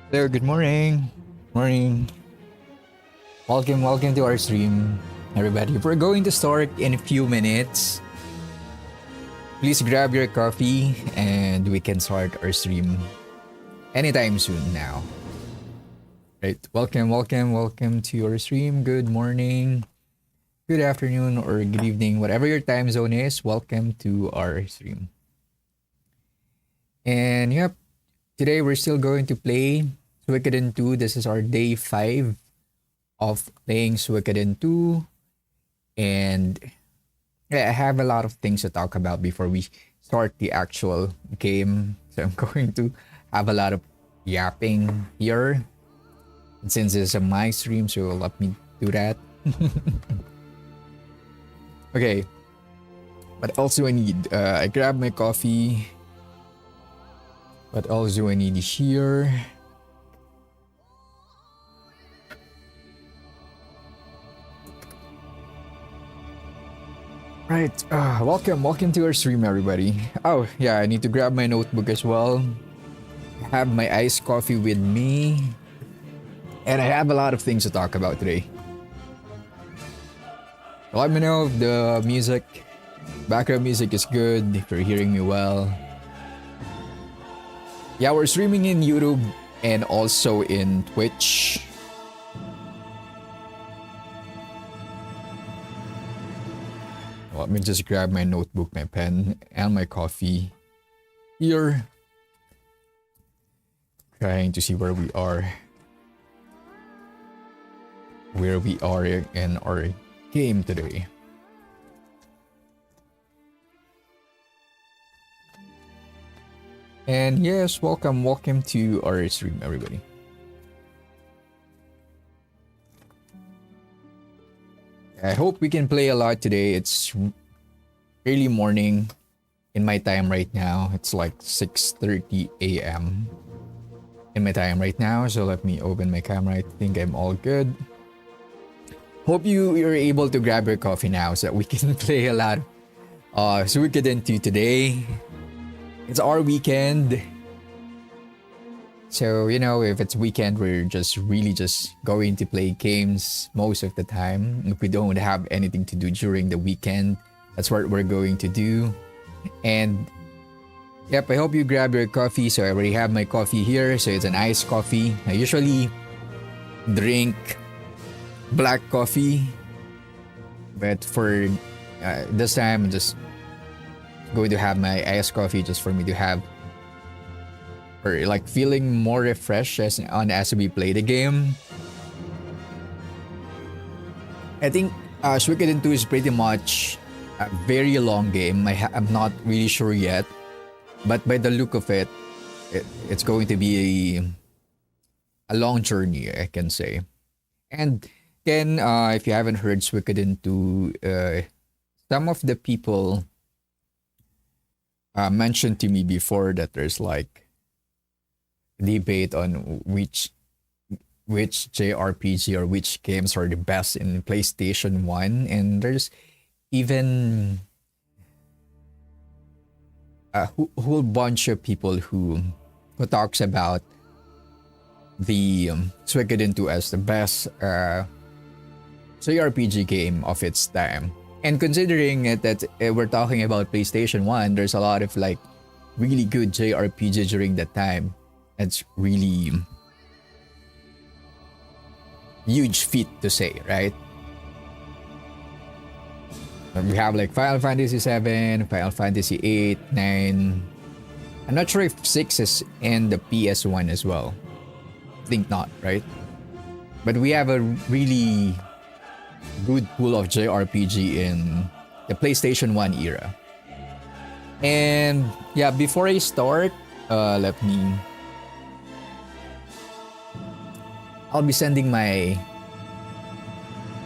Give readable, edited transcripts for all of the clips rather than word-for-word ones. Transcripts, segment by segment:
Hello, good morning. Morning. Welcome to our stream, everybody. We're going to start in a few minutes. Please grab your coffee and we can start our stream anytime soon now. Right. Welcome to our stream. Good morning, good afternoon, or good evening, whatever your time zone is. Welcome to our stream. And yep, today we're still going to play Suikoden 2. This is our day 5 of playing Suikoden 2. And yeah, I have a lot of things to talk about before we start the actual game. So I'm going to have a lot of yapping here. And since it's a my stream, so let me do that. Okay. What else do I need? I grabbed my coffee. What else do I need here? Right. Welcome to our stream, everybody. Oh, yeah, I need to grab my notebook as well. Have my iced coffee with me. And I have a lot of things to talk about today. Let me know if the background music is good, if you're hearing me well. Yeah, we're streaming in YouTube and also in Twitch. Let me just grab my notebook, my pen, and my coffee here. Trying to see where we are. Where we are in our game today. And yes, welcome to our stream, everybody. I hope we can play a lot today. It's early morning in my time right now. It's like 6:30 a.m. in my time right now. So let me open my camera. I think I'm all good. Hope you're able to grab your coffee now so that we can play a lot Suikoden 2 today. It's our weekend. So, if it's weekend, we're just going to play games most of the time. If we don't have anything to do during the weekend, that's what we're going to do. And yep, I hope you grab your coffee. So I already have my coffee here. So it's an iced coffee. I usually drink black coffee. But for this time, I'm just going to have my iced coffee just for me to have, or like feeling more refreshed as we play the game. I think Suikoden 2 is pretty much a very long game. I'm not really sure yet, but by the look of it's going to be a long journey, I can say. And then, if you haven't heard Suikoden 2, some of the people mentioned to me before that there's like debate on which JRPG or which games are the best in PlayStation 1, and there's even a whole bunch of people who talks about the Suikoden 2 as the best JRPG game of its time. And considering that we're talking about PlayStation 1, there's a lot of like really good JRPG during that time. It's really huge feat to say, right? We have like Final Fantasy 7, Final Fantasy 8, 9. I'm not sure if 6 is in the PS1 as well. I think not, right? But we have a really good pool of JRPG in the PlayStation 1 era. And yeah, before I start, I'll be sending my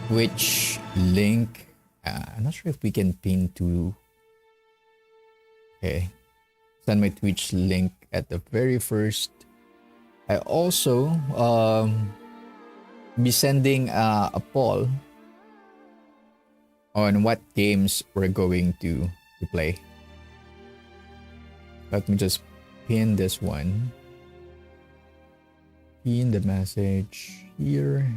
Twitch link. I'm not sure if we can pin to. Okay. Send my Twitch link at the very first. I also be sending a poll on what games we're going to play. Let me just pin this one. pin the message here.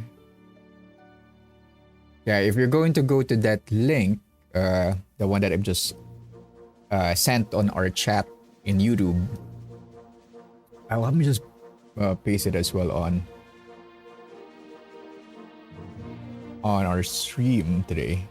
Yeah, if you're going to go to that link, the one that I've just sent on our chat in YouTube, let me just paste it as well on our stream today.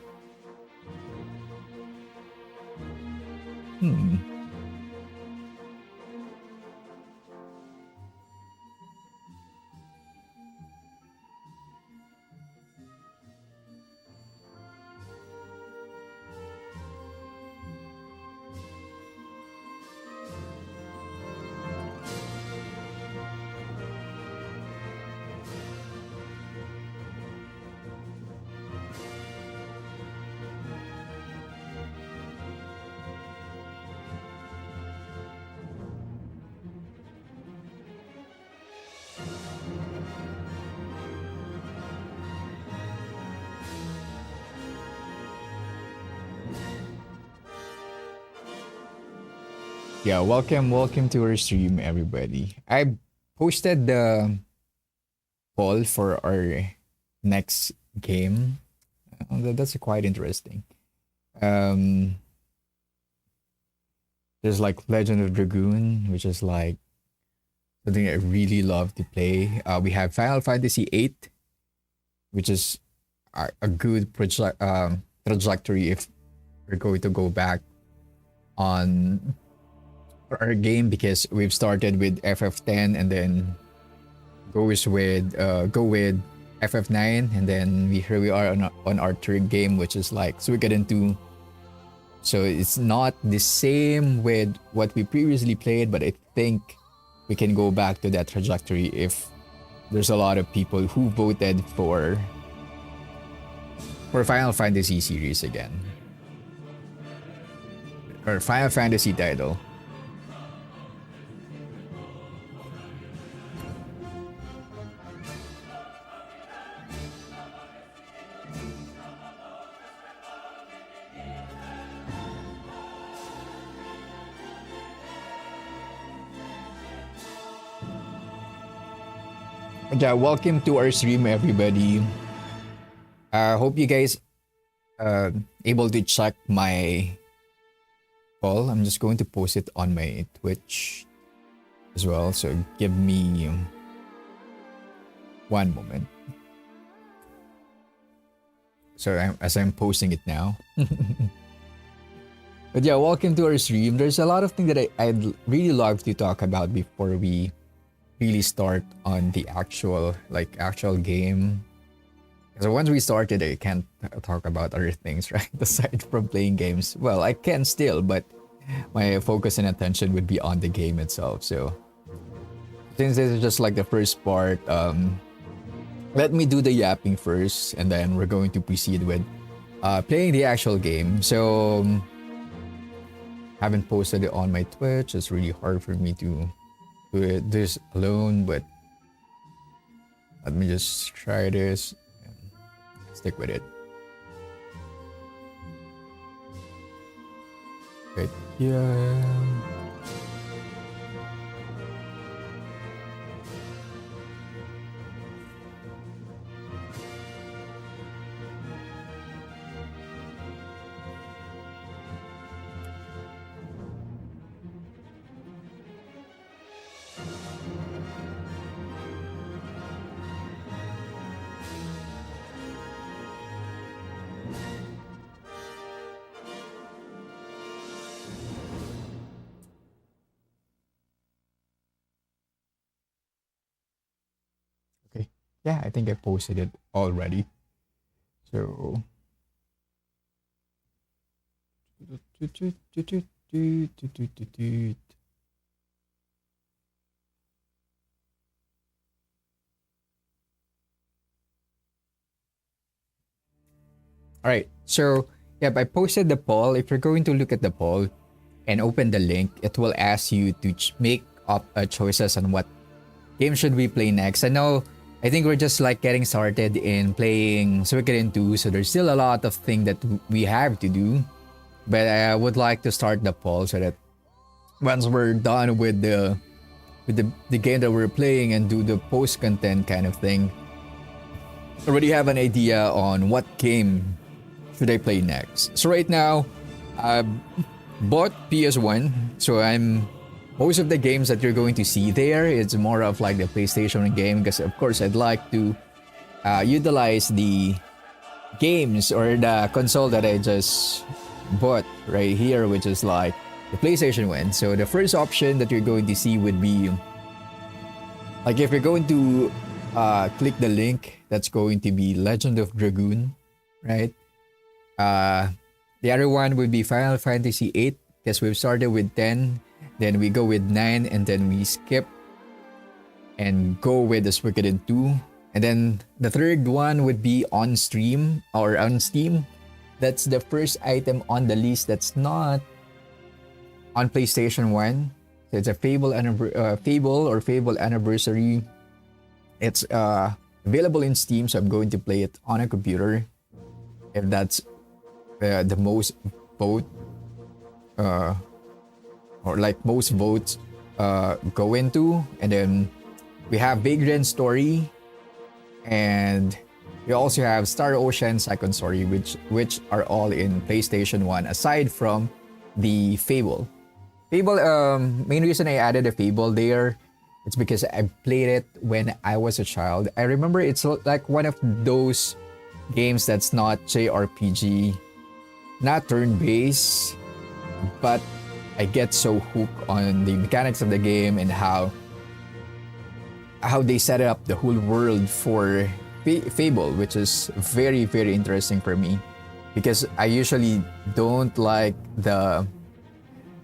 Yeah, welcome to our stream, everybody. I posted the poll for our next game. That's quite interesting. Um, there's like Legend of Dragoon, which is like something I really love to play. We have Final Fantasy VIII, which is a good trajectory if we're going to go back on our game, because we've started with FF10 and then go with FF9, and then here we are on our third game, which is like Suikoden II. So it's not the same with what we previously played, but I think we can go back to that trajectory if there's a lot of people who voted for Final Fantasy series again, or Final Fantasy title. Yeah, welcome to our stream, everybody. Hope you guys able to check my poll. I'm just going to post it on my Twitch as well, so give me one moment. So as I'm posting it now. But yeah, welcome to our stream. There's a lot of things that I'd really love to talk about before we really start on the actual game. So once we started, I can't talk about other things, right? Aside from playing games. Well, I can still, but my focus and attention would be on the game itself. So since this is just like the first part, let me do the yapping first, and then we're going to proceed with playing the actual game. So haven't posted it on my Twitch. It's really hard for me to do this alone, but let me just try this and stick with it. Right here. Okay. Yeah, I think I posted it already. So all right. So yeah, I posted the poll. If you're going to look at the poll and open the link, it will ask you to make up choices on what game should we play next. I think we're just like getting started in playing Suikoden II, so there's still a lot of things that we have to do. But I would like to start the poll so that once we're done with the with the game that we're playing and do the post content kind of thing, already have an idea on what game should I play next. So right now, I bought PS1, so I'm most of the games that you're going to see there, it's more of like the PlayStation game because of course I'd like to utilize the games or the console that I just bought right here, which is like the PlayStation 1. So the first option that you're going to see would be like if you're going to click the link, that's going to be Legend of Dragoon, right? The other one would be Final Fantasy 8 because we've started with 10, then we go with 9, and then we skip and go with the Suikoden 2. And then the third one would be on stream or on Steam. That's the first item on the list that's not on PlayStation 1. So it's a Fable or Fable Anniversary. It's available in Steam, so I'm going to play it on a computer. If that's the most vote or like most votes go into. And then we have Vagrant Story, and we also have Star Ocean Second Story, which are all in PlayStation 1 aside from the Fable. Main reason I added a Fable there, it's because I played it when I was a child. I remember it's like one of those games that's not JRPG, not turn-based, but I get so hooked on the mechanics of the game and how they set up the whole world for Fable, which is very, very interesting for me because I usually don't like the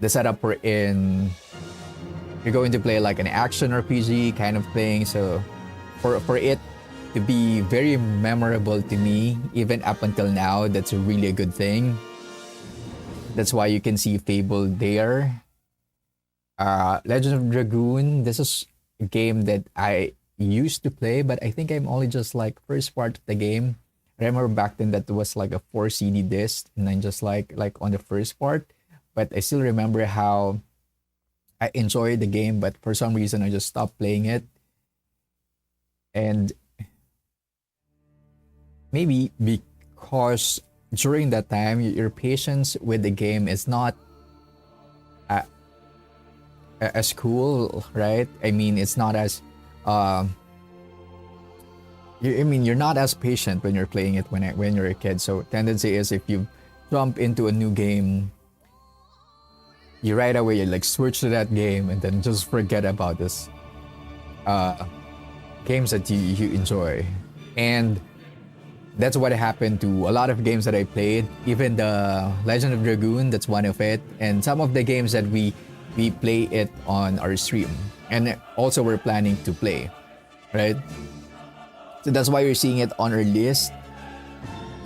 setup we're in. You're going to play like an action RPG kind of thing, so for it to be very memorable to me, even up until now, that's really a good thing. That's why you can see Fable there. Legend of Dragoon, this is a game that I used to play, but I think I'm only just like first part of the game. I remember back then that was like a 4 CD disc, and I'm just like on the first part. But I still remember how I enjoyed the game, but for some reason I just stopped playing it. And maybe because during that time, your patience with the game is not as cool, right? I mean, it's not as you're not as patient when you're playing it when you're a kid. So tendency is if you jump into a new game, you right away you like switch to that game and then just forget about this games that you enjoy. And that's what happened to a lot of games that I played. Even the Legend of Dragoon, that's one of it. And some of the games that we play it on our stream. And also we're planning to play, right? So that's why you're seeing it on our list.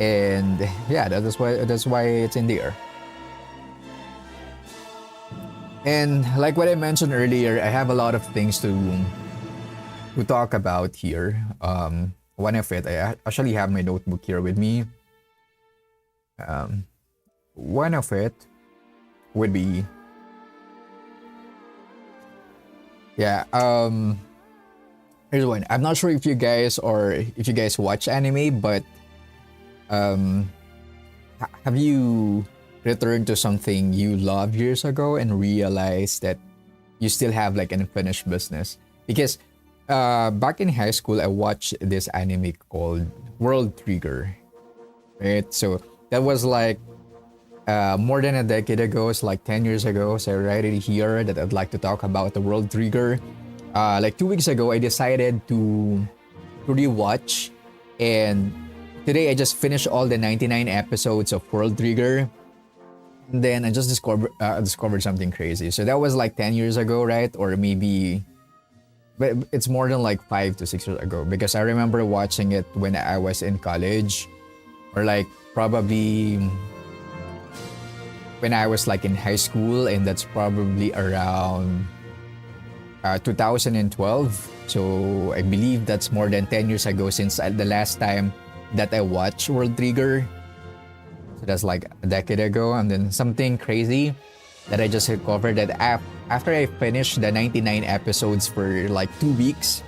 And yeah, that's why it's in there. And like what I mentioned earlier, I have a lot of things to talk about here. One of it, I actually have my notebook here with me. One of it would be, yeah. Here's one. I'm not sure if you guys watch anime, but have you returned to something you loved years ago and realized that you still have like unfinished business? Because back in high school, I watched this anime called World Trigger, right? So that was like more than a decade ago. It's like 10 years ago. So I write it here that I'd like to talk about the World Trigger. Like 2 weeks ago, I decided to rewatch, and today I just finished all the 99 episodes of World Trigger. And then I just discovered something crazy. So that was like 10 years ago, right? Or maybe, but it's more than like 5 to 6 years ago, because I remember watching it when I was in college, or like probably when I was like in high school, and that's probably around 2012. So I believe that's more than 10 years ago since the last time that I watched World Trigger. So that's like a decade ago. And then something crazy. that I just covered that after I finished the 99 episodes for like 2 weeks,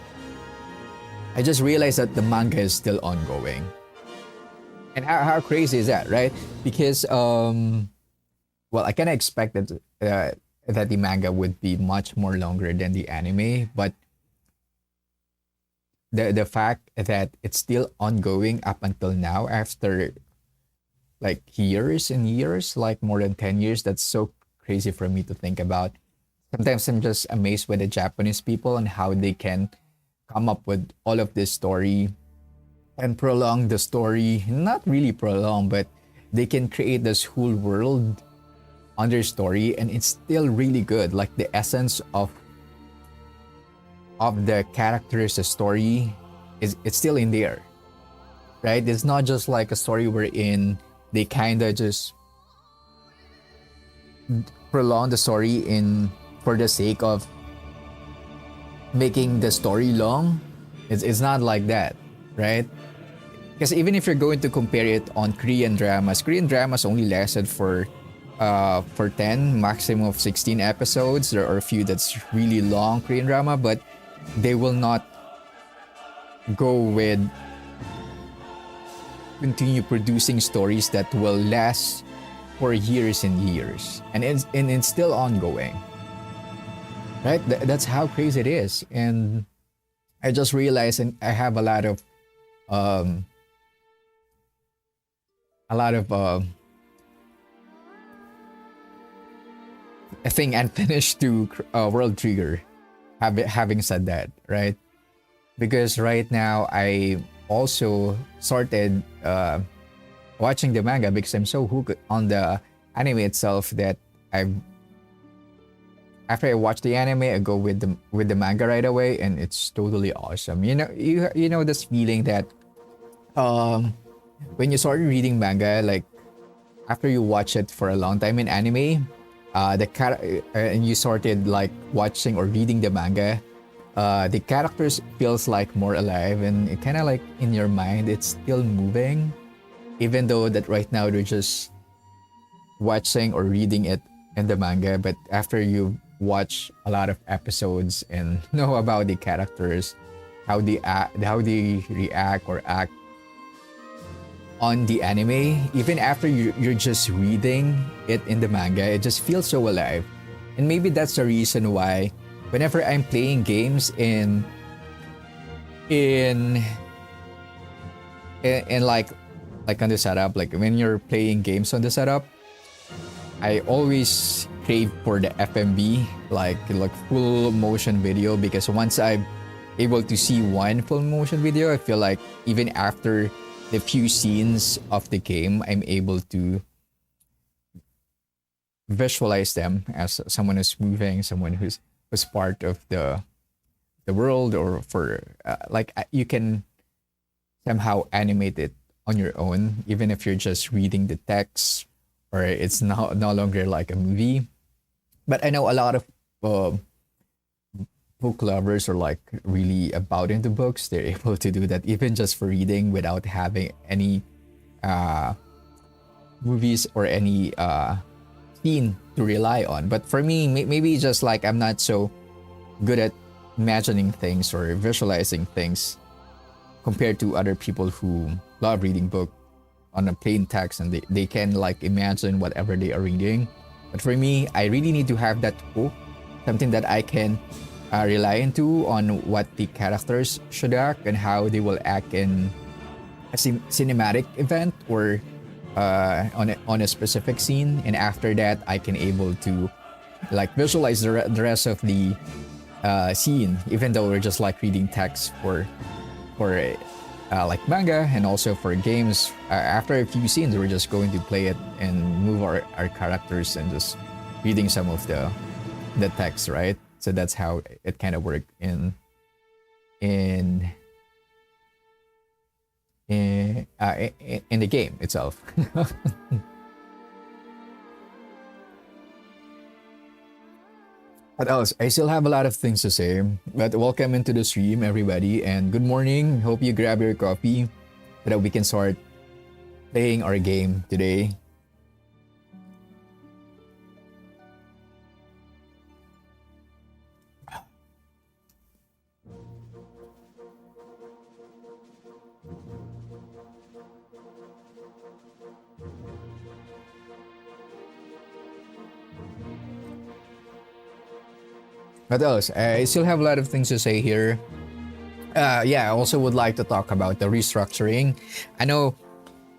I just realized that the manga is still ongoing. And how crazy is that, right? Because well, I kind of expected that the manga would be much more longer than the anime, but the fact that it's still ongoing up until now after like years and years, like more than 10 years, that's so crazy for me to think about. Sometimes I'm just amazed with the Japanese people and how they can come up with all of this story and prolong the story. Not really prolong, but they can create this whole world on their story and it's still really good. Like the essence of the characters, the story is it's still in there. Right? It's not just like a story wherein they kinda just prolong the story in for the sake of making the story long. It's not like that, right? Because even if you're going to compare it on Korean dramas only lasted for 10, maximum of 16 episodes. There are a few that's really long Korean drama, but they will not go with continue producing stories that will last for years and years, and it's still ongoing, right? That's how crazy it is. And I just realized, and I have a lot of um a lot of I think unfinished to World Trigger. Having said that, right? Because right now I also started watching the manga because I'm so hooked on the anime itself that I've after I watch the anime, I go with the manga right away, and it's totally awesome. You know this feeling that um when you start reading manga, like after you watch it for a long time in anime, and you started like watching or reading the manga, the characters feels like more alive, and it kind of like in your mind it's still moving, even though that right now they're just watching or reading it in the manga. But after you watch a lot of episodes and know about the characters, how how they react or act on the anime, even after you're just reading it in the manga, it just feels so alive. And maybe that's the reason why whenever I'm playing games in like on the setup, like when you're playing games on the setup, I always crave for the FMV, like full motion video, because once I'm able to see one full motion video, I feel like even after the few scenes of the game, I'm able to visualize them as someone who's moving, someone who's part of the world, or for you can somehow animate it on your own, even if you're just reading the text or it's no longer like a movie. But I know a lot of book lovers are like really about into books. They're able to do that even just for reading without having any movies or any scene to rely on. But for me, maybe just like I'm not so good at imagining things or visualizing things compared to other people who love reading book on a plain text, and they can like imagine whatever they are reading. But for me, I really need to have that hook, something that I can rely into on what the characters should act and how they will act in a cinematic event or on a specific scene. And after that, I can able to like visualize the rest of the scene, even though we're just like reading text for like manga, and also for games. After a few scenes, we're just going to play it and move our characters and just reading some of the text, right? So that's how it kind of worked in the game itself. What else? I still have a lot of things to say, but welcome into the stream, everybody, and good morning. Hope you grab your coffee so that we can start playing our game today. What else? I still have a lot of things to say here. Yeah, I also would like to talk about the restructuring. I know,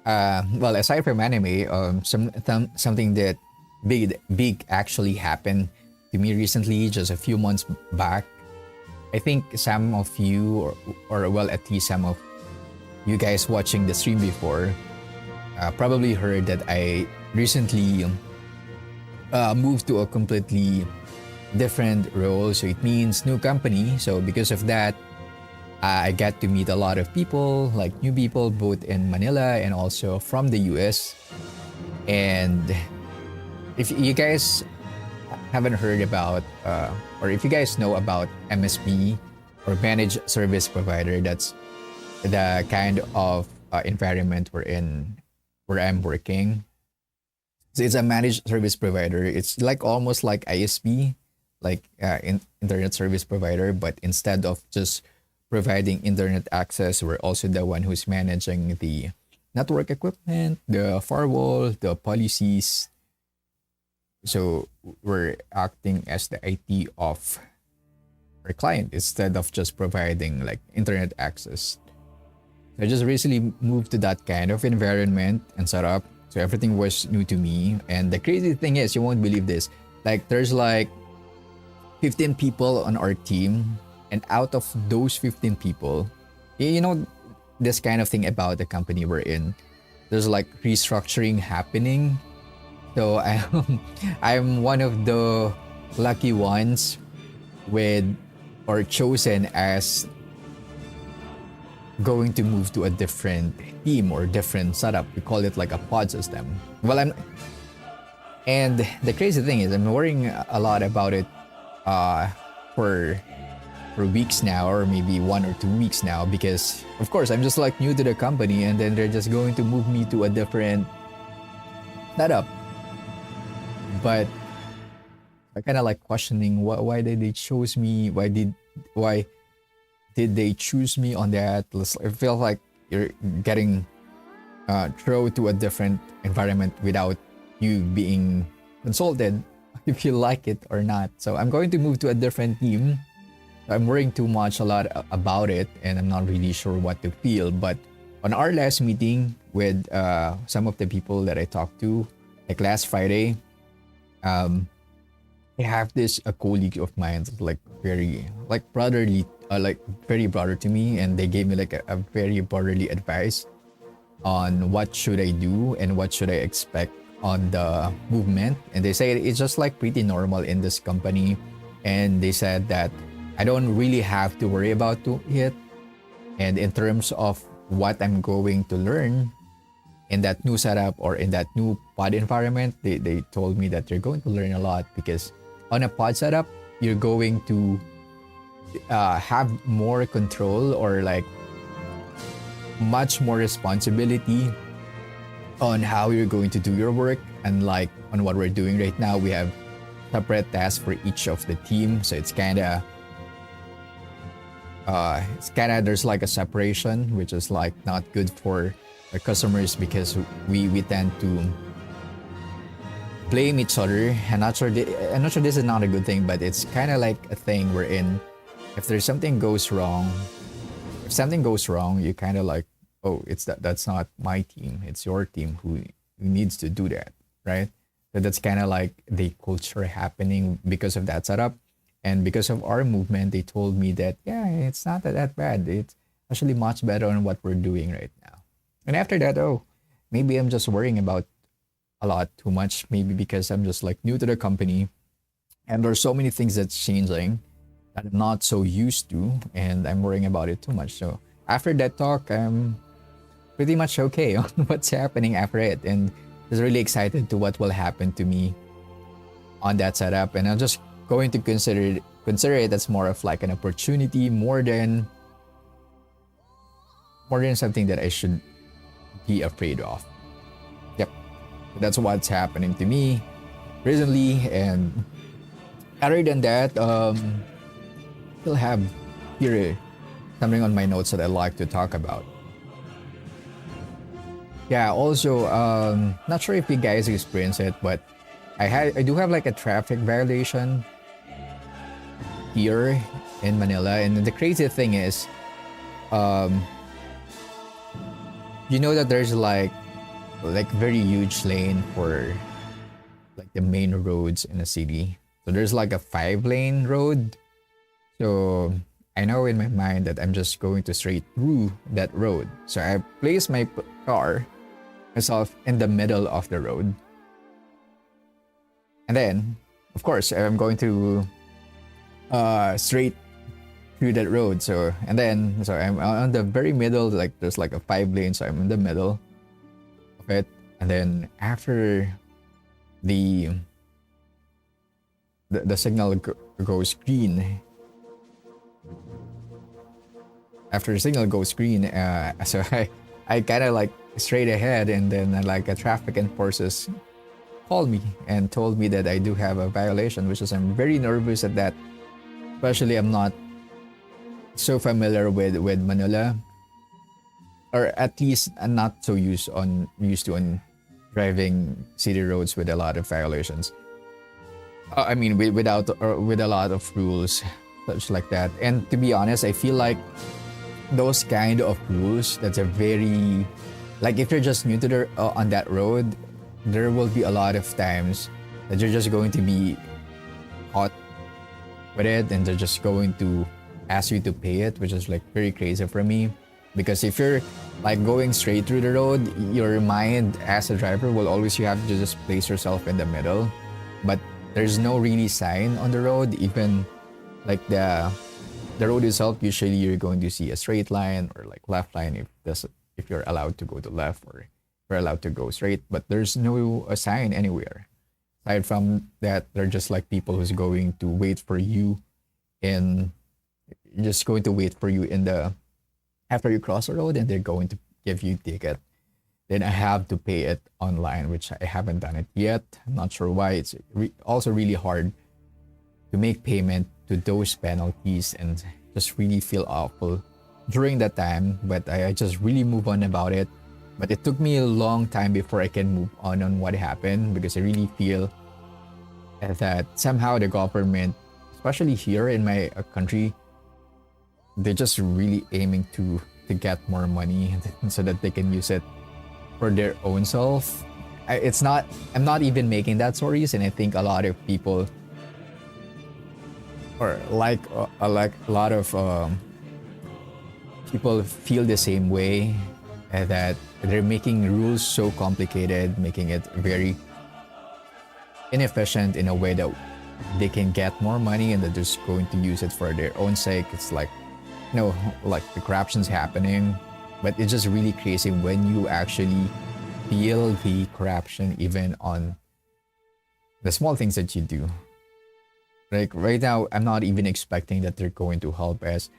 well, aside from anime, something that big actually happened to me recently, just a few months back. I think some of you, or well, at least some of you guys watching the stream before, probably heard that I recently moved to a completely different role. So it means new company. So because of that, I got to meet a lot of people, like new people, both in Manila and also from the US. And if you guys haven't heard about, or if you guys know about MSP or Managed Service Provider, that's the kind of environment we're in, where I'm working. So it's a managed service provider. It's like almost like ISP, like internet service provider, but instead of just providing internet access, we're also the one who's managing the network equipment, the firewall, the policies. So we're acting as the IT of our client instead of just providing like internet access. I just recently moved to that kind of environment and setup. So everything was new to me. And the crazy thing is, you won't believe this. Like there's like 15 people on our team. And out of those 15 people, you know, this kind of thing about the company we're in, there's like restructuring happening. So I'm one of the lucky ones with or chosen as going to move to a different team or different setup. We call it like a pod system. Well, and the crazy thing is I'm worrying a lot about it for weeks now, or maybe 1 or 2 weeks now, because of course I'm just like new to the company, and then they're just going to move me to a different setup. But I kind of like questioning why did they choose me? Why did they choose me on that? I feel like you're getting thrown to a different environment without you being consulted if you like it or not. So I'm going to move to a different team. I'm worrying too much a lot about it, and I'm not really sure what to feel. But on our last meeting with some of the people that I talked to, like last Friday, I have this a colleague of mine that's like very like brotherly, like very brother to me, and they gave me like a very brotherly advice on what should I do and what should I expect on the movement. And they say it's just like pretty normal in this company, and they said that I don't really have to worry about it. And in terms of what I'm going to learn in that new setup or in that new pod environment, they told me that you're going to learn a lot, because on a pod setup, you're going to have more control, or like much more responsibility on how you're going to do your work. And like on what we're doing right now, we have separate tasks for each of the team. So it's kind of there's like a separation, which is like not good for our customers, because we tend to blame each other. I'm not sure this is not a good thing, but it's kind of like a thing we're in. If something goes wrong, you kind of like, oh, that's not my team, it's your team who needs to do that, right? So that's kind of like the culture happening because of that setup. And because of our movement, they told me that, yeah, it's not that bad. It's actually much better on what we're doing right now. And after that, oh, maybe I'm just worrying about a lot too much. Maybe because I'm just like new to the company, and there's so many things that's changing that I'm not so used to, and I'm worrying about it too much. So after that talk, I'm pretty much okay on what's happening after it, and just really excited to what will happen to me on that setup. And I'm just going to consider it as more of like an opportunity, more than something that I should be afraid of. Yep, that's what's happening to me recently. And other than that, still have here something on my notes that I like to talk about. Yeah, also, not sure if you guys experience it, but I do have like a traffic violation here in Manila. And the crazy thing is, um, you know that there's like very huge lane for like the main roads in a city. So there's like a 5-lane road. So I know in my mind that I'm just going to straight through that road. So I place my car myself in the middle of the road. And then, of course, I'm going to straight through that road. So I'm on the very middle, like there's like a 5-lane, so I'm in the middle of it. And then after the signal goes green, after the signal goes green, so I kind of like straight ahead, and then like a traffic enforcers called me and told me that I do have a violation, which is I'm very nervous at that. Especially I'm not so familiar with Manila, or at least I'm not so used to on driving city roads with a lot of violations. I mean, with a lot of rules, such like that. And to be honest, I feel like those kind of rules that's a very like if you're just new to the on that road, there will be a lot of times that you're just going to be caught with it, and they're just going to ask you to pay it, which is like very crazy for me. Because if you're like going straight through the road, your mind as a driver will always, you have to just place yourself in the middle. But there's no really sign on the road, even like the road itself. Usually you're going to see a straight line or like left line if you're allowed to go to left, or you're allowed to go straight. But there's no a sign anywhere. Aside from that, they're just like people who's going to wait for you in just going to wait for you in the after you cross the road, and they're going to give you ticket. Then I have to pay it online, which I haven't done it yet. I'm not sure why. It's also really hard to make payment to those penalties, and just really feel awful during that time. But I just really move on about it. But it took me a long time before I can move on what happened, because I really feel that somehow the government, especially here in my country, they're just really aiming to get more money so that they can use it for their own self. I'm not even making that stories, and I think a lot of people, or like a lot of people feel the same way, that they're making rules so complicated, making it very inefficient in a way that they can get more money, and that they're just going to use it for their own sake. It's like, like the corruption's happening, but it's just really crazy when you actually feel the corruption even on the small things that you do. Like right now, I'm not even expecting that they're going to help us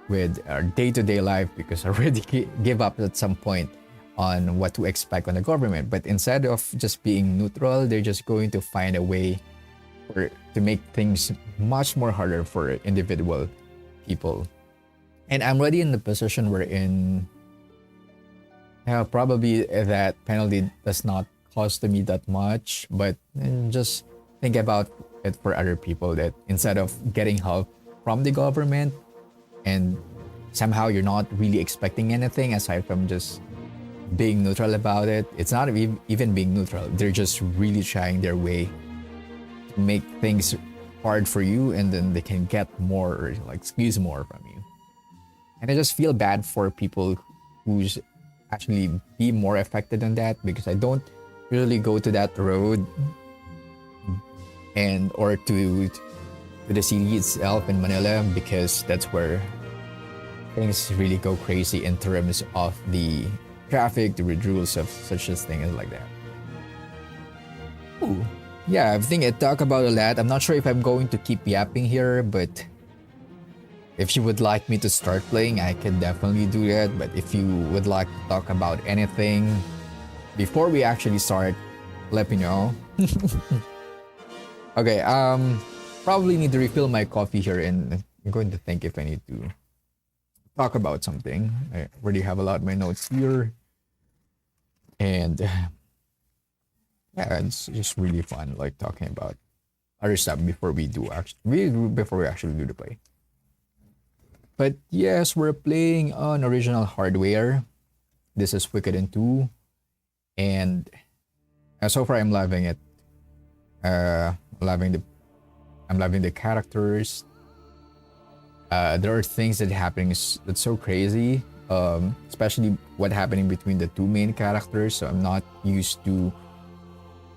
with our day-to-day life, because I already give up at some point on what to expect on the government. But instead of just being neutral, they're just going to find a way to make things much more harder for individual people. And I'm already in the position where probably that penalty does not cost me that much, but just think about it for other people, that instead of getting help from the government, and somehow you're not really expecting anything aside from just being neutral about it. It's not even being neutral. They're just really trying their way to make things hard for you, and then they can get more, or like squeeze more from you. And I just feel bad for people who's actually be more affected on that, because I don't really go to that road or to the city itself in Manila, because that's where things really go crazy in terms of the traffic, the rules of such a thing as like that. Ooh. Yeah, I think I talk about a lot. I'm not sure if I'm going to keep yapping here, but if you would like me to start playing, I can definitely do that. But if you would like to talk about anything before we actually start, let me know. Okay, probably need to refill my coffee here, and I'm going to think if I need to talk about something. I already have a lot of my notes here. And yeah, it's just really fun, like talking about other stuff before we actually do the play. But yes, we're playing on original hardware. This is Suikoden II, and so far I'm loving it. Uh, loving the I'm loving the characters. There are things that happening that's so crazy. Especially what happening between the two main characters. So I'm not used to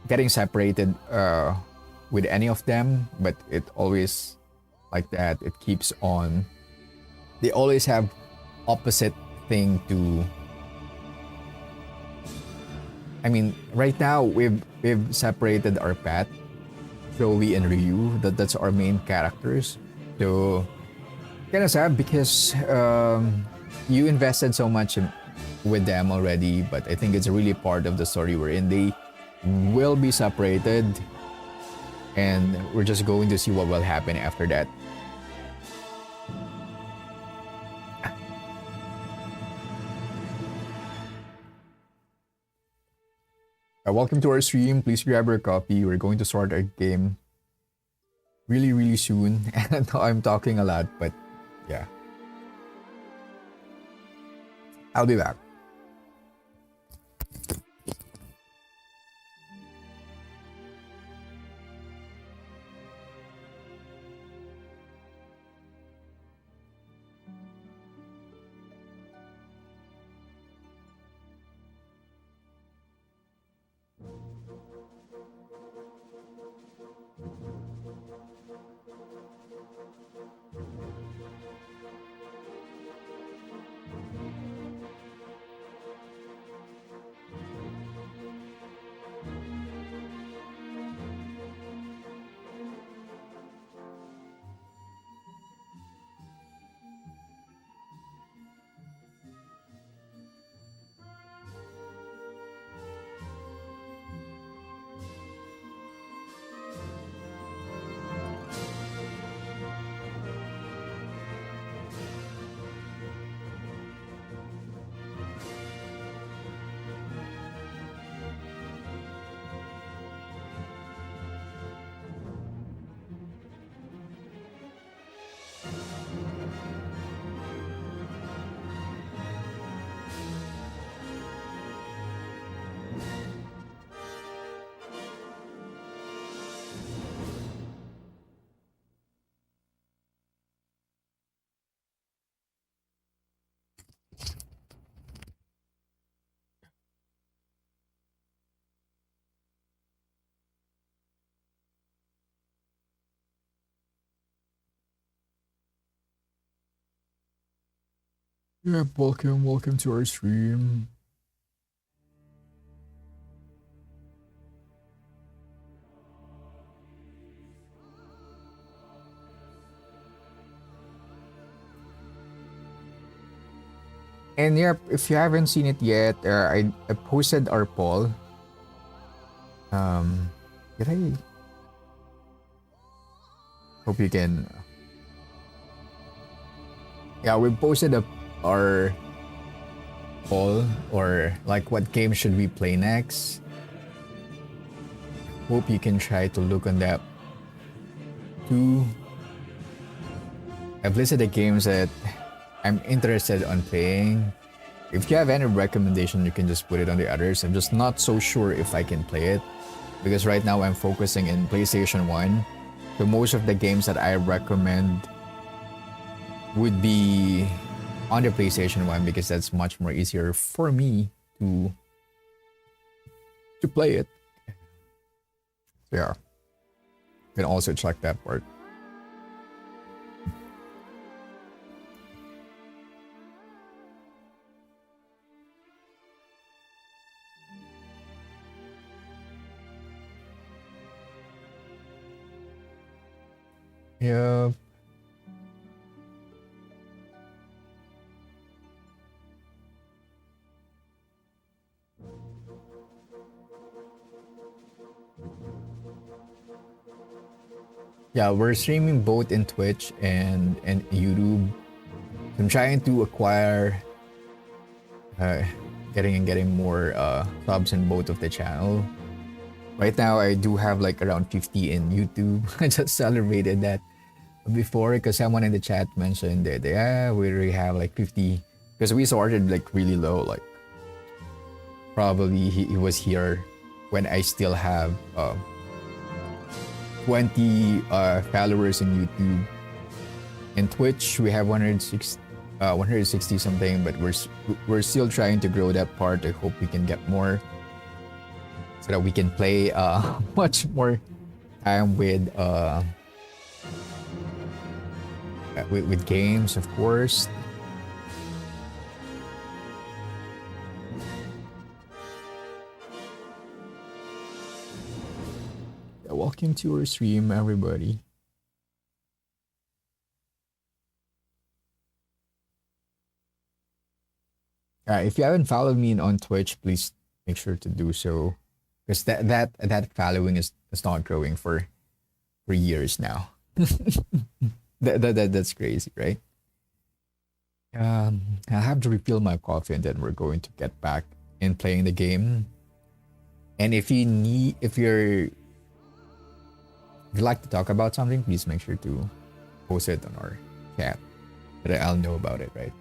getting separated with any of them, but it always like that. It keeps on. They always have opposite thing to. I mean, right now we've separated our path. Joey and Ryu. That's our main characters. So kind of sad because you invested so much with them already, but I think it's really part of the story we're in. They will be separated, and we're just going to see what will happen after that. Welcome to our stream. Please grab your copy. We're going to start our game really, really soon. And I'm talking a lot, but yeah. I'll be back. Yeah, welcome to our stream. And yeah, if you haven't seen it yet, I posted our poll. Did I? Hope you can. Yeah, we posted our poll, or like what game should we play next. Hope you can try to look on that too. I've listed the games that I'm interested on playing. If you have any recommendation, you can just put it on the others. I'm just not so sure if I can play it because right now I'm focusing in PlayStation 1. So most of the games that I recommend would be on the PlayStation 1 because that's much more easier for me to play it. So yeah. You can also check that part. Yeah. Yeah, we're streaming both in Twitch and YouTube. I'm trying to acquire getting more subs in both of the channel. Right now, I do have like around 50 in YouTube. I just celebrated that before because someone in the chat mentioned that, yeah, we already have like 50 because we started like really low. Like probably he was here when I still have 20 followers in YouTube. In Twitch, we have 160 something, but we're still trying to grow that part. I hope we can get more so that we can play much more time with games, of course. Yeah, welcome to our stream, everybody. If you haven't followed me on Twitch, please make sure to do so, because that following is not growing for years now. That's crazy, right? I have to refill my coffee, and then we're going to get back in playing the game. And if you like to talk about something, please make sure to post it on our chat, so that I'll know about it, right?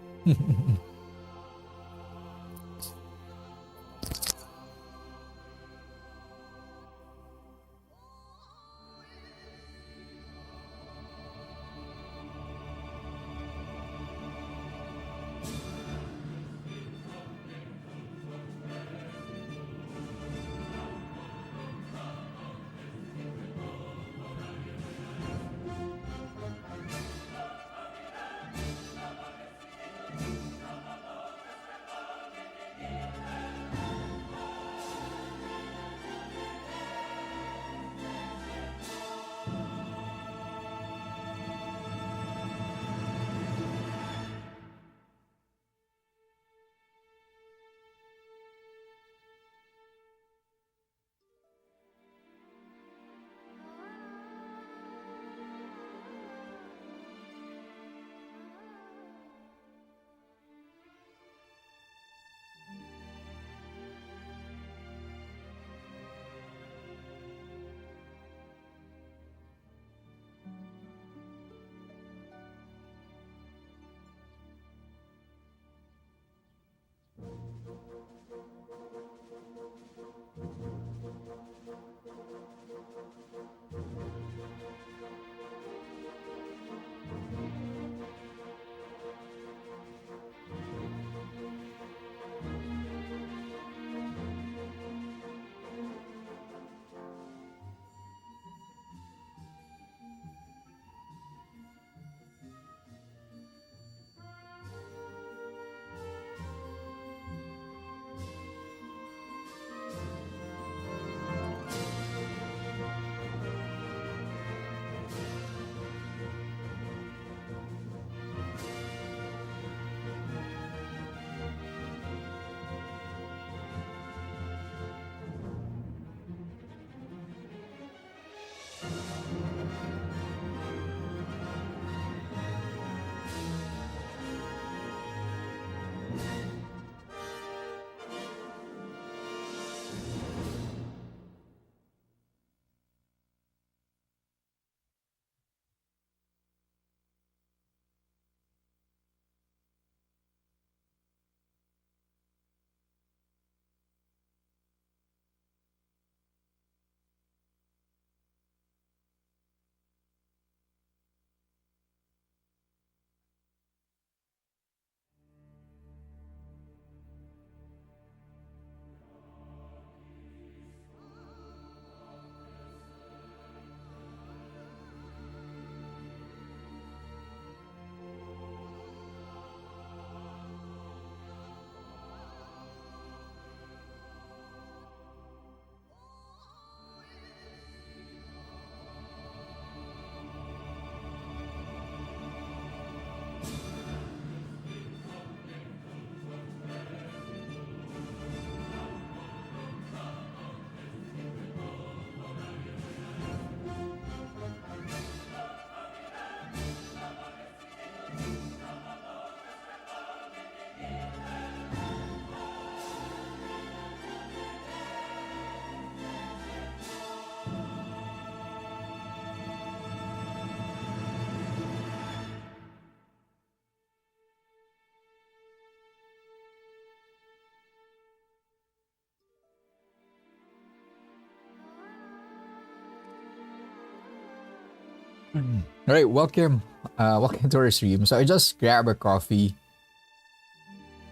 All right, welcome to our stream. So I just grabbed a coffee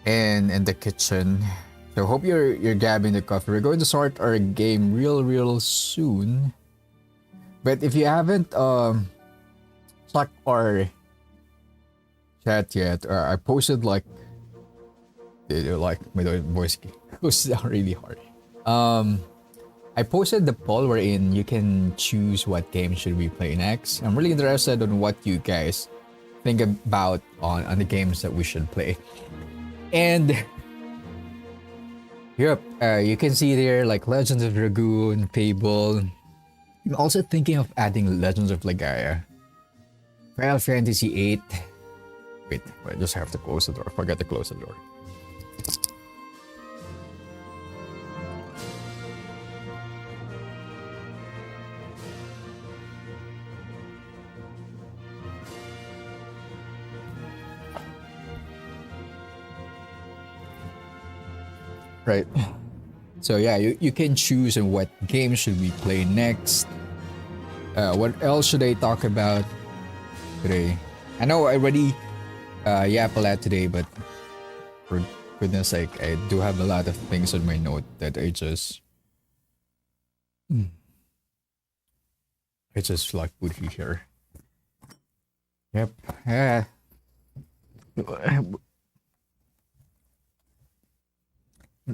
in the kitchen. So hope you're grabbing the coffee. We're going to start our game real soon. But if you haven't checked our chat yet, I posted like my voice goes down really hard. Um, I posted the poll wherein you can choose what game should we play next. I'm really interested on what you guys think about on the games that we should play. And yep, you can see there like Legends of Dragoon, Fable. I'm also thinking of adding Legends of Legaia, Final Fantasy VIII. Wait, I just have to close the door. Forgot to close the door. Right. So yeah, you can choose on what game should we play next. What else should I talk about today? I know I already yap a lot today, but for goodness sake, I do have a lot of things on my note that I just like put here. Yep.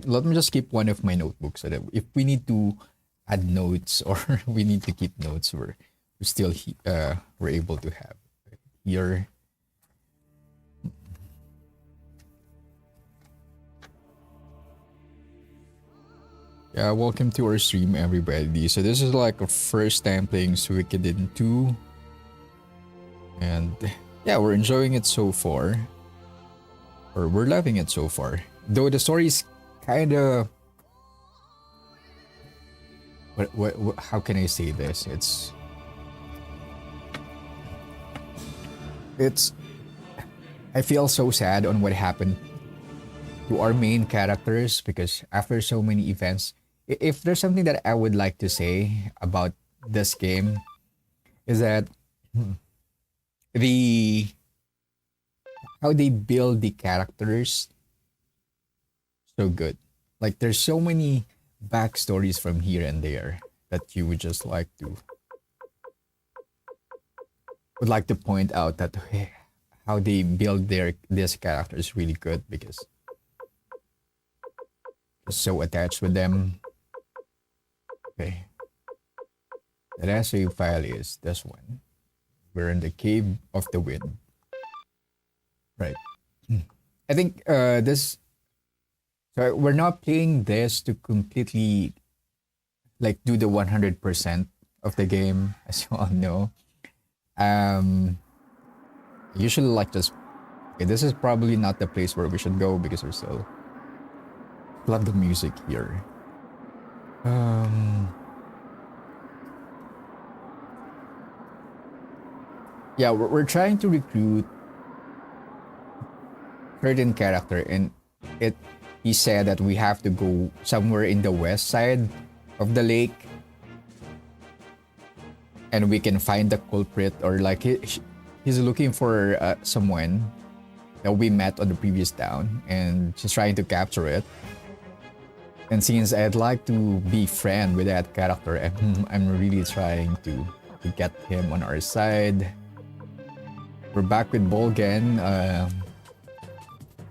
Let me just keep one of my notebooks so that if we need to add notes or we need to keep notes, we're still we're able to have here. Yeah, welcome to our stream, everybody. So this is like a first time playing Suikoden II, and yeah, we're enjoying it so far, or we're loving it so far. Though the story is kind of what how can I say this? It's I feel so sad on what happened to our main characters because after so many events, if there's something that I would like to say about this game is that the how they build the characters so good. Like there's so many backstories from here and there that you would just like to point out that how they build this character is really good because you're so attached with them. Okay. The save file is this one. We're in the Cave of the Wind. Right. I think this so we're not playing this to completely like do the 100% of the game, as you all know. Usually like just okay, this is probably not the place where we should go because we're still love the music here. Yeah, we're trying to recruit certain character and he said that we have to go somewhere in the west side of the lake and we can find the culprit or like he's looking for someone that we met on the previous town and she's trying to capture it. And since I'd like to be friend with that character, I'm really trying to get him on our side. We're back with Bolgan,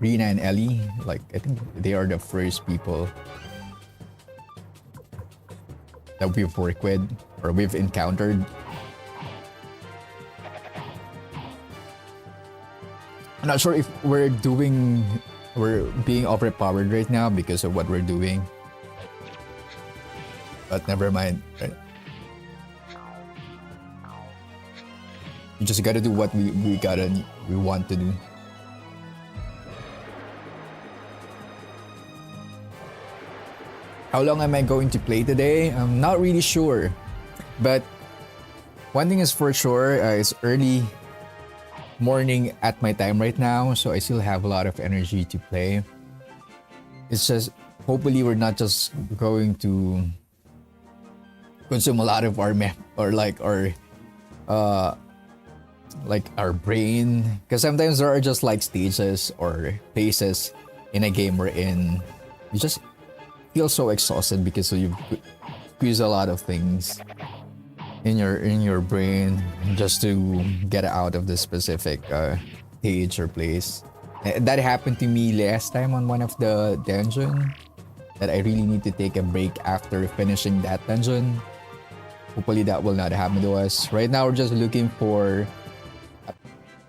Rina and Ellie. Like I think they are the first people that we've worked with or we've encountered. I'm not sure if we're being overpowered right now because of what we're doing. But never mind. Right? You just gotta do what we want to do. How long am I going to play today? I'm not really sure. But one thing is for sure, it's early morning at my time right now, so I still have a lot of energy to play. It's just hopefully we're not just going to consume a lot of our like our brain, because sometimes there are just like stages or places in a game we're in, you just feel so exhausted because you've squeezed a lot of things in your brain just to get out of the specific stage or place. That happened to me last time on one of the dungeon, that I really need to take a break after finishing that dungeon. Hopefully that will not happen to us. Right now we're just looking for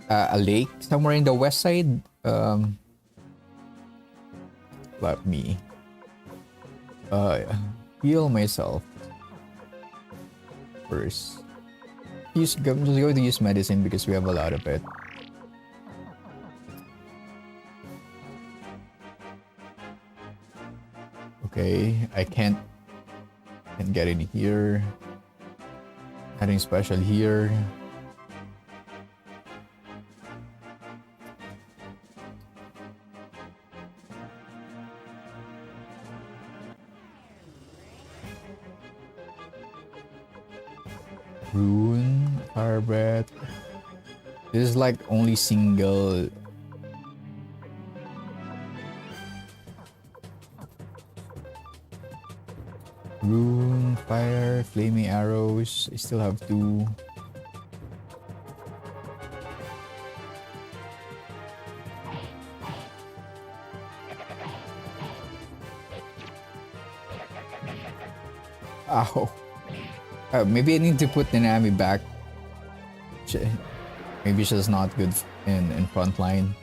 a lake somewhere in the west side. Let me heal myself first. I'm just going to use medicine because we have a lot of it. Okay, I can't get in here. Nothing special here. Rune, fire breath. This is like only single. Rune, fire, flaming arrows. I still have 2. Ow. Maybe I need to put Nanami back. Maybe she's not good in front line.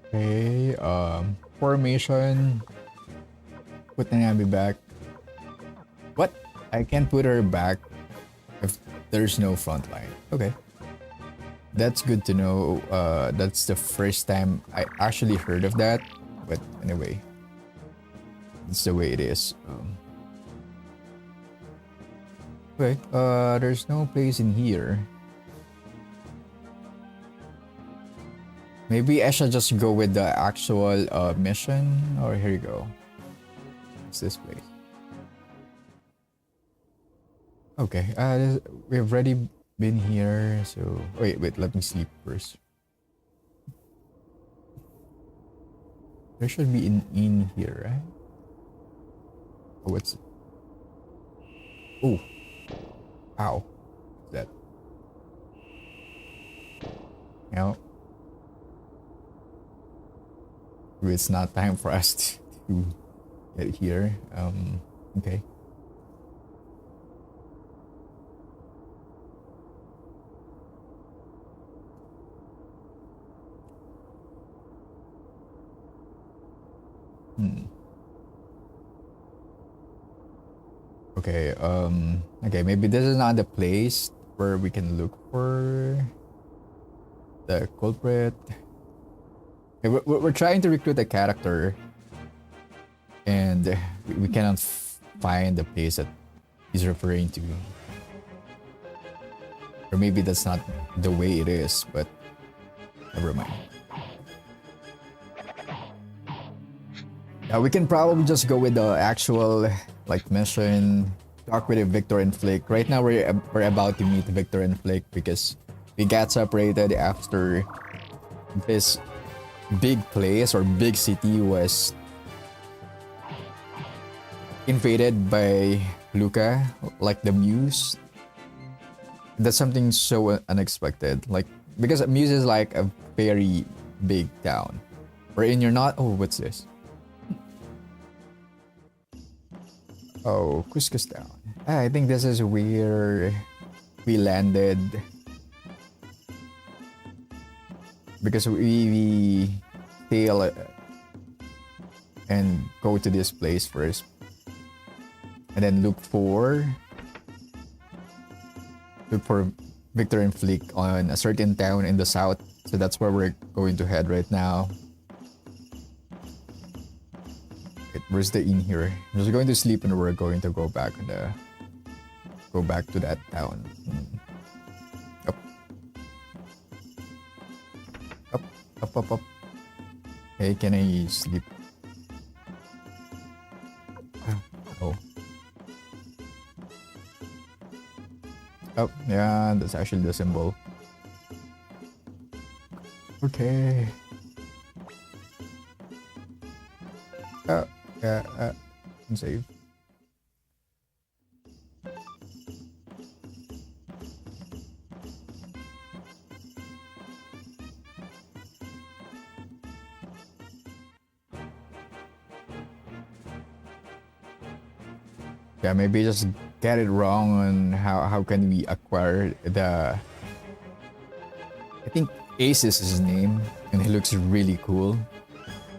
Okay, formation. Put Nanami back. What? I can't put her back if there's no front line. Okay. That's good to know. That's the first time I actually heard of that. But anyway, it's the way it is. Okay, there's no place in here. Maybe I should just go with the actual mission. Or here you go. It's this place. Okay, we've already been here, so wait, let me sleep first. There should be an inn here, right? Oh, what's it? Oh, ow, what's that? No. It's not time for us to get here. Okay. Okay, okay, maybe this is not the place where we can look for the culprit. Okay, we're trying to recruit a character, and we cannot find the place that he's referring to. Or maybe that's not the way it is, but never mind. We can probably just go with the actual like mission. Talk with Victor and Flick. Right now we're about to meet Victor and Flick because we got separated after this big place or big city was invaded by Luca, like the Muse. That's something so unexpected. Like, because Muse is like a very big town wherein you're not. Oh, what's this? Oh, Cuscus Town. I think this is where we landed. Because we sail and go to this place first. And then look for Victor and Flick on a certain town in the south. So that's where we're going to head right now. Wait, where's the inn here? I'm just going to sleep and we're going to go back to that town. Up. Up, up, up, up. Hey, can I sleep? Oh. Oh, yeah, that's actually the symbol. Okay. Yeah, save. Yeah, maybe just get it wrong on how can we acquire the... I think Ace is his name, and he looks really cool.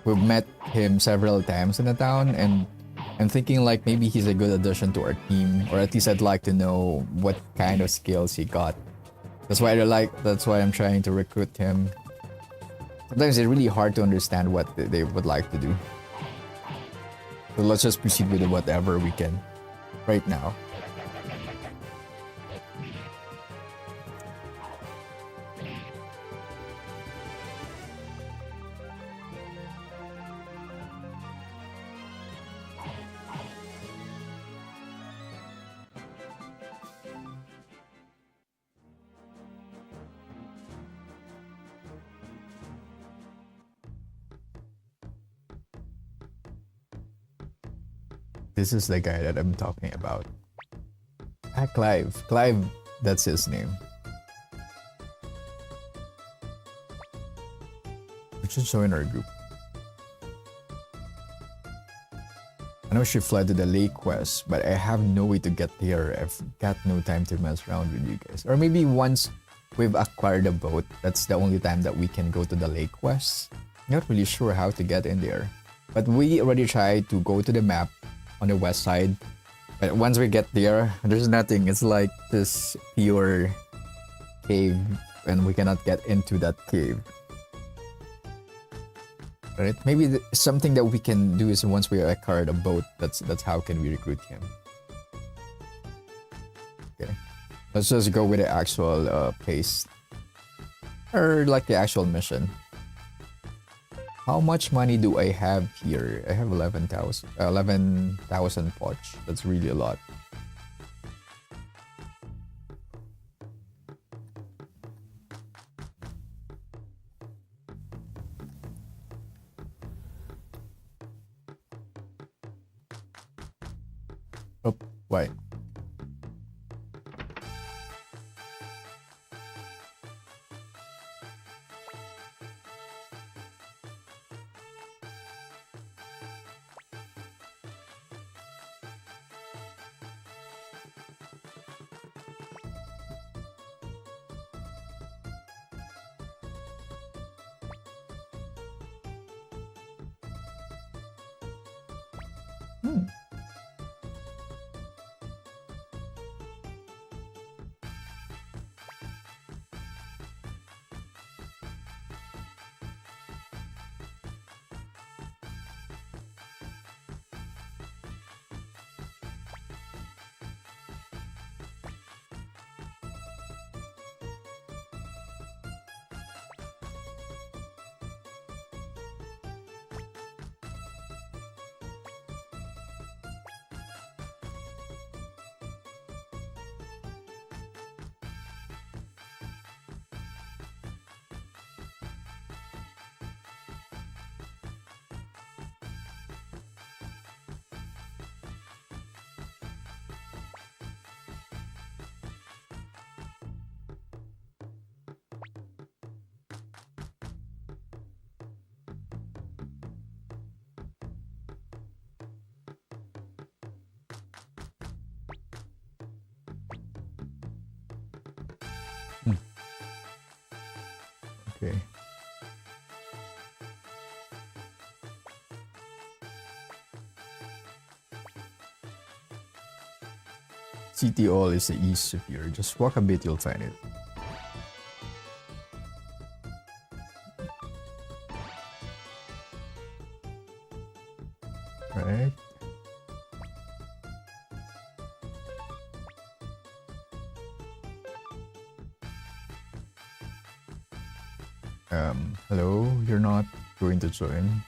We've met him several times in the town, and I'm thinking like maybe he's a good addition to our team, or at least I'd like to know what kind of skills he got. That's why I'm trying to recruit him. Sometimes it's really hard to understand what they would like to do. So let's just proceed with whatever we can right now. This is the guy that I'm talking about. Ah, Clive. Clive, that's his name. We should join our group. I know she fled to the lake quest, but I have no way to get there. I've got no time to mess around with you guys. Or maybe once we've acquired a boat, that's the only time that we can go to the lake quest. Not really sure how to get in there. But we already tried to go to the map on the west side, but once we get there, there's nothing. It's like this pure cave, and we cannot get into that cave. Right? Maybe something that we can do is once we acquire a boat, that's how can we recruit him. Okay, let's just go with the actual place, or like the actual mission. How much money do I have here? I have 11,000 poch. That's really a lot. Oh, why? Okay. City Hall is the east of here. Just walk a bit, you'll find it. Hello, you're not going to join.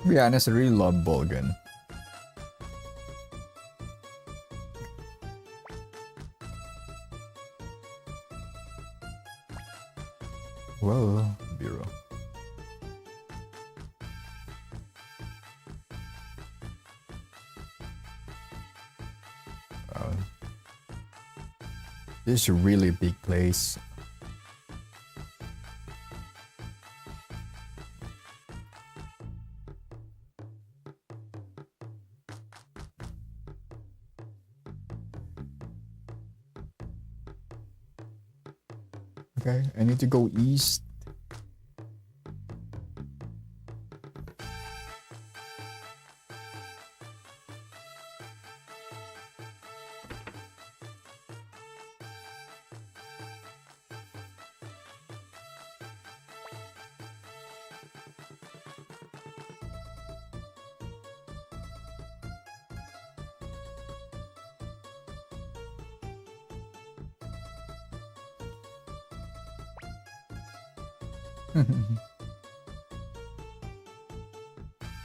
To be honest, I really love Bolgan. Well, Bureau. Uh, this is a really big place. Okay, I need to go east.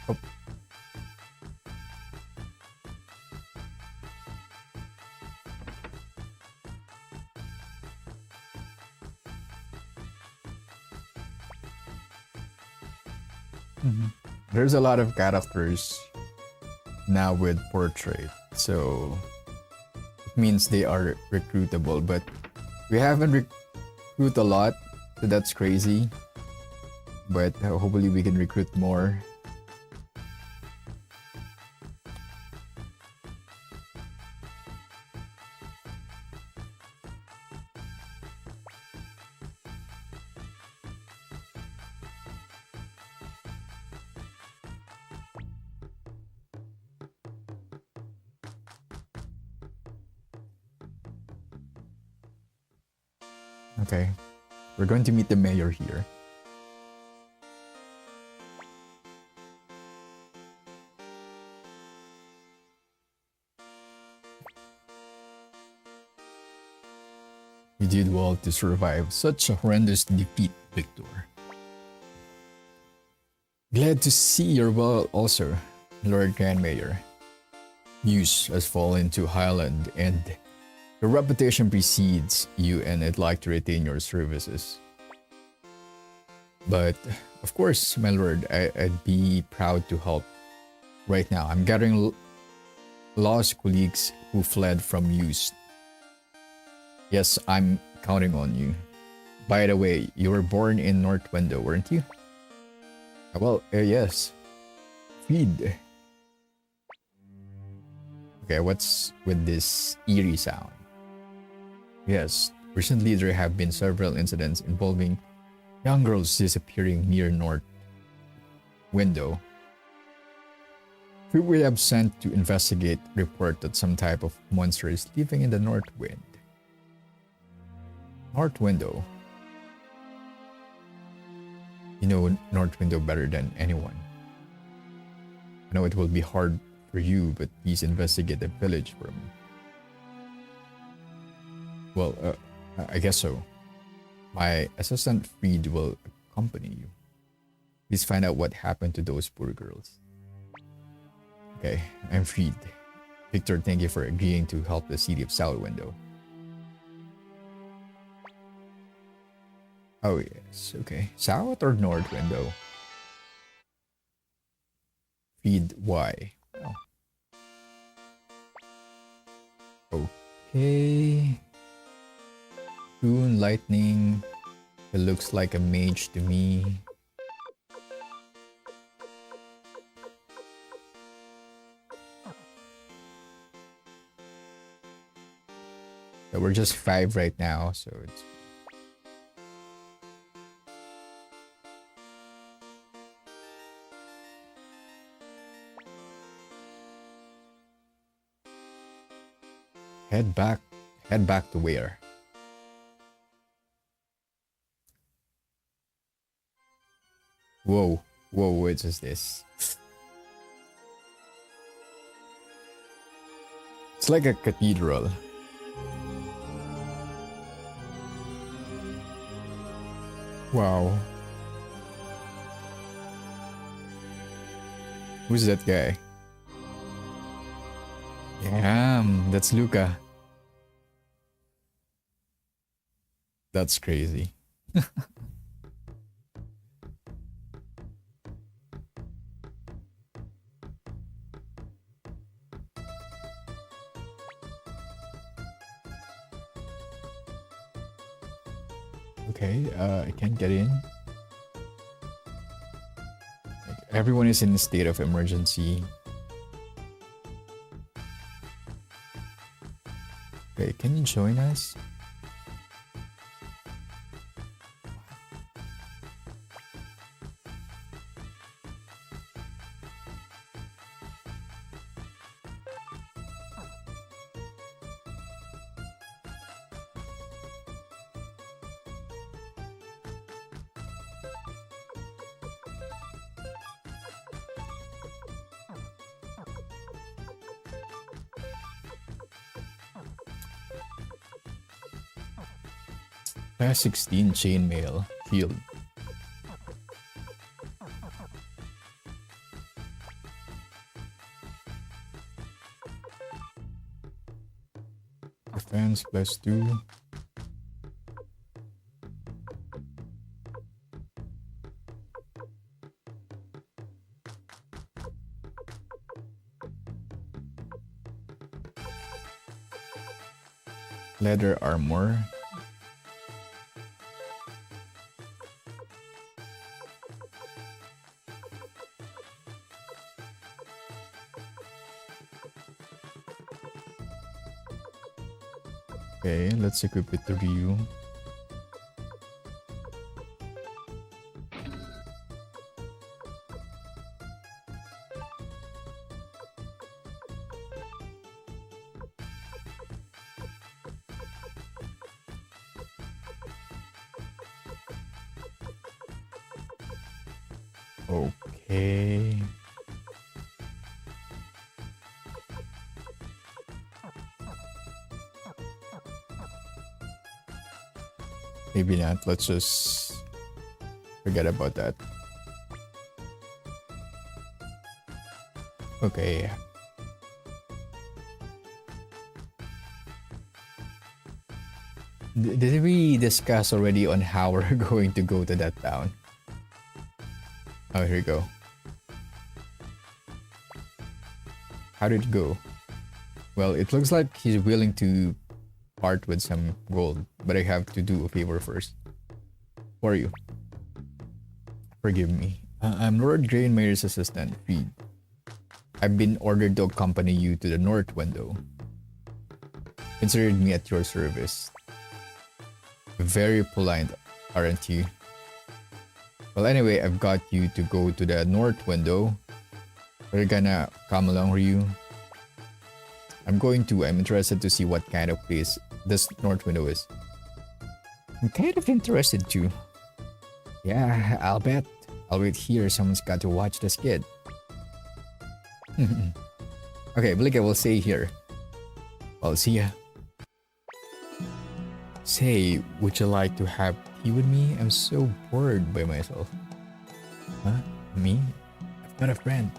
Oh, there's a lot of characters now with portrait, so it means they are recruitable, but we haven't recruit a lot, so that's crazy. But hopefully we can recruit more. Okay, we're going to meet the mayor here. You did well to survive such a horrendous defeat, Victor. Glad to see you're well also, Lord Grand Mayor. News has fallen to Highland and your reputation precedes you and I'd like to retain your services. But, of course, my lord, I'd be proud to help. Right now, I'm gathering lost colleagues who fled from use. Yes, I'm counting on you. By the way, you were born in North Window, weren't you? Well, yes. Feed. Okay, what's with this eerie sound? Yes, recently there have been several incidents involving young girls disappearing near North Window. Who we have sent to investigate report that some type of monster is living in the North Wind. North Window. You know North Window better than anyone. I know it will be hard for you, but please investigate the village for me. Well, I guess so. My assistant Freed will accompany you. Please find out what happened to those poor girls. Okay, I'm Freed. Victor, thank you for agreeing to help the city of South Window. Oh yes, okay. South or North Window? Freed, why? Oh. Okay. Rune lightning. It looks like a mage to me. So we're just 5 right now, so it's head back. Head back to where? Whoa, whoa, what is this? It's like a cathedral. Wow. Who's that guy? Damn, that's Luca. That's crazy. Okay, I can't get in. Like, everyone is in a state of emergency. Okay, can you join us? Class 16 chainmail shield. Defense +2. Leather armor. Okay, let's equip it to Ryu. Okay. Maybe not. Let's just forget about that. Okay. Did we discuss already on how we're going to go to that town? Oh, here we go. How did it go? Well, it looks like he's willing to part with some gold, but I have to do a favor first. Who are you? Forgive me. I'm Lord Grainmayer's assistant, Reed. I've been ordered to accompany you to the North Window. Consider me at your service. Very polite, aren't you? Well, anyway, I've got you to go to the North Window. We're gonna come along, Ryu. I'm interested to see what kind of place this North Window is. I'm kind of interested too. Yeah, I'll bet. I'll wait here. Someone's got to watch this kid. Okay, Blake, I will stay here. Well, see ya. Say, would you like to have tea with me? I'm so bored by myself. Huh? Me? I've got a friend.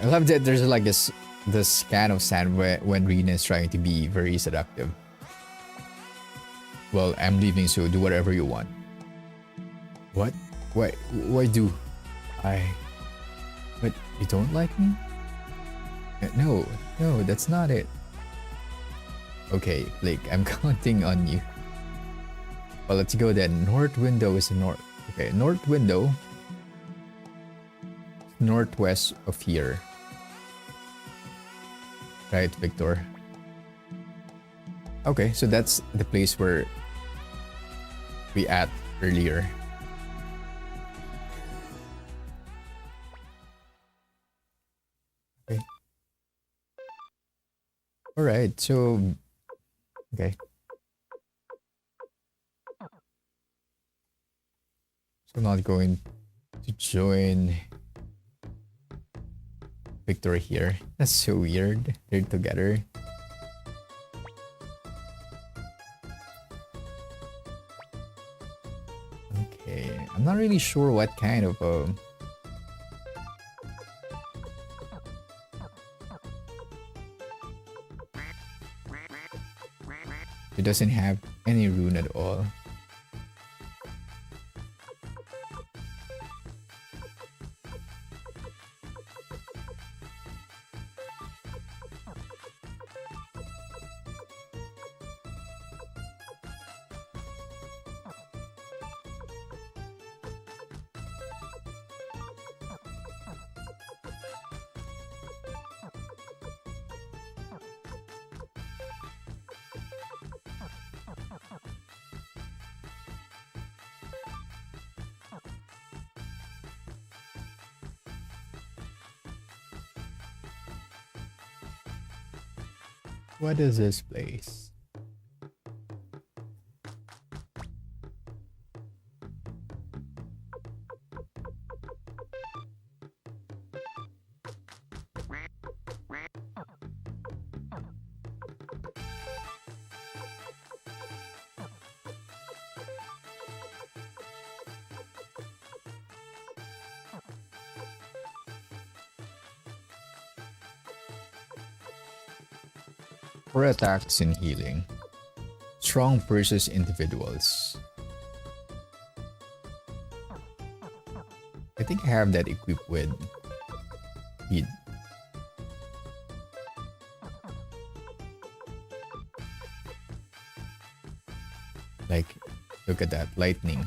I love that there's like this kind of sound when Rina is trying to be very seductive. Well, I'm leaving, so do whatever you want. What? Why do I? But you don't like me? No, that's not it. Okay, Blake, I'm counting on you. Well, let's go then. North Window is north. Okay, North Window. Northwest of here. Right, Victor? Okay, so that's the place where we at earlier. Okay. Alright, so... Okay. So I'm not going to join Victor here. That's so weird. They're together. Okay, I'm not really sure what kind of it doesn't have any rune at all. What is this place? For attacks and healing. Strong versus individuals. I think I have that equipped with speed. Like, look at that, lightning.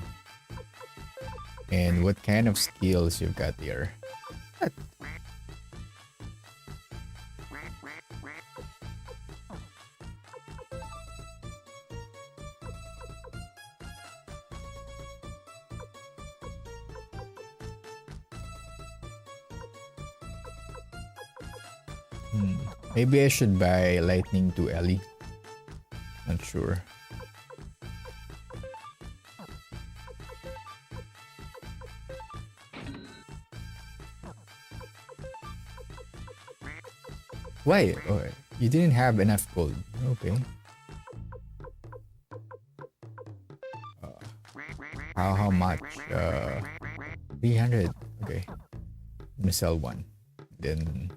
And what kind of skills you've got there? What? Maybe I should buy lightning to Ellie. Not sure. Why? Oh, you didn't have enough gold. Okay. How much? 300. Okay. I'm gonna sell one. Then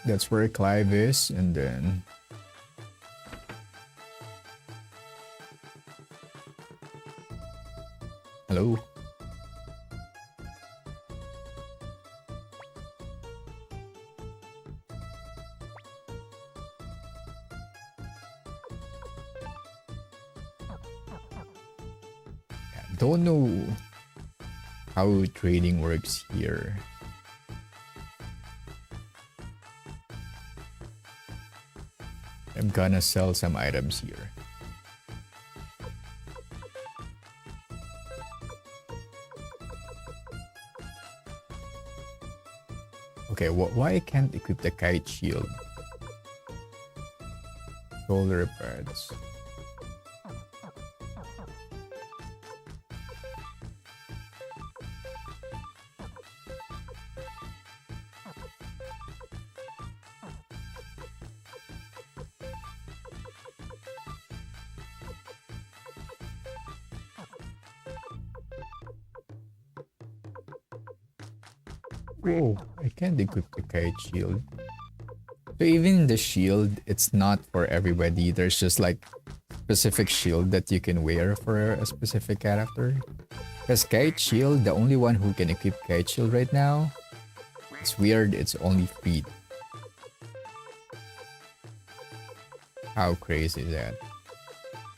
that's where Clive is, and then hello. Don't know how trading works here. I'm gonna sell some items here. Okay, why I can't equip the kite shield? Shoulder pads. Whoa, I can't equip the kite shield. So even the shield, it's not for everybody. There's just like specific shield that you can wear for a specific character. Because kite shield, the only one who can equip kite shield right now, it's weird, it's only Freed. How crazy is that?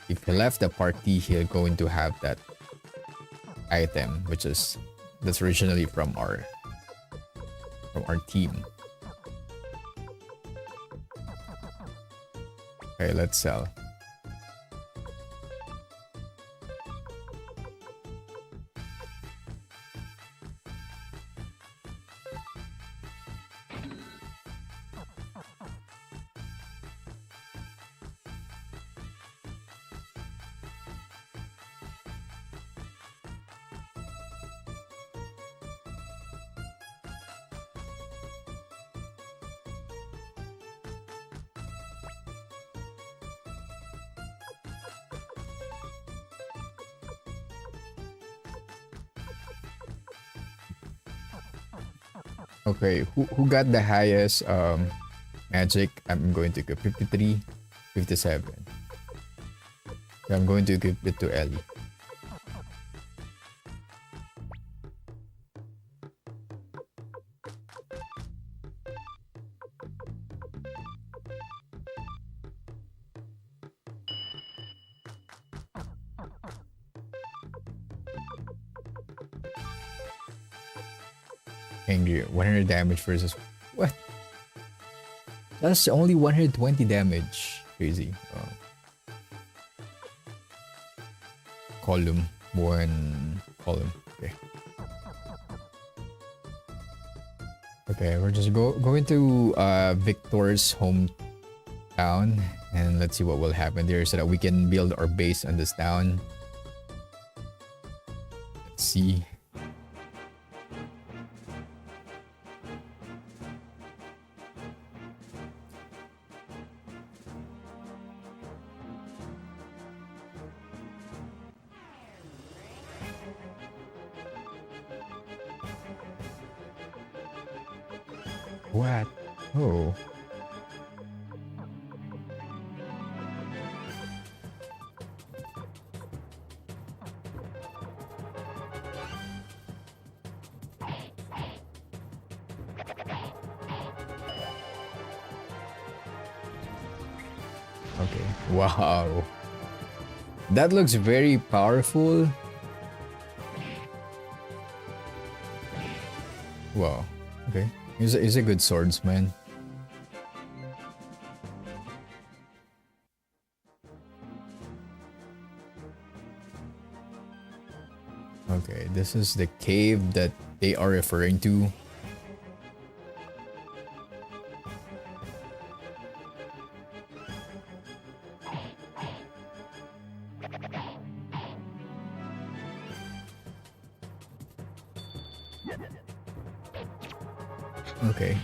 If he left the party, he'll going to have that item, that's originally from our team. Okay, let's sell. Okay, who got the highest magic? I'm going to give 53, 57. So I'm going to give it to Ellie. Angry. 100 damage versus what? That's only 120 damage. Crazy. Column. One column. Okay. Okay, we're just going to Victor's hometown and let's see what will happen there so that we can build our base on this town. Let's see. What? Oh. Okay. Wow. That looks very powerful. Wow. Okay. He's a good swordsman. Okay, this is the cave that they are referring to. Okay.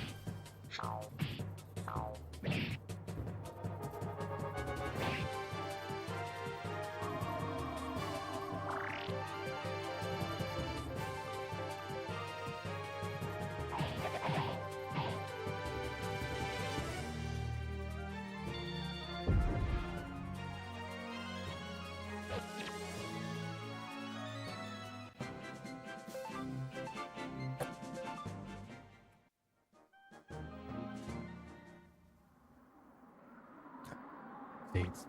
States.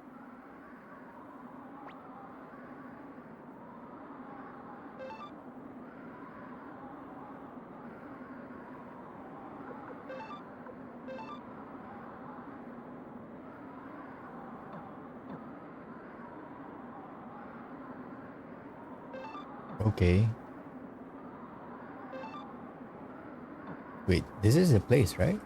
Okay. Wait, this is the place, right?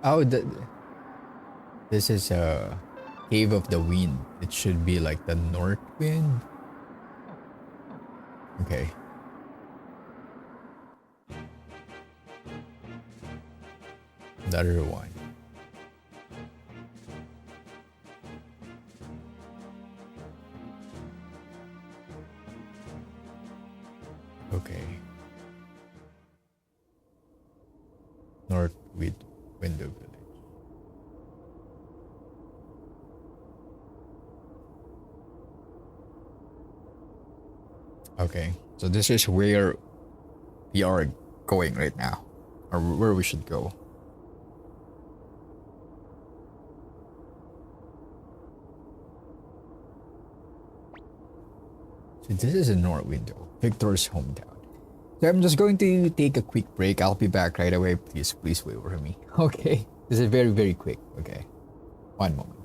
Oh, this is a cave of the wind. It should be like the north wind. Okay. The other one. Okay. North window village. Okay. So this is where we are going right now. Or where we should go. So this is a north window. Victor's hometown. So I'm just going to take a quick break. I'll be back right away. Please wait for me. Okay. This is very, very quick. Okay. One moment.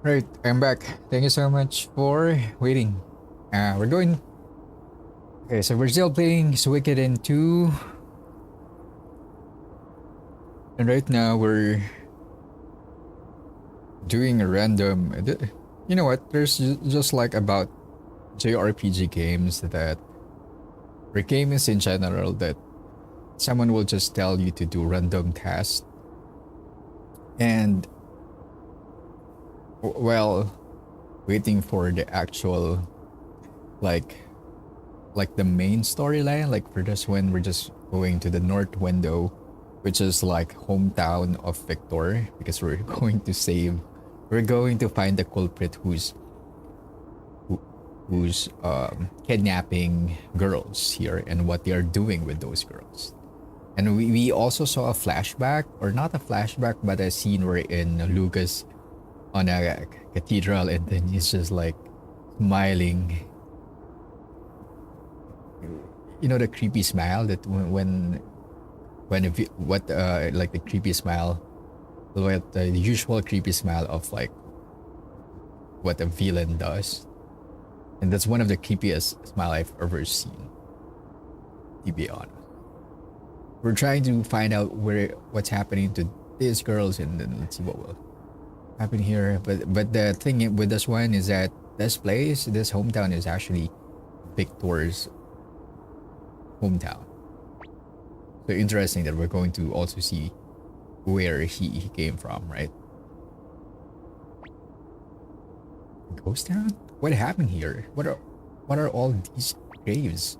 Right, I'm back. Thank you so much for waiting. We're going. Okay, so we're still playing Suikoden 2, and right now we're doing a random. You know what? There's just like about JRPG games that, or games in general, that someone will just tell you to do random tasks, and well, waiting for the actual like like the main storyline. Like for this one, we're just going to the North Window, which is like hometown of Victor, because we're going to save. We're going to find the culprit who's kidnapping girls here and what they are doing with those girls. And we also saw a flashback, or not a flashback, but a scene wherein Lucas on a cathedral, and then he's just like smiling. You know the creepy smile that when if what like the creepy smile, what the usual creepy smile of like what a villain does, and that's one of the creepiest smile I've ever seen. To be honest, we're trying to find out what's happening to these girls, and then let's see what will happen here. But the thing with this one is that this hometown is actually Victor's hometown. So interesting that we're going to also see where he came from, right? Ghost town? What happened here? What are all these graves?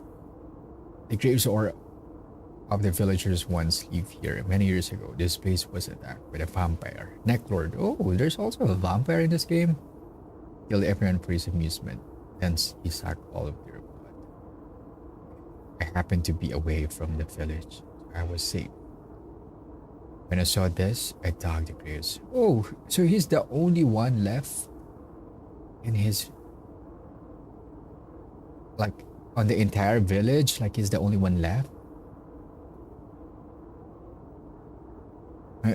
The graves are of the villagers once lived here. Many years ago, this place was attacked by a vampire. Necklord. Oh, there's also a vampire in this game. Killed everyone for his amusement. Hence, he sucked all of their blood. I happened to be away from the village. I was safe. When I saw this, I dug the graves. Oh, so he's the only one left in his, like, on the entire village? Like, he's the only one left?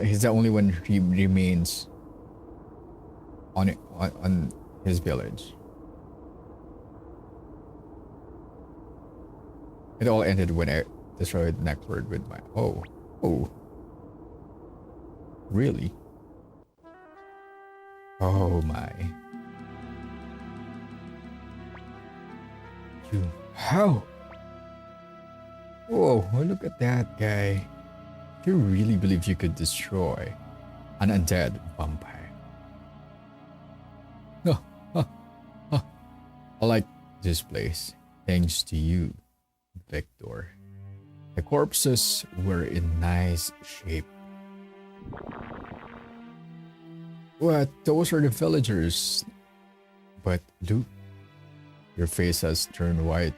He's the only one who remains on his village. It all ended when I destroyed Necklord with my... Oh. Really? Oh my. How? Whoa, look at that guy. You really believe you could destroy an undead vampire? Oh, oh, oh. I like this place. Thanks to you, Victor. The corpses were in nice shape. What? Those are the villagers. But Luke, your face has turned white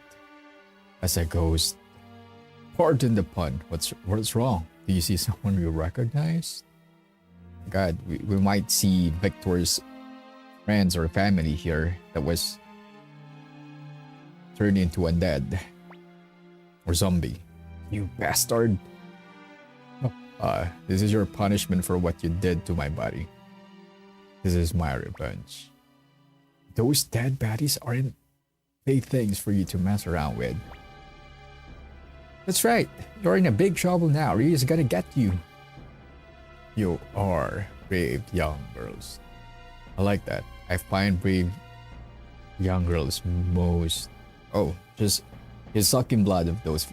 as a ghost. Pardon the pun. What's wrong? Do you see someone you recognize? God, we might see Victor's friends or family here that was turned into undead or zombie. You bastard. This is your punishment for what you did to my body. This is my revenge. Those dead baddies aren't big things for you to mess around with. That's right. You're in a big trouble now. Ryu's gonna get you. You are brave young girls. I like that. I find brave young girls most... Oh, just he's sucking blood of those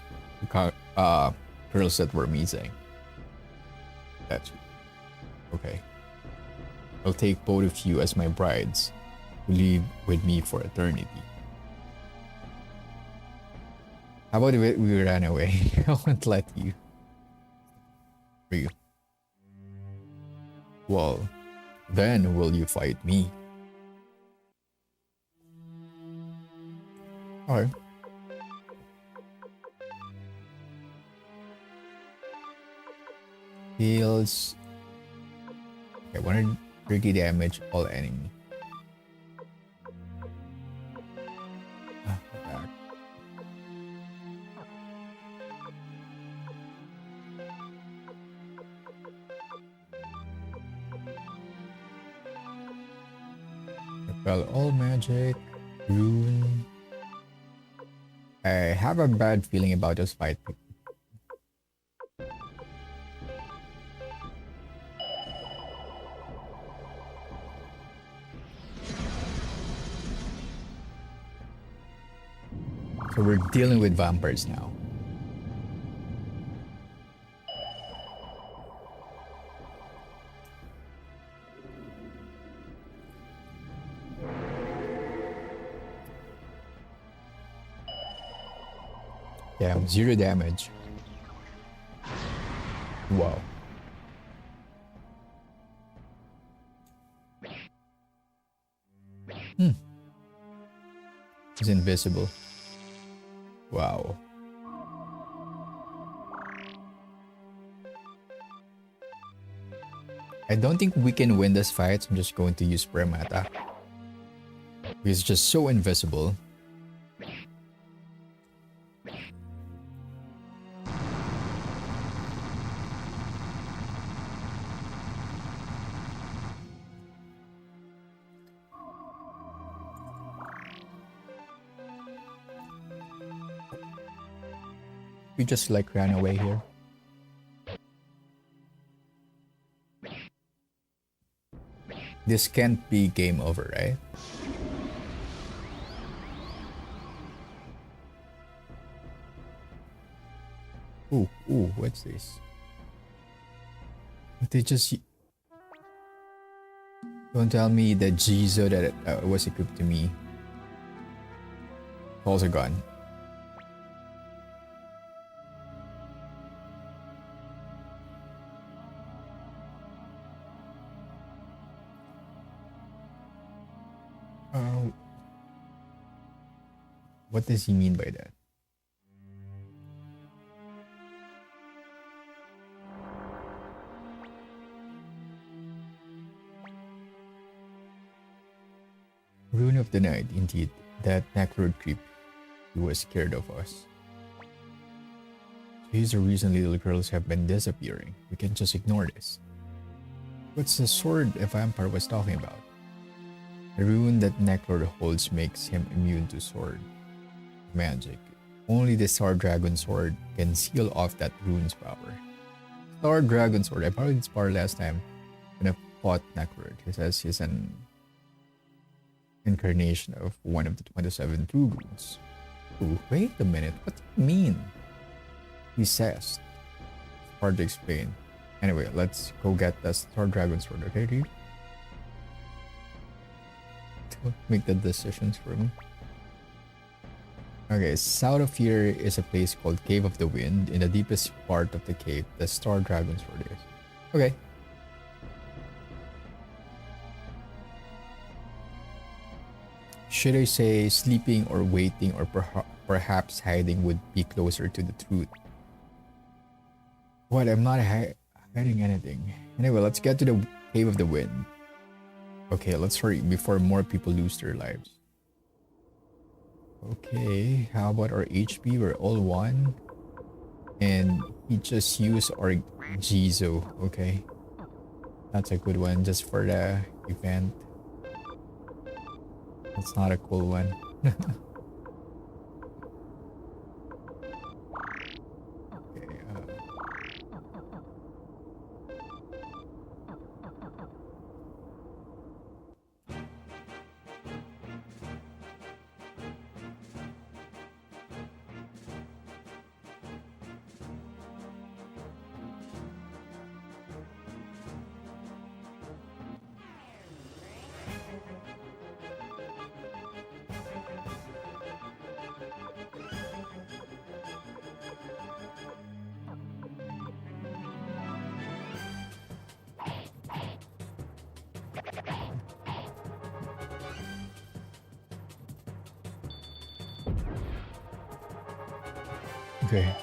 girls that were missing. That's okay. I'll take both of you as my brides to live with me for eternity. How about we ran away? I won't let you. Ryu. Well, then will you fight me? Alright. Heals. Okay, 130 damage all enemy. Back. Well, all magic, rune. I have a bad feeling about this fight. So we're dealing with vampires now. Damn, 0 damage. Wow. He's invisible. Wow. I don't think we can win this fight, so I'm just going to use Premata. He's just so invisible. We just like ran away here. This can't be game over, right? Ooh, what's this? They just... Don't tell me that Jizo that was equipped to me. Also gone. What does he mean by that? Rune of the Night, indeed. That necklord creep. He was scared of us. So here's the reason little girls have been disappearing. We can't just ignore this. What's the sword a vampire was talking about? The rune that necklord holds makes him immune to sword magic. Only the Star Dragon sword can seal off that rune's power. Star Dragon sword. I borrowed this power last time when I fought necklord. He says he's an incarnation of one of the 27 true runes. Ooh, wait a minute. What do you mean? He says. Hard to explain. Anyway, let's go get the Star Dragon sword, okay, dude? Don't make the decisions for me. Okay, south of here is a place called Cave of the Wind. In the deepest part of the cave, the Star Dragon sword is. Okay. Should I say sleeping or waiting or perhaps hiding would be closer to the truth? What? I'm not hiding anything. Anyway, let's get to the Cave of the Wind. Okay, let's hurry before more people lose their lives. Okay, how about our HP? We're all one. And we just use our Jizo, okay? That's a good one just for the event. That's not a cool one. Okay, okay.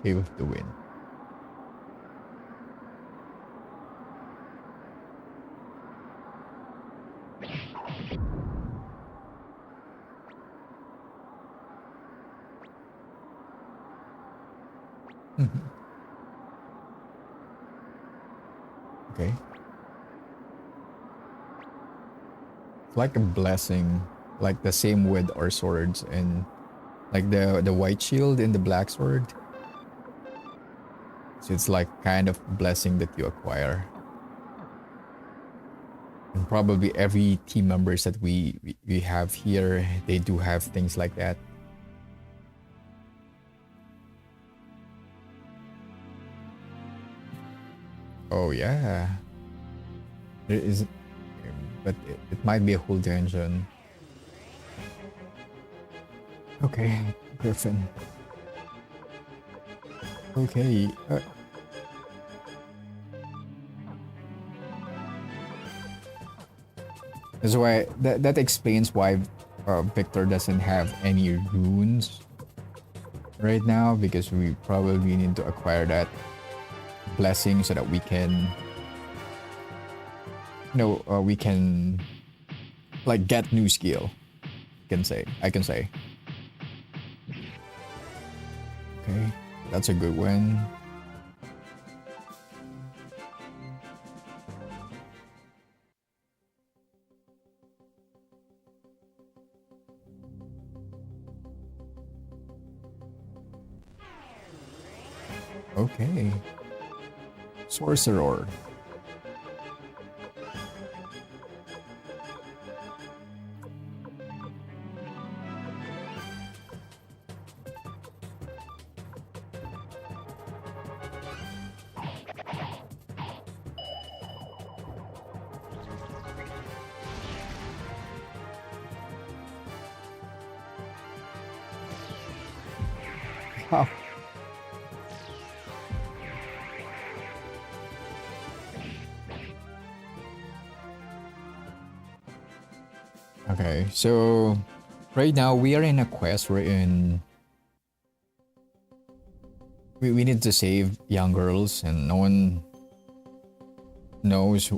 Okay with the wind. Mhm. Okay. It's like a blessing, like the same with our swords and like the white shield and the black sword. So it's like kind of blessing that you acquire. And probably every team members that we have here, they do have things like that. Oh yeah, there is, but it might be a whole dungeon. Okay, Griffin. Okay, that's why that explains why Victor doesn't have any runes right now, because we probably need to acquire that blessing so that we can, we can like get new skill. I can say. Okay, that's a good one. Okay, sorcerer. Wow. Okay, so right now we are in a quest. We need to save young girls, and no one knows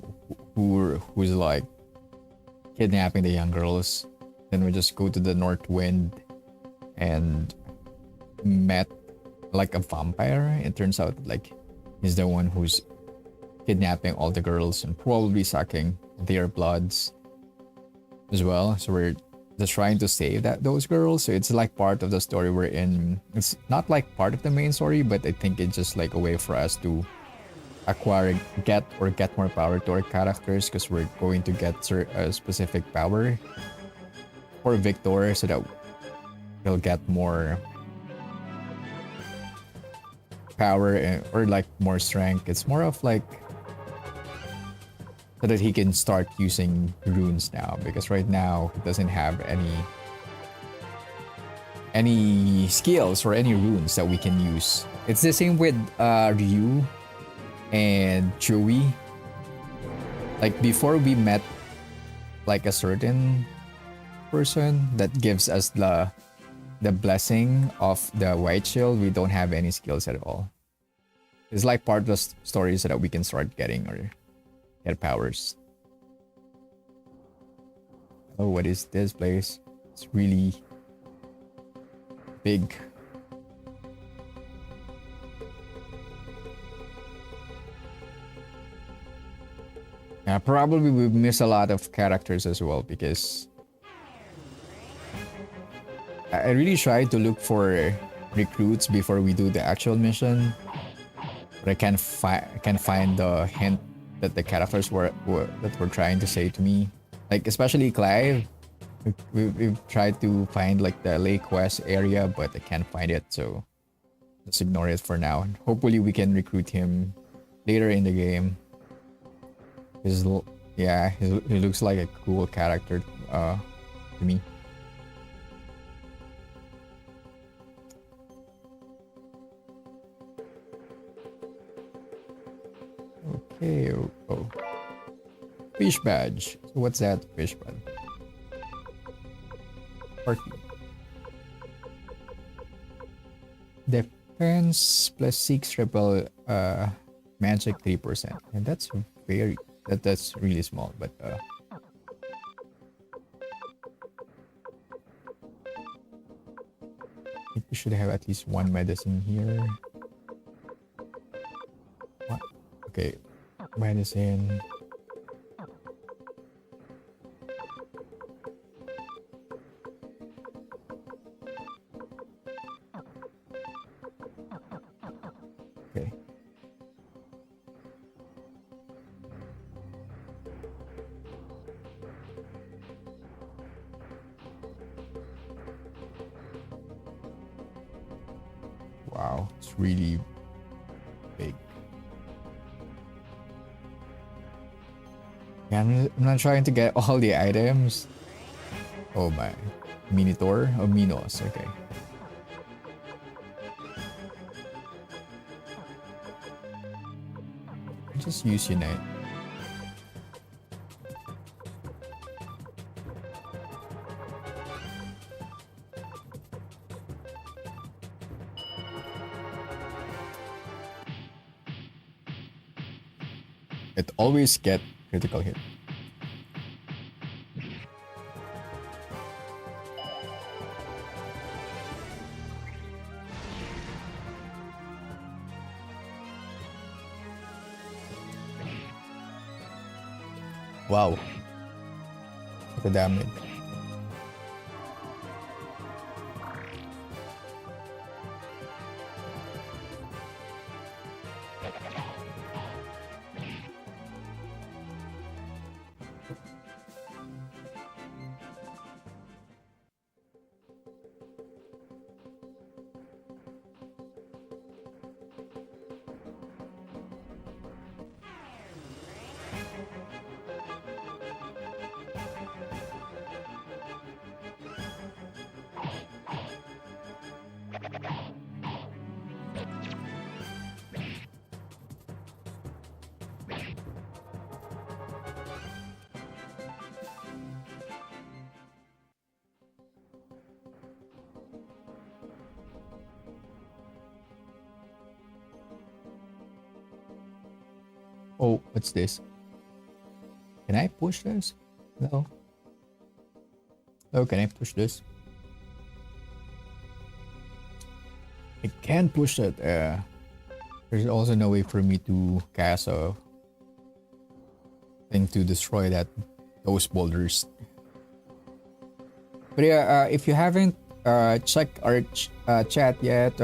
who's like kidnapping the young girls. Then we just go to the North Wind and met like a vampire. It turns out like he's the one who's kidnapping all the girls and probably sucking their bloods as well. So we're just trying to save those girls. So it's like part of the story we're in. It's not like part of the main story, but I think it's just like a way for us to get more power to our characters, because we're going to get a specific power for Victor so that he'll get more power or like more strength. It's more of like so that he can start using runes now, because right now he doesn't have any skills or any runes that we can use. It's the same with Ryu and Chewie. Like before we met like a certain person that gives us the blessing of the white shield, we don't have any skills at all. It's like part of the story so that we can start getting or get powers. Oh, what is this place? It's really big. Yeah, probably we miss a lot of characters as well, because I really tried to look for recruits before we do the actual mission, but I can't find the hint that the characters were trying to say to me. Like especially Clive, we've tried to find like the Lake West area, but I can't find it, so just ignore it for now. Hopefully we can recruit him later in the game. Yeah, he looks like a cool character to me. Okay, oh. Fish badge. So what's that fish badge? Party. defense plus 6 rebel magic 3%. And that's very that's really small, but I think we should have at least one medicine here. What? Okay, medicine. Okay. Wow, it's really big. Yeah, I'm not trying to get all the items. Oh my. Minotaur? Oh, Minos, okay. Just use Unite. It always get critical hit. Wow. The damage. Oh, what's this? Can I push this? No. Oh, can I push this? I can't push it. There's also no way for me to cast a thing to destroy those boulders. But yeah, if you haven't checked our chat yet,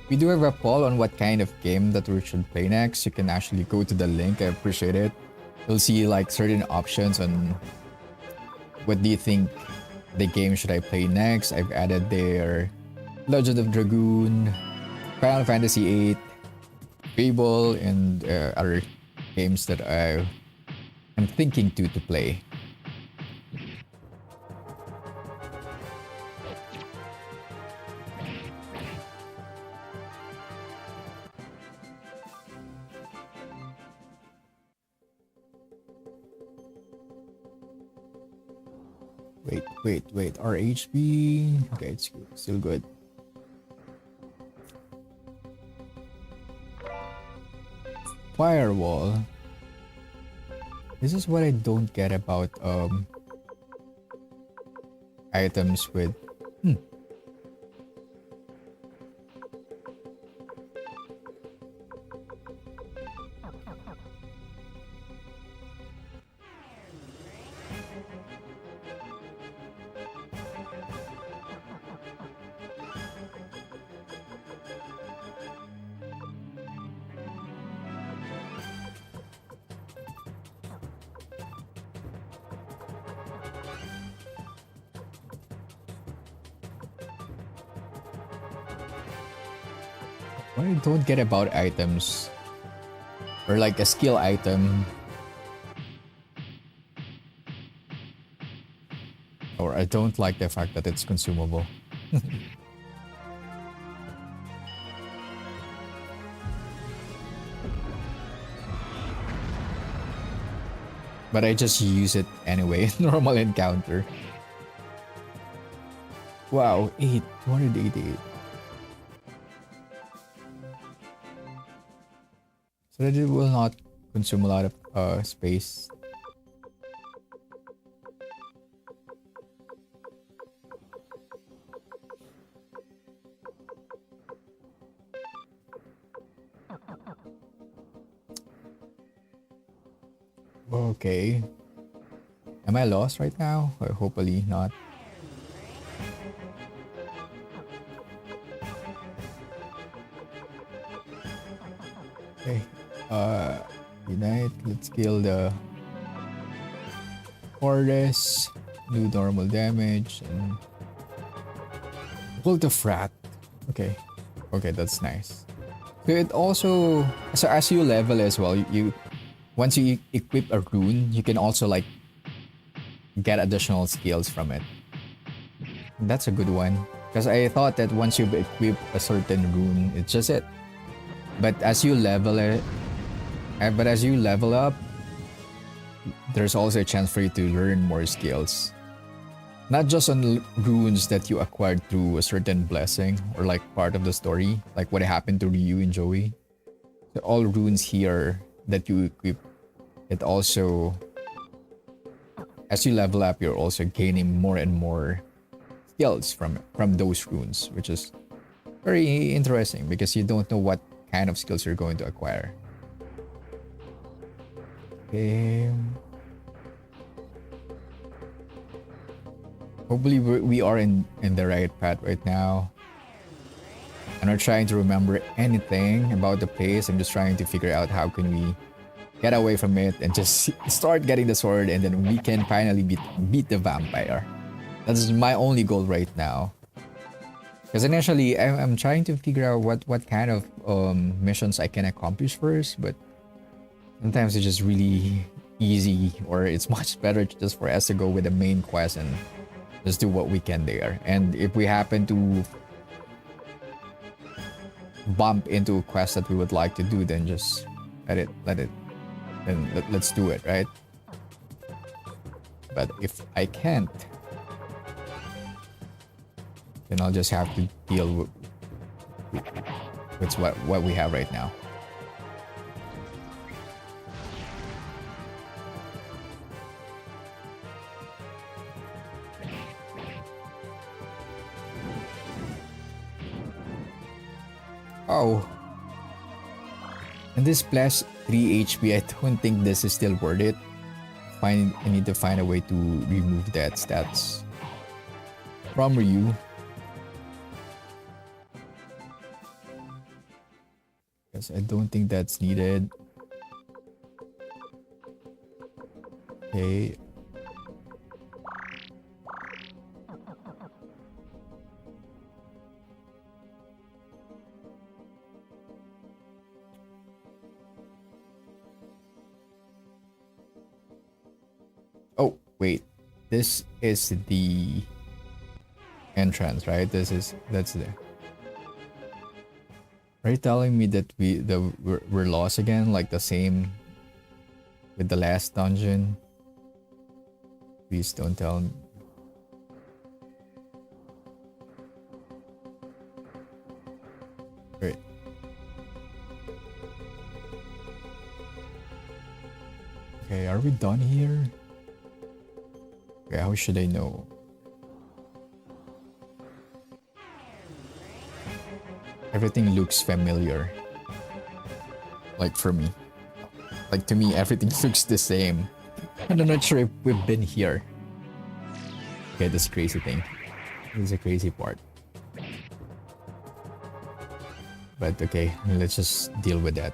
we do have a poll on what kind of game that we should play next. You can actually go to the link. I appreciate it. You'll see like certain options on what do you think the game should I play next. I've added there Legend of Dragoon, Final Fantasy VIII, Fable, and other games that I'm thinking to play. Wait. Our HP. Okay, it's good. Still good. Firewall. This is what I don't get about items with what I don't get about items or like a skill item or I don't like the fact that it's consumable. But I just use it anyway. Normal encounter. Wow, 288. so that it will not consume a lot of space. Okay. Am I lost right now? Or hopefully not. Okay. Unite. Let's kill the Hordes. Do normal damage and pull the frat. Okay. Okay, that's nice. So it also, so as you level as well, you once you equip a rune, you can also like get additional skills from it. That's a good one. Because I thought that once you've equipped a certain rune, it's just it. But as you level it, but as you level up, there's also a chance for you to learn more skills. Not just on runes that you acquired through a certain blessing or like part of the story, like what happened to Ryu and Joey. So all runes here that you equip, it also, as you level up, you're also gaining more and more skills from those runes, which is very interesting because you don't know what kind of skills you're going to acquire. Okay. Hopefully we are in the right path right now. I'm not trying to remember anything about the place. I'm just trying to figure out how can we get away from it and just start getting the sword, and then we can finally beat the vampire. That's my only goal right now. Because initially I'm trying to figure out what kind of missions I can accomplish first, but sometimes it's just really easy, or it's much better just for us to go with the main quest and just do what we can there. And if we happen to bump into a quest that we would like to do, then just let's do it, right? But if I can't, then I'll just have to deal with what we have right now. Oh. And this plus 3 HP, I don't think this is still worth it. I need to find a way to remove that stats from Ryu. Because I don't think that's needed. Okay. Oh, wait. This is the entrance, right? That's there. Are you telling me that we're lost again, like the same with the last dungeon? Please don't tell me. Wait. Okay, are we done here? Okay, how should I know? Everything looks familiar. Like for me. Like to me, everything looks the same. And I'm not sure if we've been here. Okay, this crazy thing. This is a crazy part. But okay, let's just deal with that.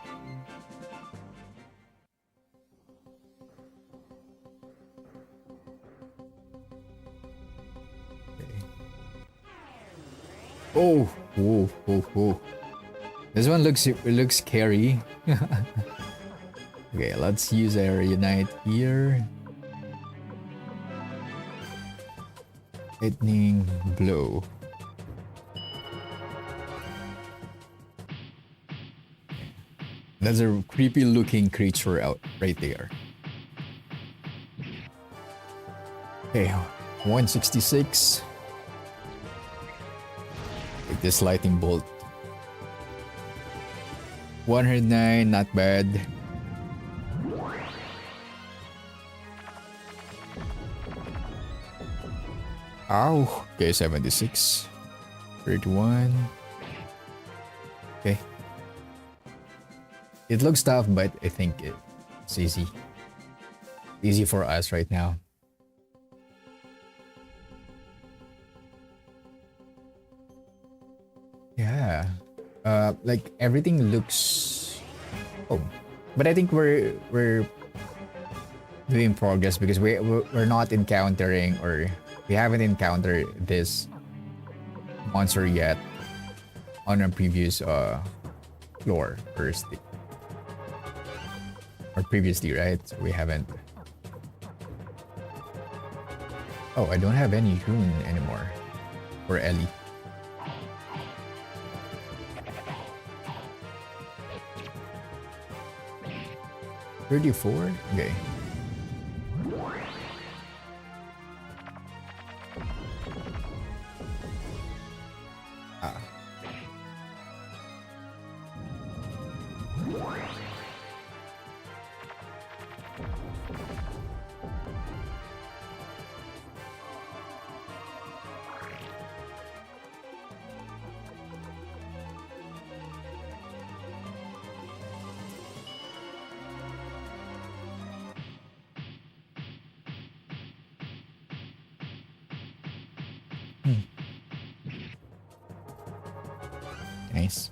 Oh, whoa, whoa, whoa. This one looks scary. Okay, let's use our unite here. Lightning blow. That's a creepy looking creature out right there. Okay, 166. This lightning bolt. 109, not bad. Ow. Okay, 76. 31. Okay. It looks tough, but I think it's easy. Easy for us right now. Yeah. Like everything looks. Oh, but I think we're doing progress because we're not encountering, or we haven't encountered this monster yet on a previous floor or previously, right? So we haven't. Oh, I don't have any rune anymore for Ellie. 34? Okay. Ah. Hmm. Nice.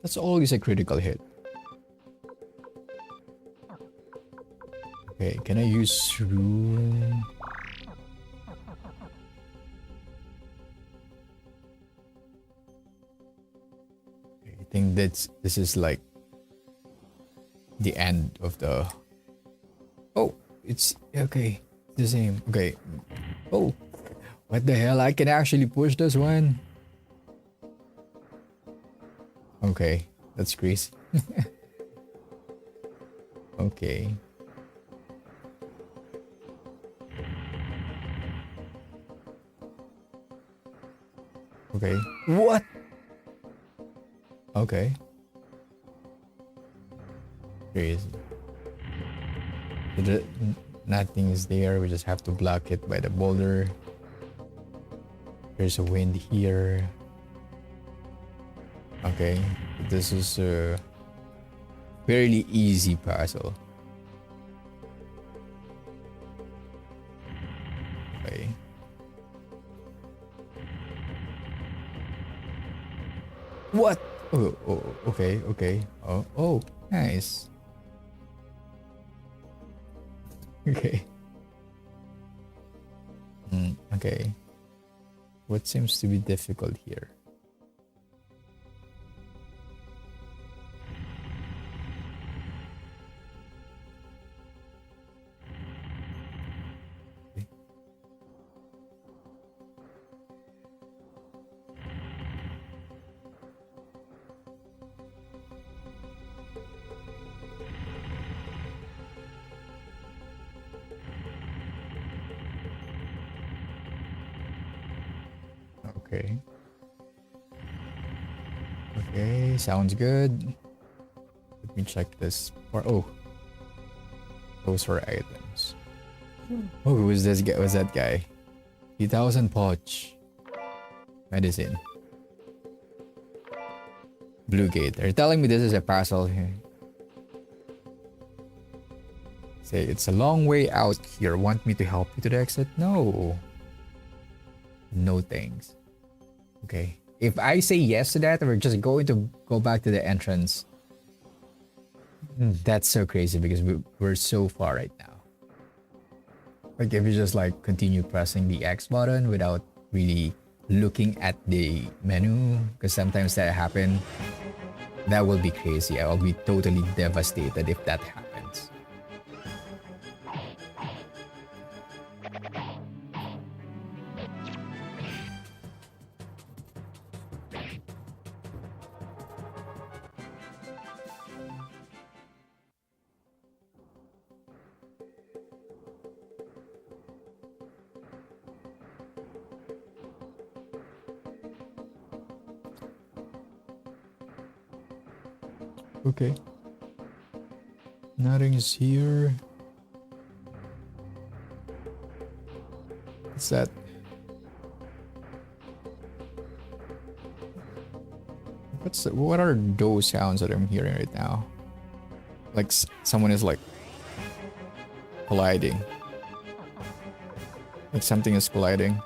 That's always a critical hit. Okay, can I use rune? I think this is like the end of the. Oh, it's okay. The same. Okay. Oh, what the hell? I can actually push this one. Okay, that's crazy. Okay. Okay. What? Okay. Crazy. So nothing is there. We just have to block it by the boulder. There's a wind here. Okay. This is a fairly easy puzzle. Okay. What? Oh, oh, okay, okay. Oh, oh, nice. Okay. Okay. What seems to be difficult here? Okay. Okay, sounds good. Let me check this. Oh, those are items. Oh, who was this guy? Was that guy? 3,000 poch. Medicine. Blue gate. They're telling me this is a puzzle here. Say it's a long way out here. Want me to help you to the exit? No. No thanks. Okay. If I say yes to that, we're just going to go back to the entrance. That's so crazy because we're so far right now. Like if you just like continue pressing the X button without really looking at the menu, because sometimes that happen, that will be crazy. I'll be totally devastated if that happens. Okay. Nothing is here. What's that? What are those sounds that I'm hearing right now? Like someone is like colliding. Like something is colliding.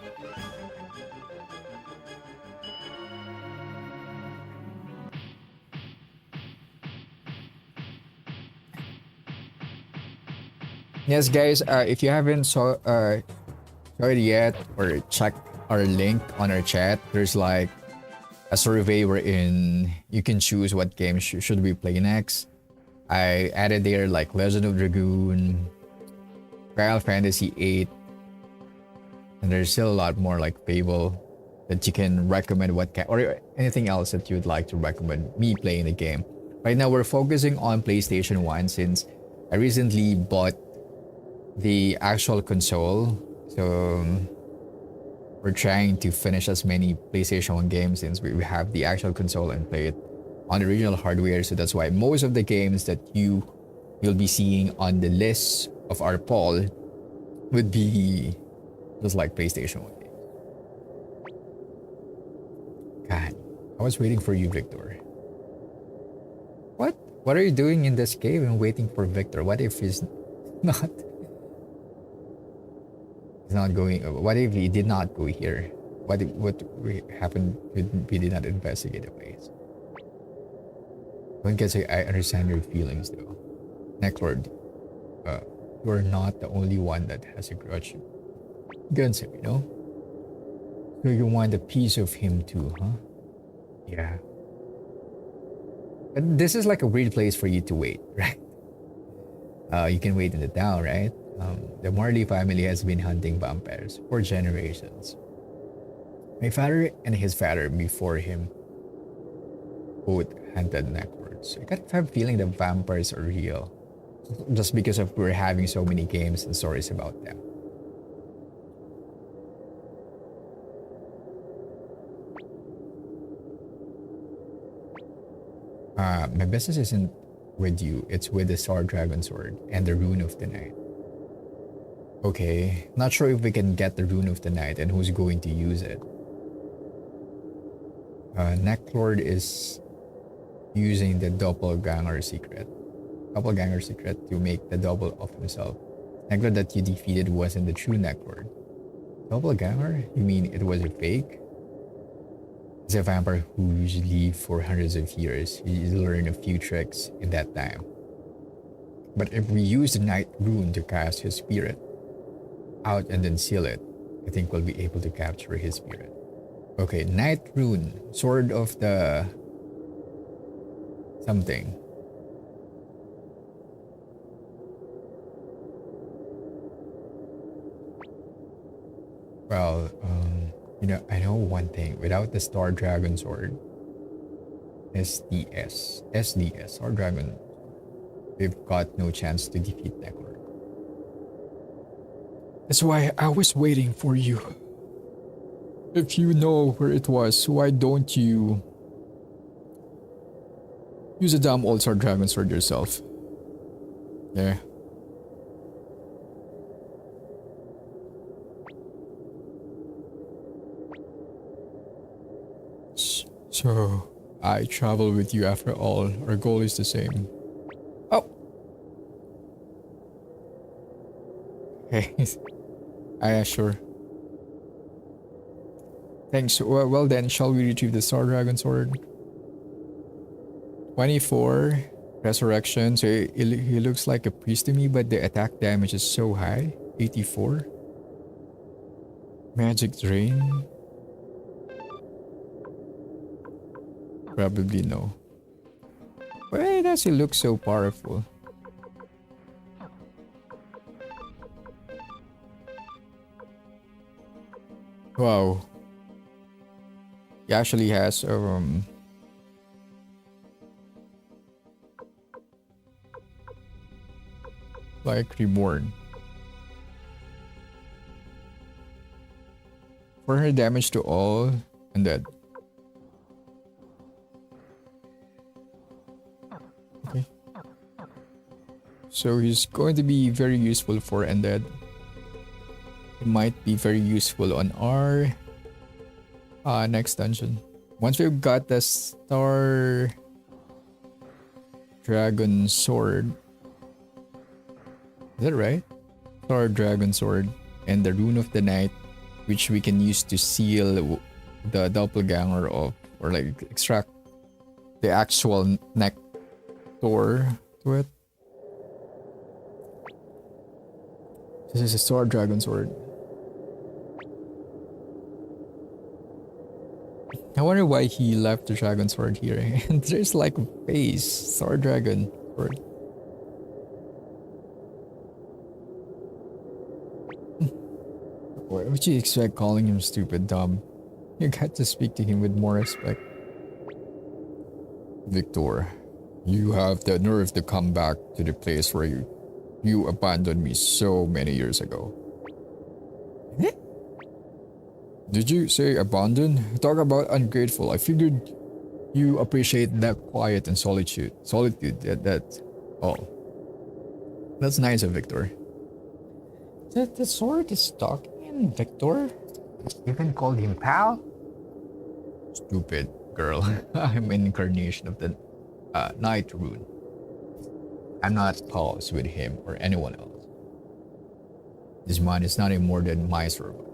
Yes, guys. If you haven't saw it yet or check our link on our chat, there's like a survey wherein you can choose what games should we play next. I added there like Legend of Dragoon, Final Fantasy 8, and there's still a lot more like Fable that you can recommend or anything else that you'd like to recommend me playing the game. Right now we're focusing on PlayStation 1 since I recently bought the actual console. So we're trying to finish as many PlayStation 1 games since we have the actual console and play it on the original hardware. So that's why most of the games that you'll be seeing on the list of our poll would be just like PlayStation 1 games. God, I was waiting for you, Victor. What? What are you doing in this cave and waiting for Victor? What if he's not? He's not going. What if he did not go here? What happened if we did not investigate the place? One can say I understand your feelings though. Necklord, you're not the only one that has a grudge against him, you know? So you want a piece of him too, huh? Yeah. But this is like a weird place for you to wait, right? You can wait in the town, right? The Marley family has been hunting vampires for generations. My father and his father before him both hunted Necklords. I kind of have a feeling that vampires are real. Just because of we're having so many games and stories about them. My business isn't with you, it's with the Star Dragon Sword and the Rune of the Night. Okay, not sure if we can get the Rune of the Night and who's going to use it. Necklord is using the doppelganger secret. Doppelganger secret to make the double of himself. Necklord that you defeated wasn't the true Necklord. Doppelganger? You mean it was a fake? He's a vampire who's lived for hundreds of years. He's learned a few tricks in that time. But if we use the Night Rune to cast his spirit out and then seal it, I think we'll be able to capture his spirit. Okay, Night Rune, Sword of the something. Well, I know one thing. Without the Star Dragon Sword, SDS, Star Dragon, we've got no chance to defeat Necklord. That's why I was waiting for you. If you know where it was, why don't you use a damn old Star Dragon Sword yourself? Yeah. So, I travel with you after all. Our goal is the same. Oh! Hey. Sure. Thanks. Well then, shall we retrieve the Star Dragon Sword? 24. Resurrection. So he looks like a priest to me, but the attack damage is so high. 84. Magic Drain. Probably no. Why does he look so powerful? Wow. He actually has like reborn. For her damage to all undead. So he's going to be very useful for undead. He might be very useful on our next dungeon. Once we've got the Star Dragon Sword. Is that right? Star Dragon Sword and the Rune of the Night, which we can use to seal the doppelganger of, or like extract the actual nectar to it. This is a Star Dragon Sword. I wonder why he left the Dragon Sword here. And there's like a face. Star Dragon Sword. Why would you expect calling him stupid, dumb? You got to speak to him with more respect. Victor, you have the nerve to come back to the place where you abandoned me so many years ago. Eh? Did you say abandon? Talk about ungrateful. I figured you appreciate that quiet and solitude. That's all. That's nice of Victor. The sword is talking, Victor? You can call him pal? Stupid girl. I'm an incarnation of the Night Rune. I'm not pals with him or anyone else. This man is nothing more than my servant.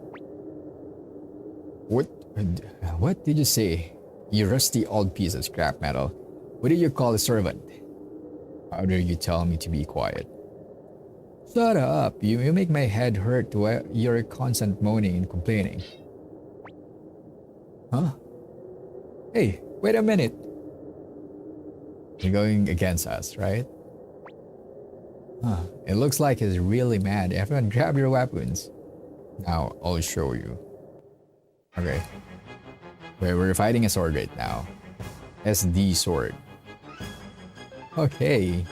What did you say? You rusty old piece of scrap metal. What do you call a servant? How dare you tell me to be quiet? Shut up. You make my head hurt with your constant moaning and complaining. Huh? Hey, wait a minute. You're going against us, right? Huh. It looks like he's really mad. Everyone grab your weapons. Now, I'll show you. Okay. Wait, we're fighting a sword right now. SD sword. Okay.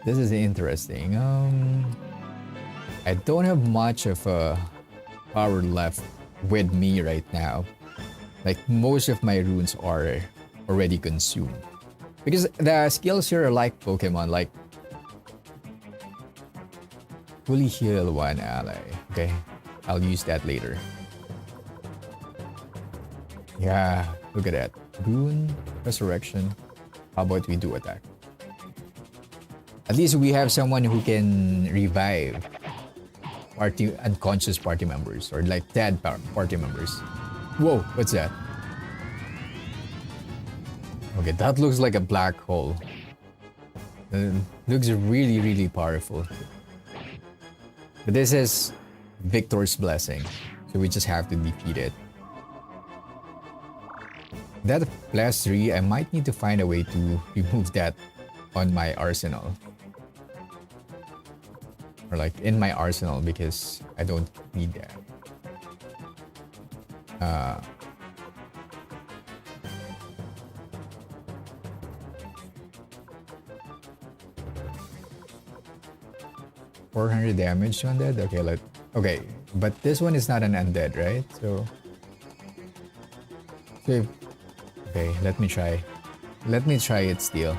This is interesting. I don't have much of a power left with me right now. Like most of my runes are already consumed. Because the skills here are like Pokemon, like fully heal one ally. Okay, I'll use that later. Yeah, look at that. Rune, Resurrection. How about we do attack? At least we have someone who can revive unconscious party members or like dead party members. Whoa, what's that? Okay, that looks like a black hole. Looks really, really powerful. But this is Victor's blessing, so we just have to defeat it. That +3, I might need to find a way to remove that on my arsenal. Or like in my arsenal because I don't need that. 400 damage to undead? Okay, but this one is not an undead, right? So okay, let me try. Let me try it still.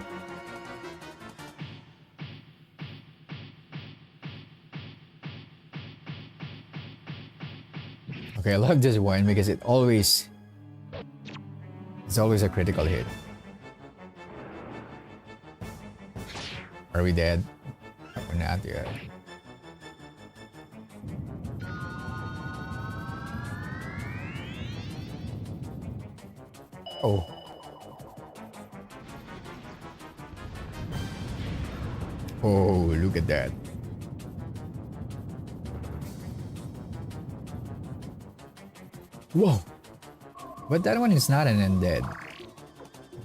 Okay, I love this one because it's always a critical hit. Are we dead? We're not yet. Oh. Oh, look at that. Whoa. But that one is not an undead.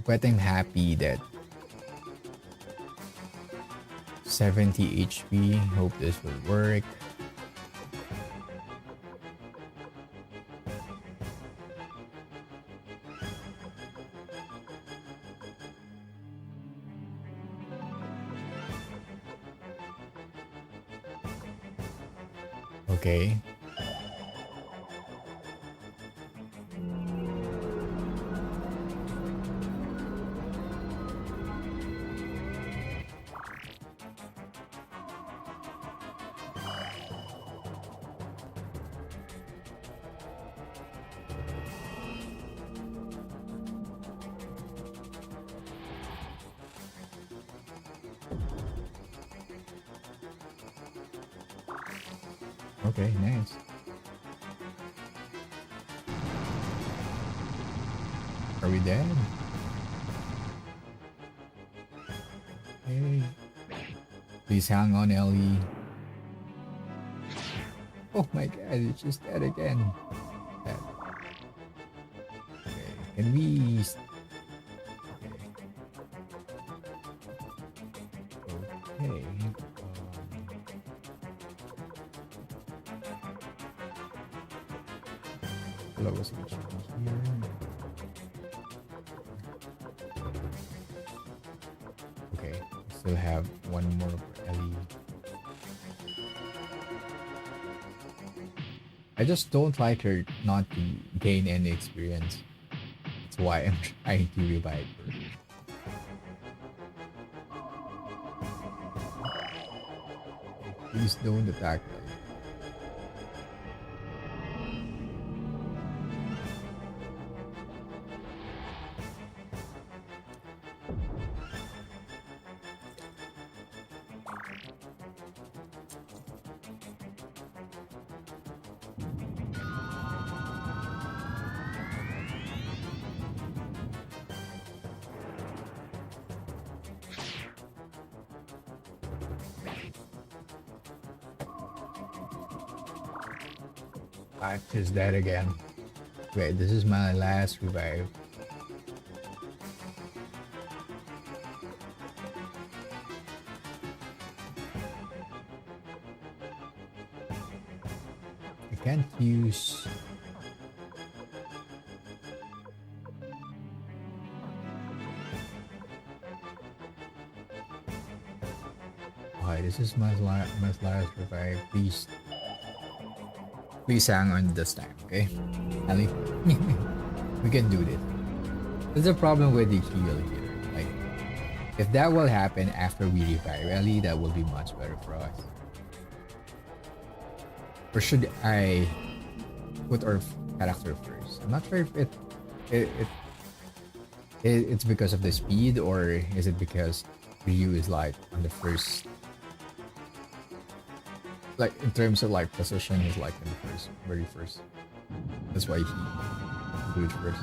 But I'm happy that 70 HP. Hope this will work. Okay. Okay, nice. Are we dead? Hey. Please hang on, Ellie. Oh my god, it's just dead again. Dead. Okay, can we... Okay. Lowest HP here. Okay, we still have one more for Ellie. I just don't like her not to gain any experience. That's why I'm trying to revive her. Please don't attack them. Is that again? Wait, this is my last revive. I can't use... Alright, this is my last revive. Please hang on this time, okay? Ali, we can do this. There's a problem with the heal here. Like, if that will happen after we revive Ali, that will be much better for us. Or should I put our character first? I'm not sure if it's because of the speed, or is it because Ryu is like on the first, like in terms of like position, he's like in the very first. That's why he do it first.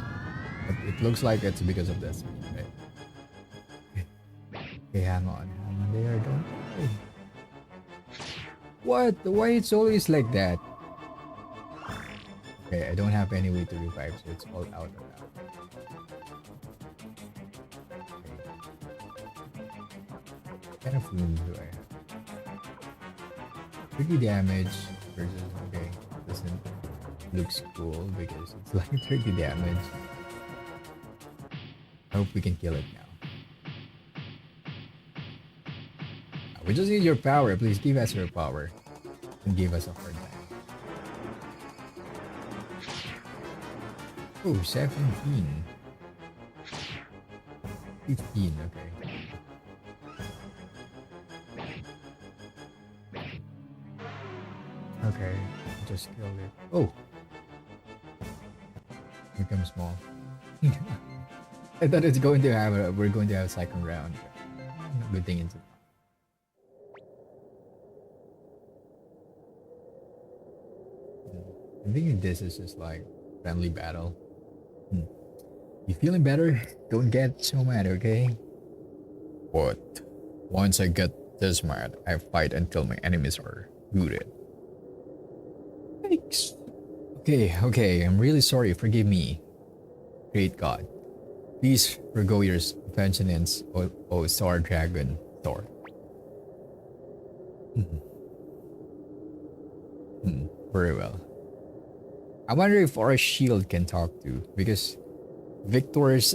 But it looks like it's because of this. Right? Okay, hang on there, don't die. What? Why it's always like that? Okay, I don't have any way to revive, so it's all out of that. What kind of wound do I have? 30 damage versus, okay, doesn't looks cool because it's like 30 damage. I hope we can kill it now. We just need your power. Please give us your power and give us a hard time. Oh, 17. 15, okay. Okay, just killed it. Oh! Become small. I thought it's going to have we're going to have a second round. Good thing it's... I'm thinking this is just like friendly battle. You feeling better? Don't get so mad, okay? But once I get this mad, I fight until my enemies are booted. Thanks. Okay, I'm really sorry. Forgive me. Great God. Please forgo your vengeance, O Star Dragon Thor. Very well. I wonder if our shield can talk too, because Victor's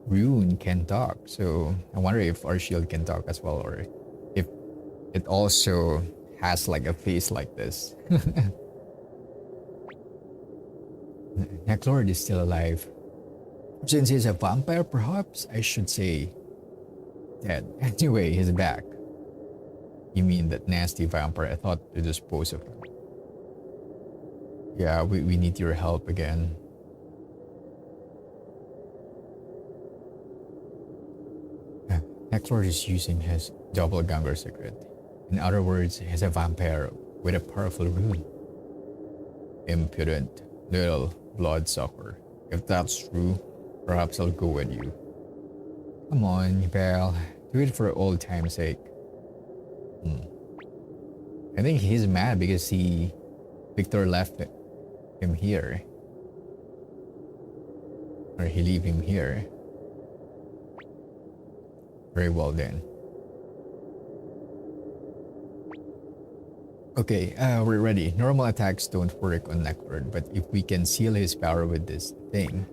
rune can talk. So I wonder if our shield can talk as well, or if it also has like a face like this. Neclord is still alive. Since he's a vampire, perhaps I should say dead. Anyway, he's back. You mean that nasty vampire I thought to dispose of him? Yeah, we need your help again. Neclord is using his doppelganger secret. In other words, he's a vampire with a powerful rune. Impudent little bloodsucker. If that's true, perhaps I'll go with you. Come on, Belle. Do it for old time's sake. I think he's mad because Victor left him here. Or he leave him here. Very well then. Okay, we're ready. Normal attacks don't work on Necklord, but if we can seal his power with this thing,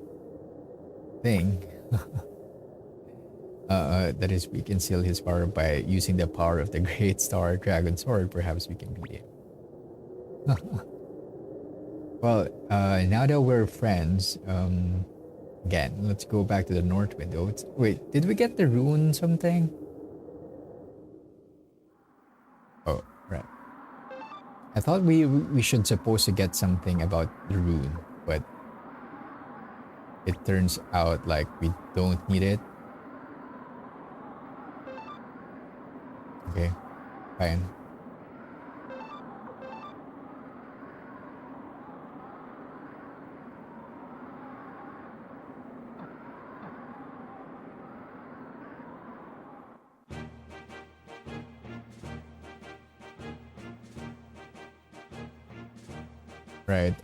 that is, we can seal his power by using the power of the Great Star Dragon Sword, perhaps we can beat him. Well, now that we're friends, again, let's go back to the North Window. Wait, did we get the rune something? Oh, right. I thought we should supposed to get something about the rune, but it turns out like we don't need it. Okay, fine. Right.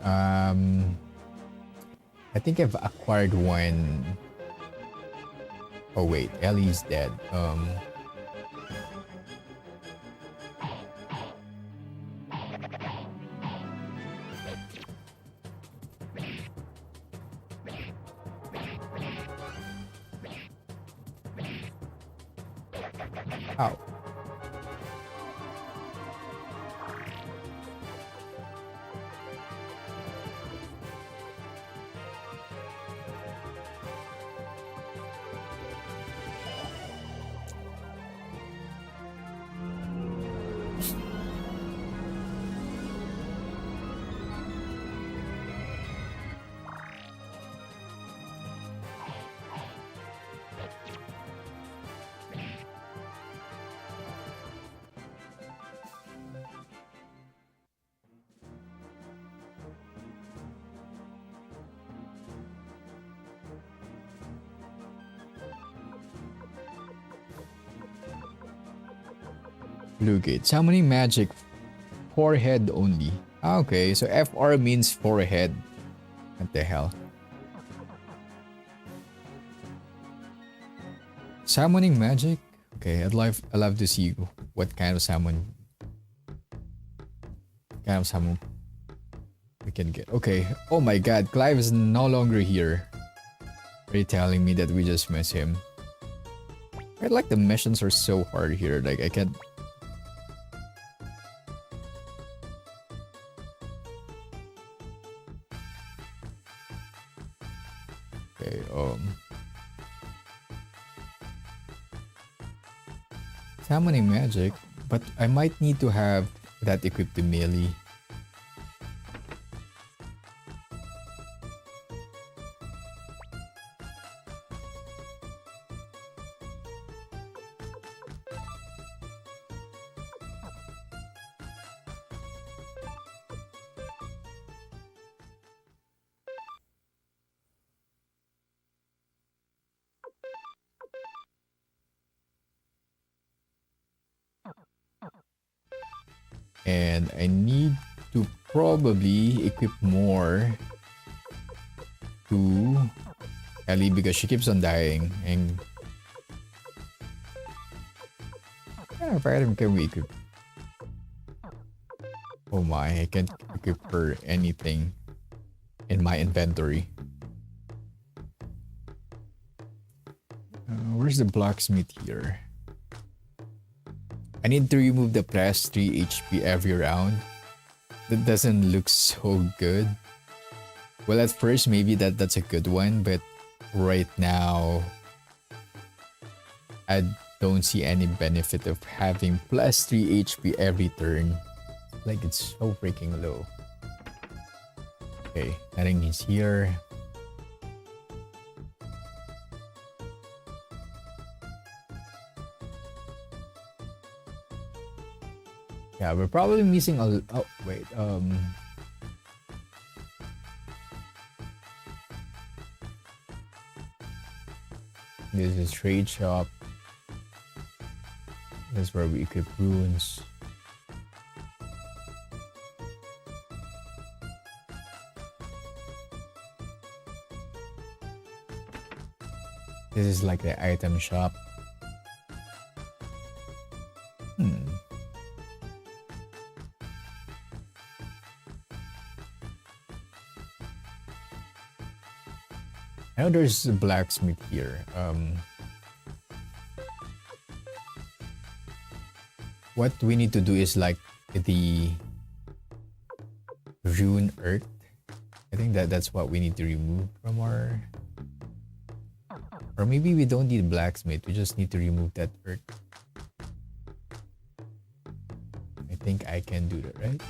I think I've acquired one. Oh wait, Ellie's dead. Ow. Blue Gate. Summoning magic. Forehead only. Okay, so FR means forehead. What the hell? Summoning magic? Okay, I'd love to see what kind of summon we can get. Okay. Oh my god, Clive is no longer here. Are you telling me that we just miss him? I like the missions are so hard here, like I can't. Okay, summoning magic, but I might need to have that equipped to melee. And I need to probably equip more to Ellie because she keeps on dying. And what kind of item can we equip? Oh my, I can't equip her anything in my inventory. Where's the blacksmith here? I need to remove the plus 3 HP every round. That doesn't look so good. Well, at first maybe that's a good one, but right now I don't see any benefit of having plus 3 HP every turn. Like it's so freaking low. Okay, nothing is here. Yeah, we're probably missing a. Oh wait. This is trade shop. That's where we equip runes. This is like the item shop. I know there's a blacksmith here. What we need to do is like the rune earth. I think that's what we need to remove from our... Or maybe we don't need blacksmith, we just need to remove that earth. I think I can do that, right?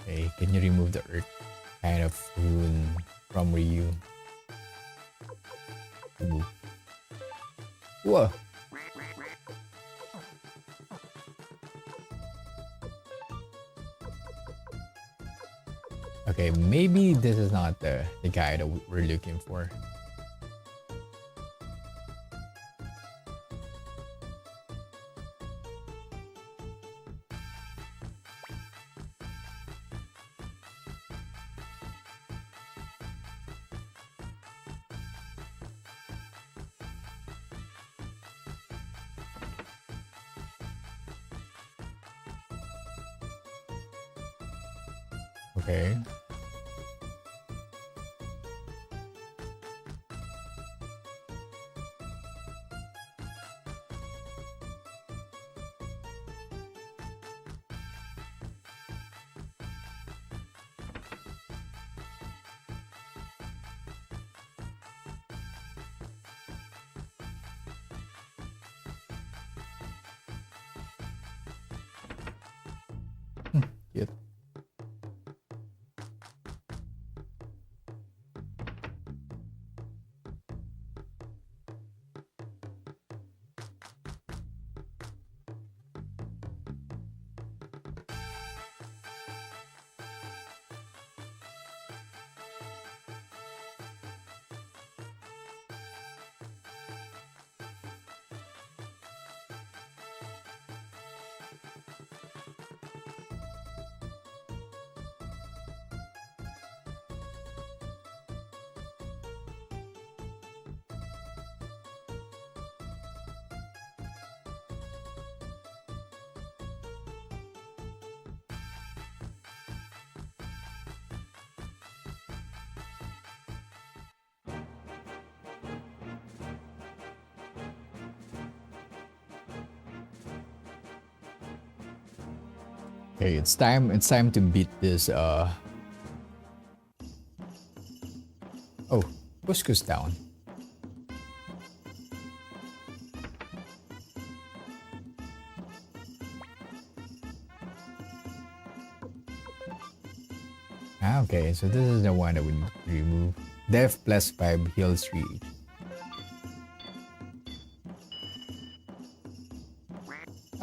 Okay, can you remove the earth kind of rune from Ryu? Ooh. Whoa! Okay, maybe this is not the guy that we're looking for. Okay. Yep. Okay, it's time to beat this oh, Cusco's down. Ah, okay, so this is the one that we need to remove. Def plus 5 heals 3.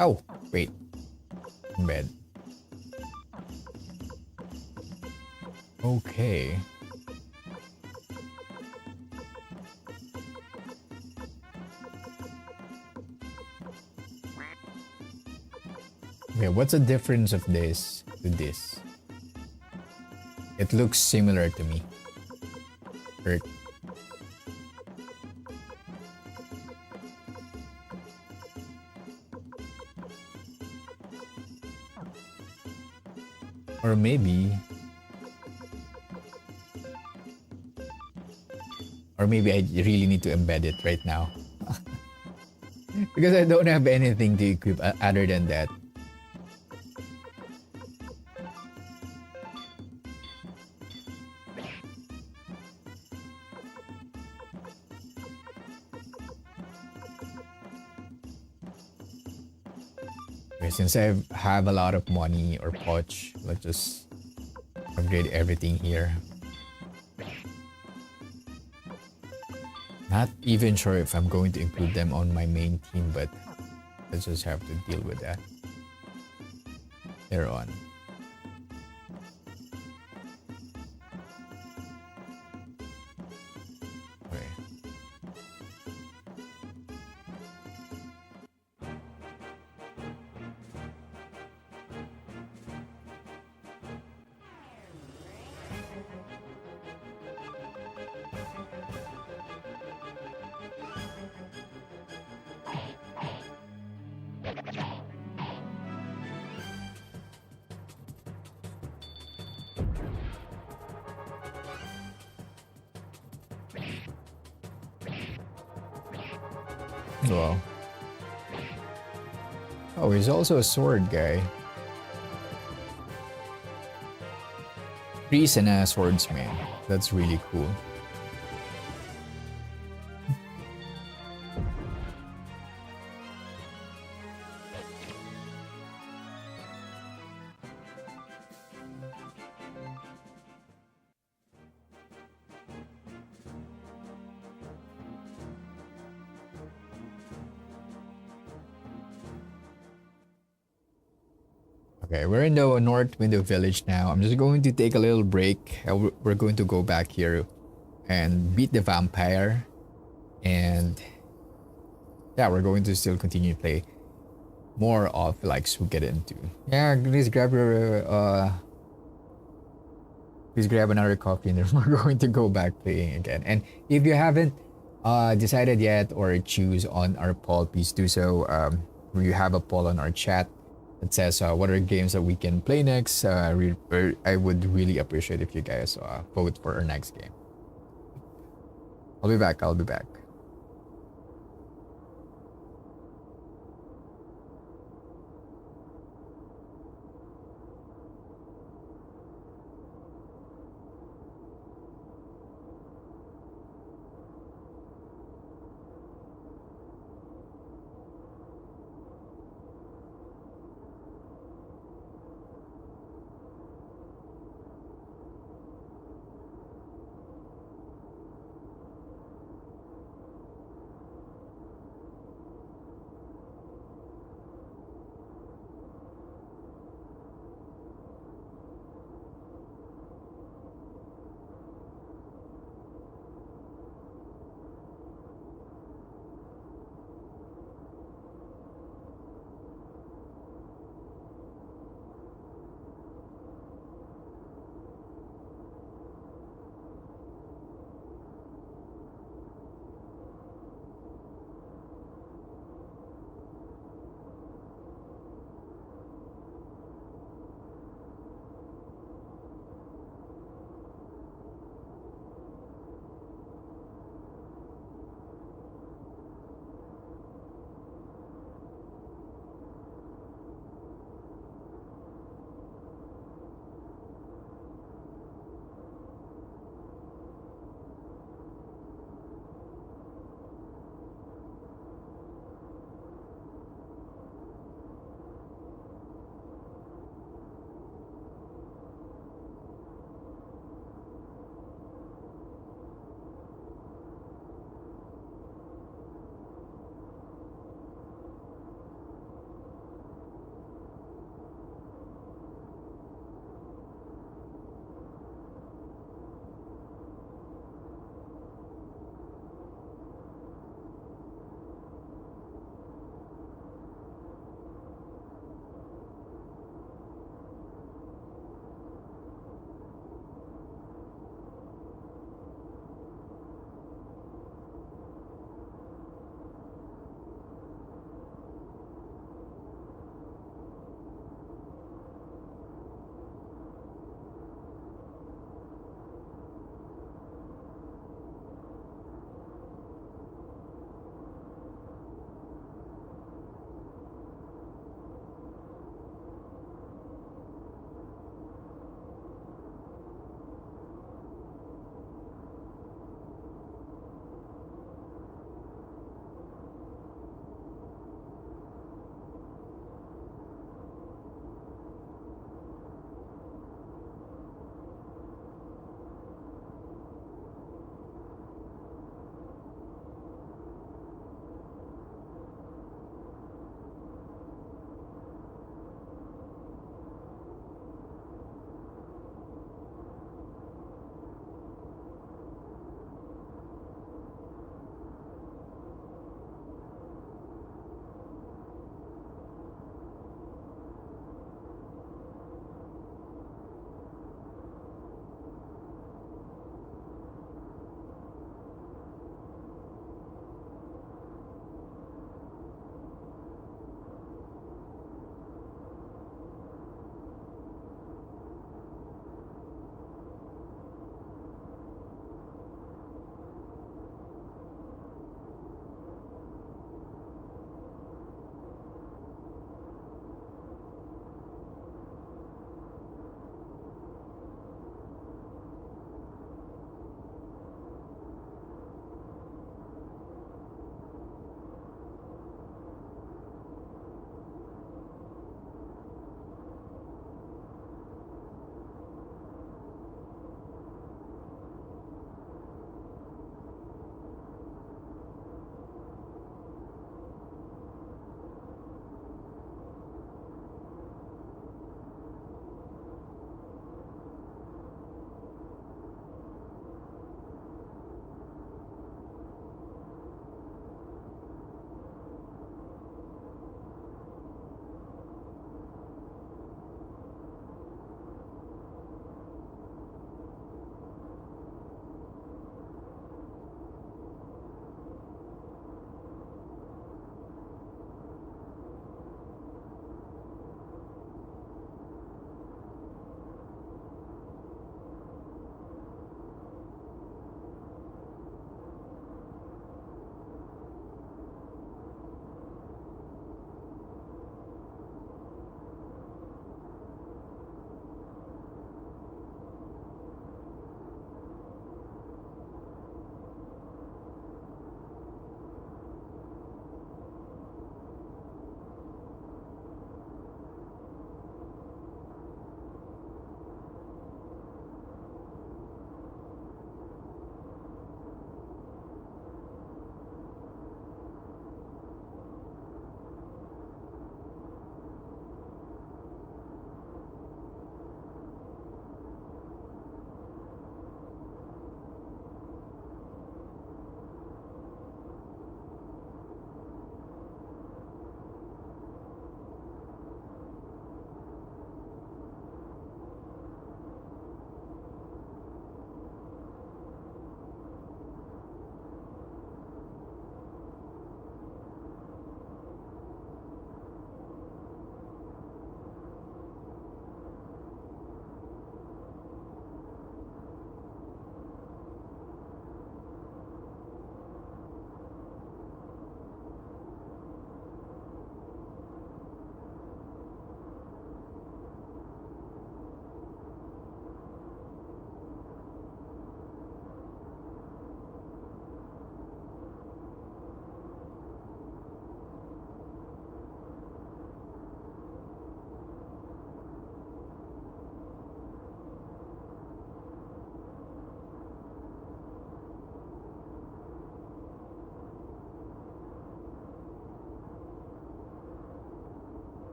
Oh, wait. Bad. Okay. Okay, what's the difference of this to this? It looks similar to me. Hurt. Or maybe... Or maybe I really need to embed it right now. Because I don't have anything to equip other than that. Okay, since I have a lot of money or pouch, let's just upgrade everything here. Not even sure if I'm going to include them on my main team, but Let's just have to deal with that later on. Okay. Well, oh, he's also a sword guy. Priest and a swordsman. That's really cool. Okay, we're in the North Window Village now. I'm just going to take a little break. We're going to go back here and beat the vampire. And yeah, we're going to still continue to play more of like Suikoden 2. Yeah, please grab another coffee and then we're going to go back playing again. And if you haven't decided yet or choose on our poll, please do so. We have a poll on our chat that says what are games that we can play next. I would really appreciate if you guys vote for our next game. I'll be back. I'll be back.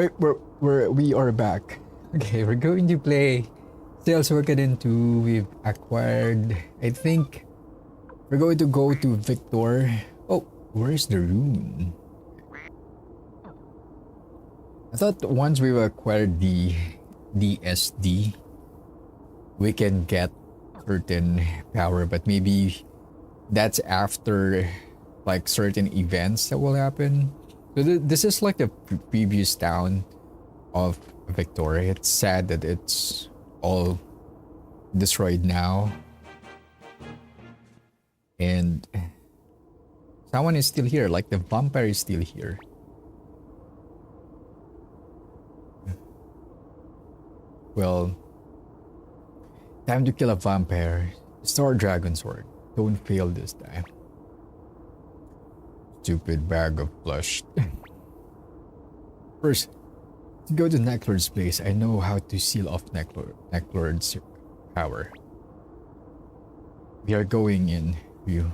Right, we are back. Okay, we're going to play Suikoden II. We've acquired, I think we're going to go to Victor. Oh, where's the rune? I thought once we've acquired the DSD, we can get certain power, but maybe that's after like certain events that will happen. So this is like the previous town of Victoria. It's sad that it's all destroyed now. And someone is still here, like the vampire is still here. Well, time to kill a vampire. Store dragon sword. Don't fail this time. Stupid bag of flesh. First, to go to Necklord's place, I know how to seal off Necklord's power. We are going in view.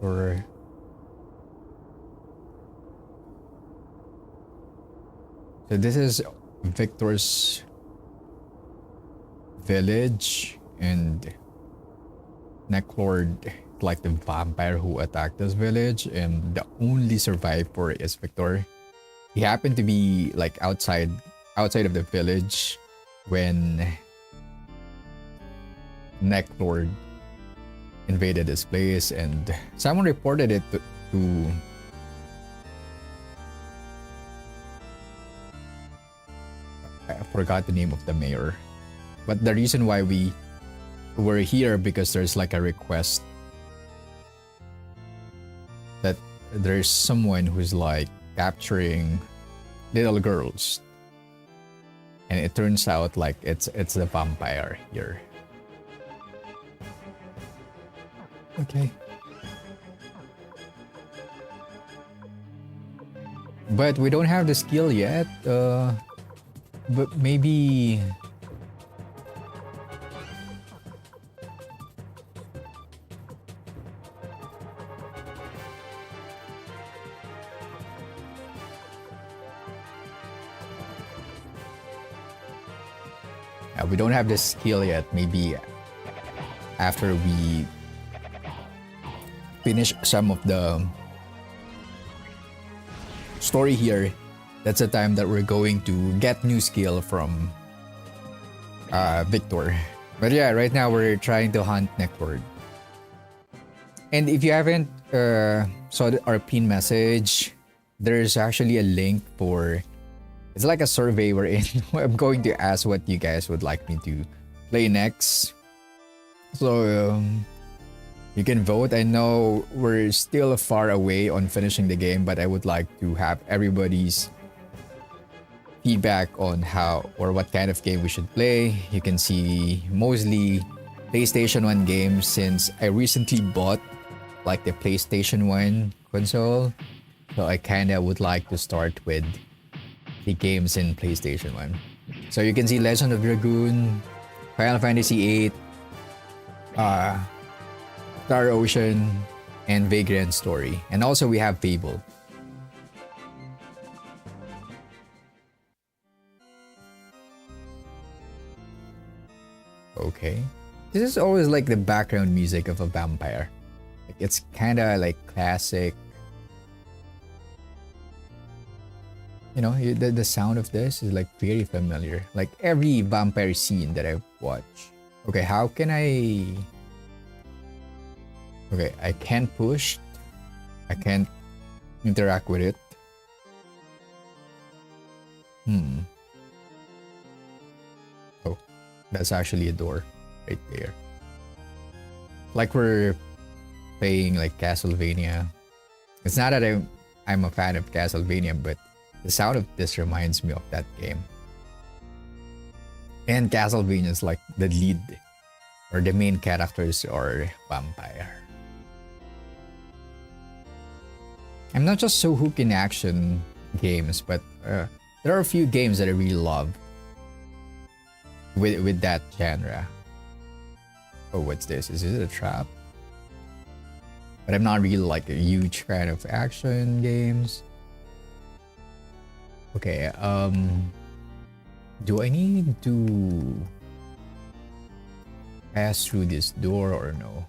For so this is Victor's village, and Necklord, like the vampire who attacked this village, and the only survivor is Victor. He happened to be like outside of the village when Necklord invaded his place, and someone reported it to I forgot the name of the mayor. But the reason why we were here, because there's like a request that there's someone who's like capturing little girls, and it turns out like it's the vampire here. Okay. But we don't have the skill yet. But maybe we don't have the skill yet. Maybe after we finish some of the story here, that's the time that we're going to get new skill from Victor. But yeah, right now we're trying to hunt Necklord. And if you haven't saw our pin message, there's actually a link for, it's like a survey we're in. I'm going to ask what you guys would like me to play next. So you can vote. I know we're still far away on finishing the game, but I would like to have everybody's feedback on how or what kind of game we should play. You can see mostly PlayStation 1 games, since I recently bought like the PlayStation 1 console. So I kind of would like to start with the games in PlayStation 1. So you can see Legend of Dragoon, Final Fantasy 8, Star Ocean, and Vagrant Story. And also we have Fable. Okay. This is always like the background music of a vampire. Like, it's kind of like classic. You know, the sound of this is like very familiar. Like every vampire scene that I've watched. Okay, how can I... Okay, I can't push. I can't interact with it. Oh, that's actually a door right there. Like we're playing like Castlevania. It's not that I'm a fan of Castlevania, but the sound of this reminds me of that game. And Castlevania is like the lead, or the main characters are vampire. I'm not just so hooked in action games, but there are a few games that I really love with that genre. Oh, what's this? Is it a trap? But I'm not really like a huge fan of action games. Okay, do I need to pass through this door or no?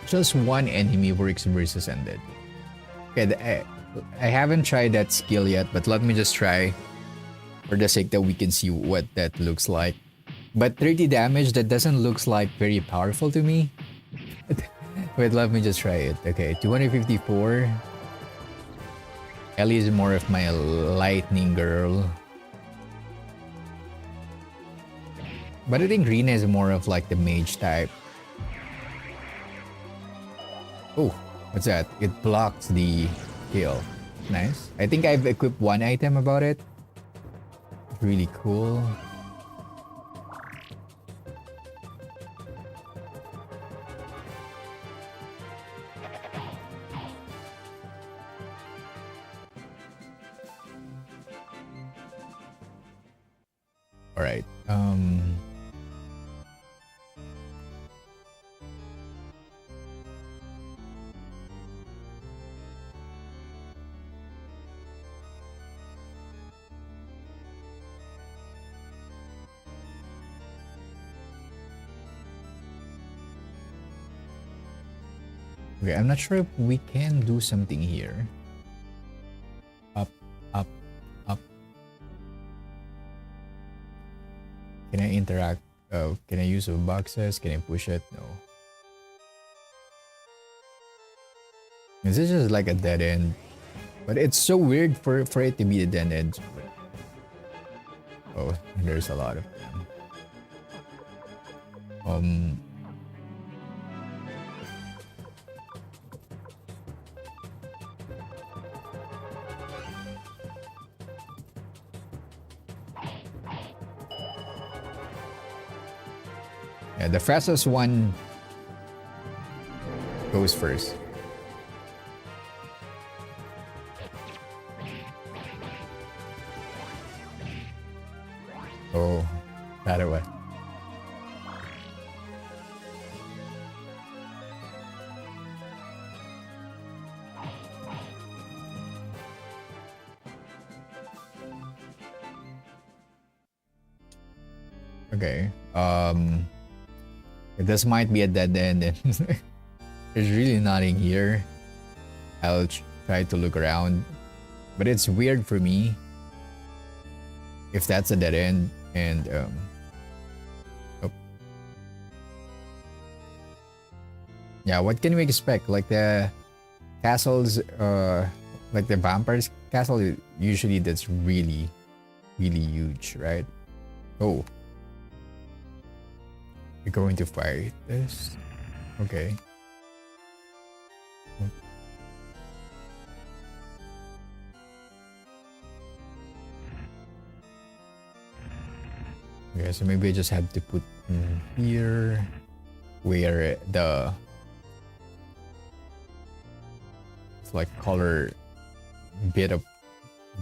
Just one enemy works versus undead. Okay, I haven't tried that skill yet, but let me just try for the sake that we can see what that looks like. But 30 damage, that doesn't look like very powerful to me. Wait, let me just try it. Okay, 254. Ellie is more of my lightning girl. But I think Rina is more of like the mage type. Oh, what's that? It blocks the kill. Nice. I think I've equipped one item about it. Really cool. All right. Okay, I'm not sure if we can do something here. Up, up, up. Can I interact? Can I use the boxes? Can I push it? No. This is just like a dead end. But it's so weird for it to be a dead end. Oh, there's a lot of them. Yeah, the fastest one goes first. Oh, that way. Okay. This might be a dead end. There's really nothing here. I'll try to look around, but it's weird for me if that's a dead end. And oh. Yeah, what can we expect? Like the castles, like the vampire's castle, usually that's really, really huge, right? Oh, we're going to fight this. Okay. Okay, so maybe I just have to put in here where the it's like color bit of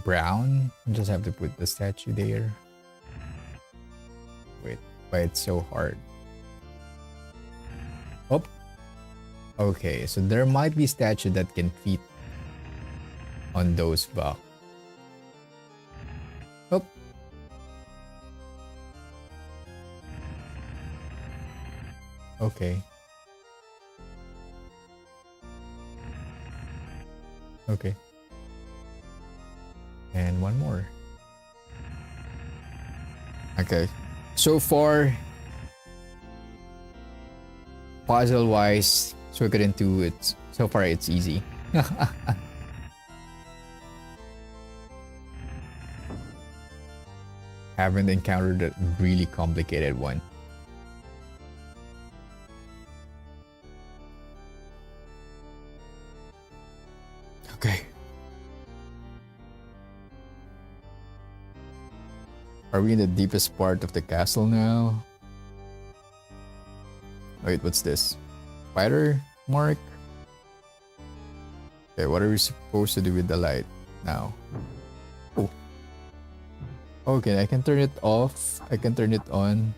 brown. I just have to put the statue there. Wait, why it's so hard? Oh, okay. So there might be statue that can fit on those blocks. Oh. Okay. Okay. And one more. Okay. So far, puzzle-wise, Suikoden II, so far it's easy. Haven't encountered a really complicated one. Okay. Are we in the deepest part of the castle now? Wait, what's this? Spider mark? Okay, what are we supposed to do with the light now? Oh. Okay, I can turn it off. I can turn it on.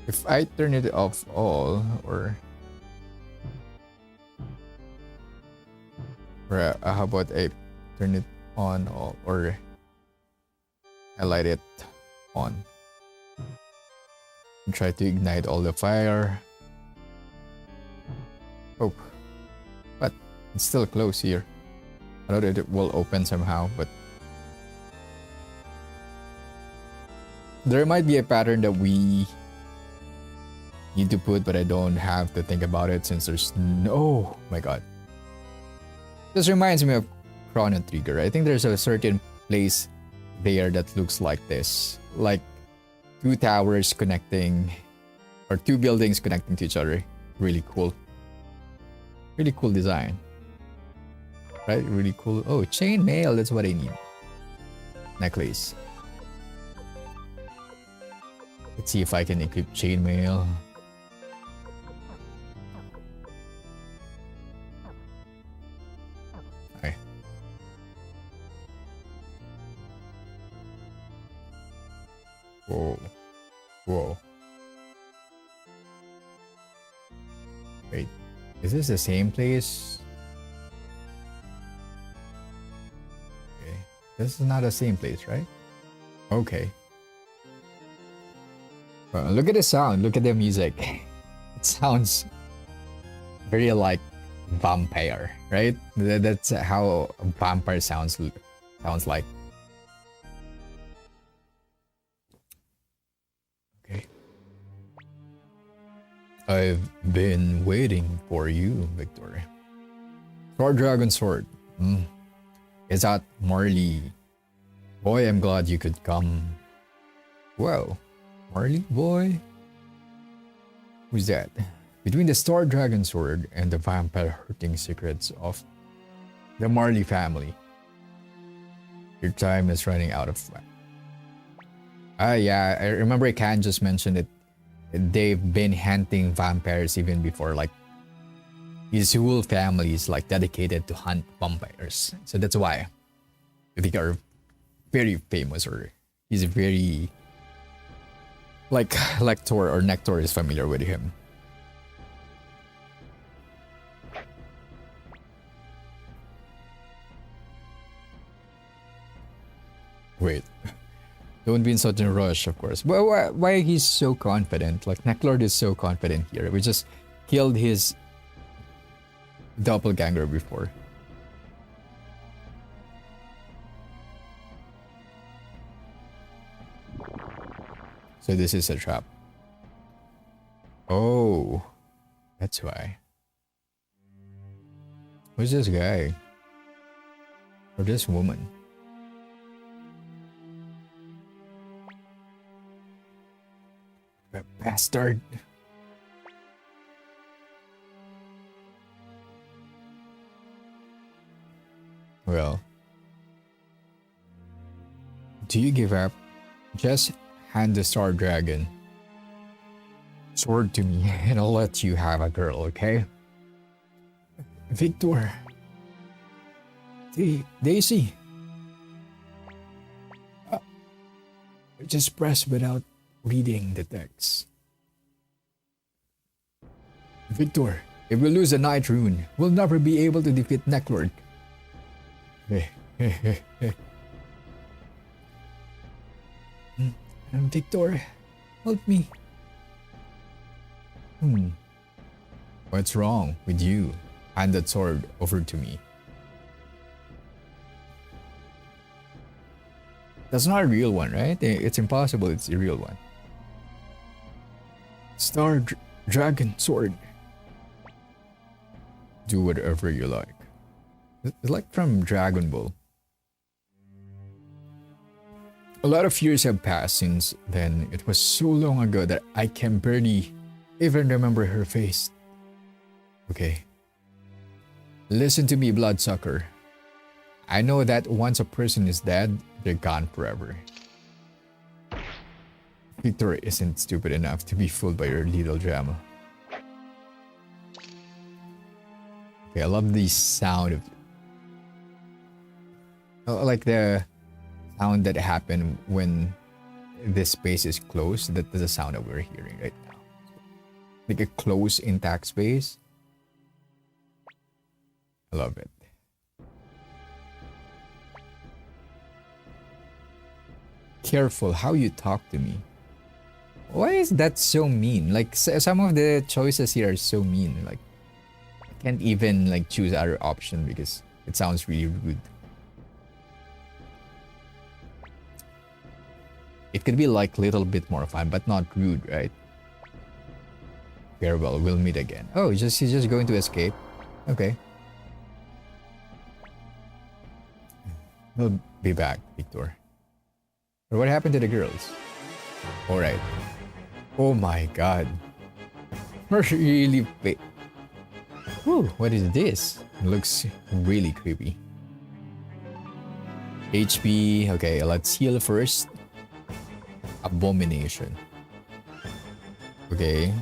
If I turn it off all, or how about I turn it on all, or I light it on and try to ignite all the fire. Oh, but it's still close here. I know that it will open somehow, but there might be a pattern that we need to put, but I don't have to think about it since there's no. Oh my god. This reminds me of Chrono Trigger. I think there's a certain place there that looks like this. Like two towers connecting, or two buildings connecting to each other. Really cool. Really cool design. Right? Really cool. Oh, chainmail. That's what I need. Necklace. Let's see if I can equip chainmail. Okay. Whoa. Whoa. Wait. Is this the same place? Okay. This is not the same place, right? Okay. Well, look at the sound. Look at the music. It sounds very like vampire, right? That's how a vampire sounds like. Okay. I've been waiting for you, Victor. Sword Dragon Sword. Is that Marley? Boy, I'm glad you could come. Well, Marley boy? Who's that? Between the Star Dragon Sword and the vampire hurting secrets of the Marley family. Your time is running out of... yeah, I remember Can just mentioned it. They've been hunting vampires even before, like his whole family is like dedicated to hunt vampires. So that's why they are very famous, or he's very like Lector or Nectar is familiar with him. Wait. Don't be in such a rush, of course. Well, why he's so confident? Like, Necklord is so confident here. We just killed his doppelganger before. So this is a trap. Oh, that's why. Who's this guy? Or this woman? Bastard. Well, do you give up? Just hand the Star Dragon sword to me and I'll let you have a girl, okay? Victor. Daisy. Just press without reading the text. Victor, if we lose a night rune, we'll never be able to defeat Necklord. Victor, help me. What's wrong with you? Hand that sword over to me. That's not a real one, right? It's impossible it's a real one. Star Dragon Sword. Do whatever you like. It's like from Dragon Ball. A lot of years have passed since then. It was so long ago that I can barely even remember her face. Okay. Listen to me, bloodsucker. I know that once a person is dead, they're gone forever. Victor isn't stupid enough to be fooled by your little drama. Okay, I love the sound of... like the sound that happened when this space is closed. That's the sound that we're hearing right now. Like a closed, intact space. I love it. Careful how you talk to me. Why is that so mean? Like some of the choices here are so mean. Like I can't even like choose other option because it sounds really rude. It could be like little bit more fun, but not rude, right? Farewell, we'll meet again. Oh, he's just going to escape. Okay. We'll be back, Victor. But what happened to the girls? Alright. Oh my god. Really big. Whew, what is this? It looks really creepy. HP. Okay, let's heal first. Abomination. Okay.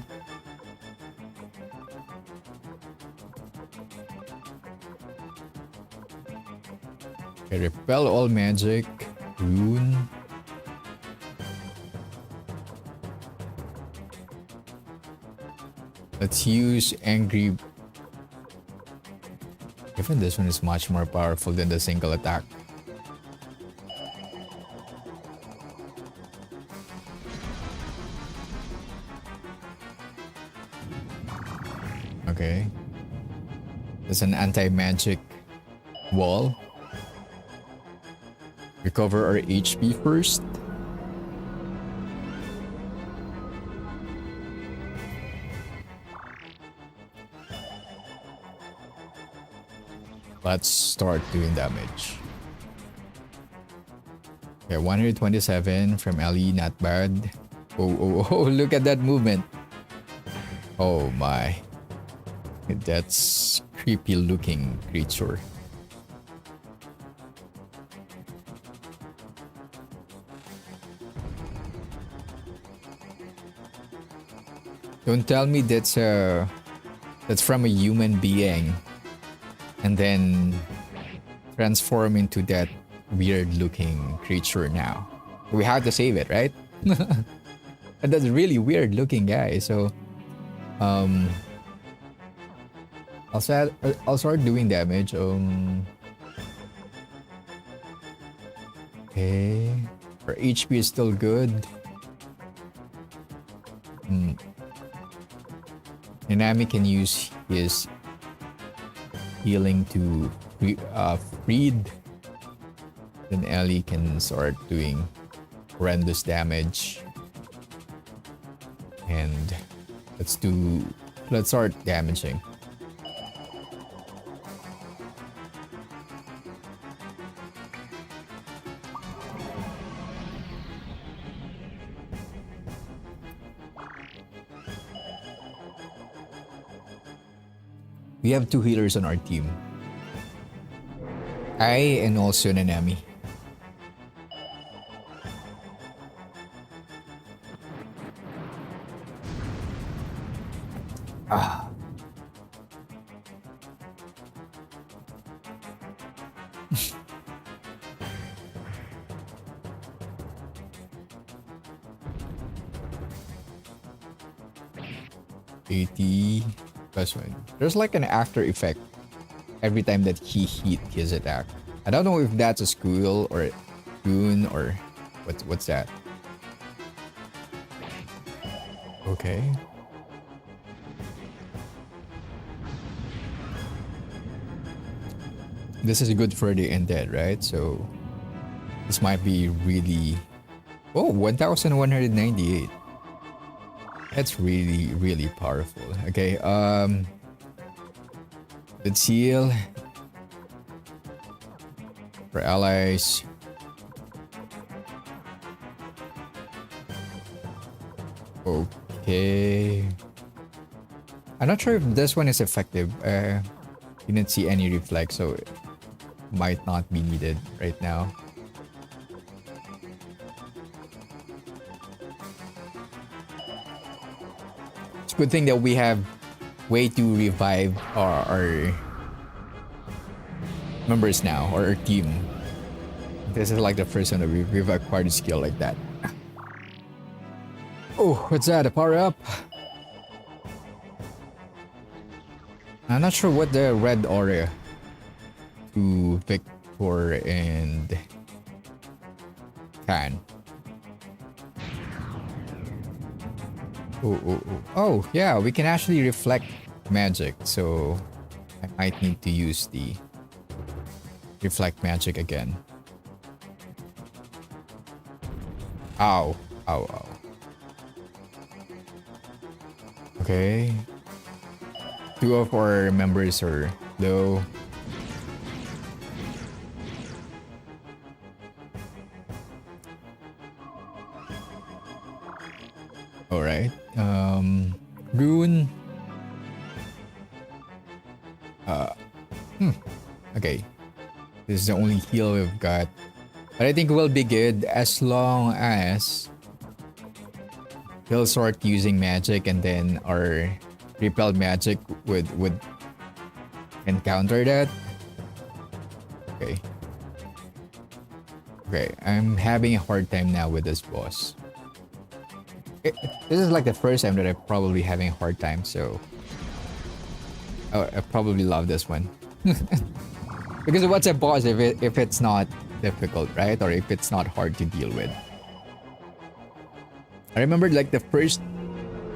Okay, repel all magic. Rune. Let's use angry. Even this one is much more powerful than the single attack. Okay. There's an anti-magic wall. Recover our HP first. Let's start doing damage. Okay, 127 from Ellie, not bad. Oh, look at that movement. Oh my. That's creepy looking creature. Don't tell me that's from a human being and then transform into that weird looking creature now. We have to save it, right? And that's a really weird looking guy, so I'll start doing damage. Okay. Our HP is still good. Nanami can use his healing to freed. Then Ellie can start doing horrendous damage. And let's start damaging. We have 2 healers on our team. I and also Nanami. Ah. $80 plus 1. There's like an after effect every time that he hit his attack. I don't know if that's a squeal or a goon or what's that. Okay. This is good for the undead, right? So this might be really... Oh, 1,198. That's really, really powerful. Okay, let's heal. For allies. Okay. I'm not sure if this one is effective. Didn't see any reflect, so it might not be needed right now. It's a good thing that we have way to revive our members now, or our team. This is like the first one that we've acquired a skill like that. Oh, what's that? A power up? I'm not sure what the red aura to Victor and Can. Oh, yeah, we can actually reflect magic, so I might need to use the reflect magic again. Ow, ow, ow. Okay. 2 of our members are low. Alright. Rune. Okay. This is the only heal we've got. But I think we'll be good as long as he'll start using magic, and then our repel magic would encounter that. Okay. Okay, I'm having a hard time now with this boss. This is like the first time that I'm probably having a hard time, so I probably love this one. Because what's a boss if it's not difficult, right? Or if it's not hard to deal with. I remember like the first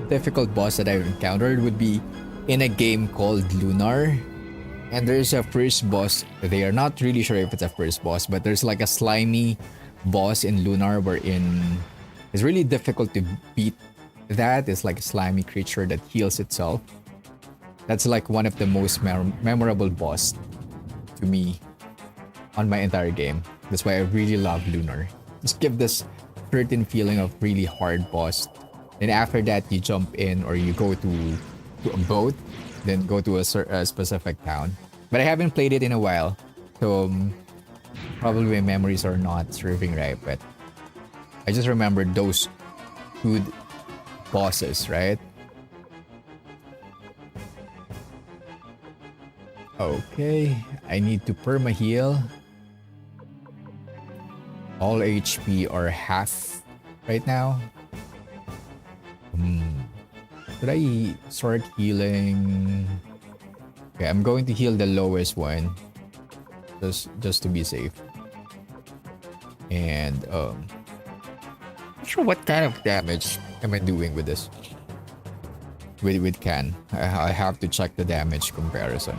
difficult boss that I've encountered would be in a game called Lunar. And there's a first boss. They are not really sure if it's a first boss, but there's like a slimy boss in Lunar wherein it's really difficult to beat that. It's like a slimy creature that heals itself. That's like one of the most memorable boss to me on my entire game. That's why I really love Lunar. Just give this certain feeling of really hard boss. Then after that, you jump in or you go to a boat, then go to a specific town. But I haven't played it in a while, so probably my memories are not serving right. But I just remember those good bosses, right? Okay, I need to perma heal. All HP are half right now. Should I start healing? Okay, I'm going to heal the lowest one, just to be safe. And not sure what kind of damage am I doing with this. With Can, I have to check the damage comparison.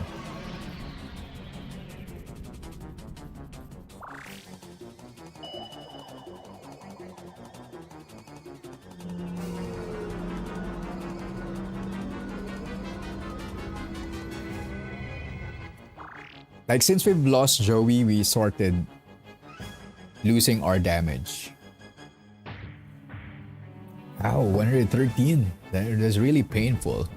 Like since we've lost Joey, we started losing our damage. Ow, 113. That's really painful.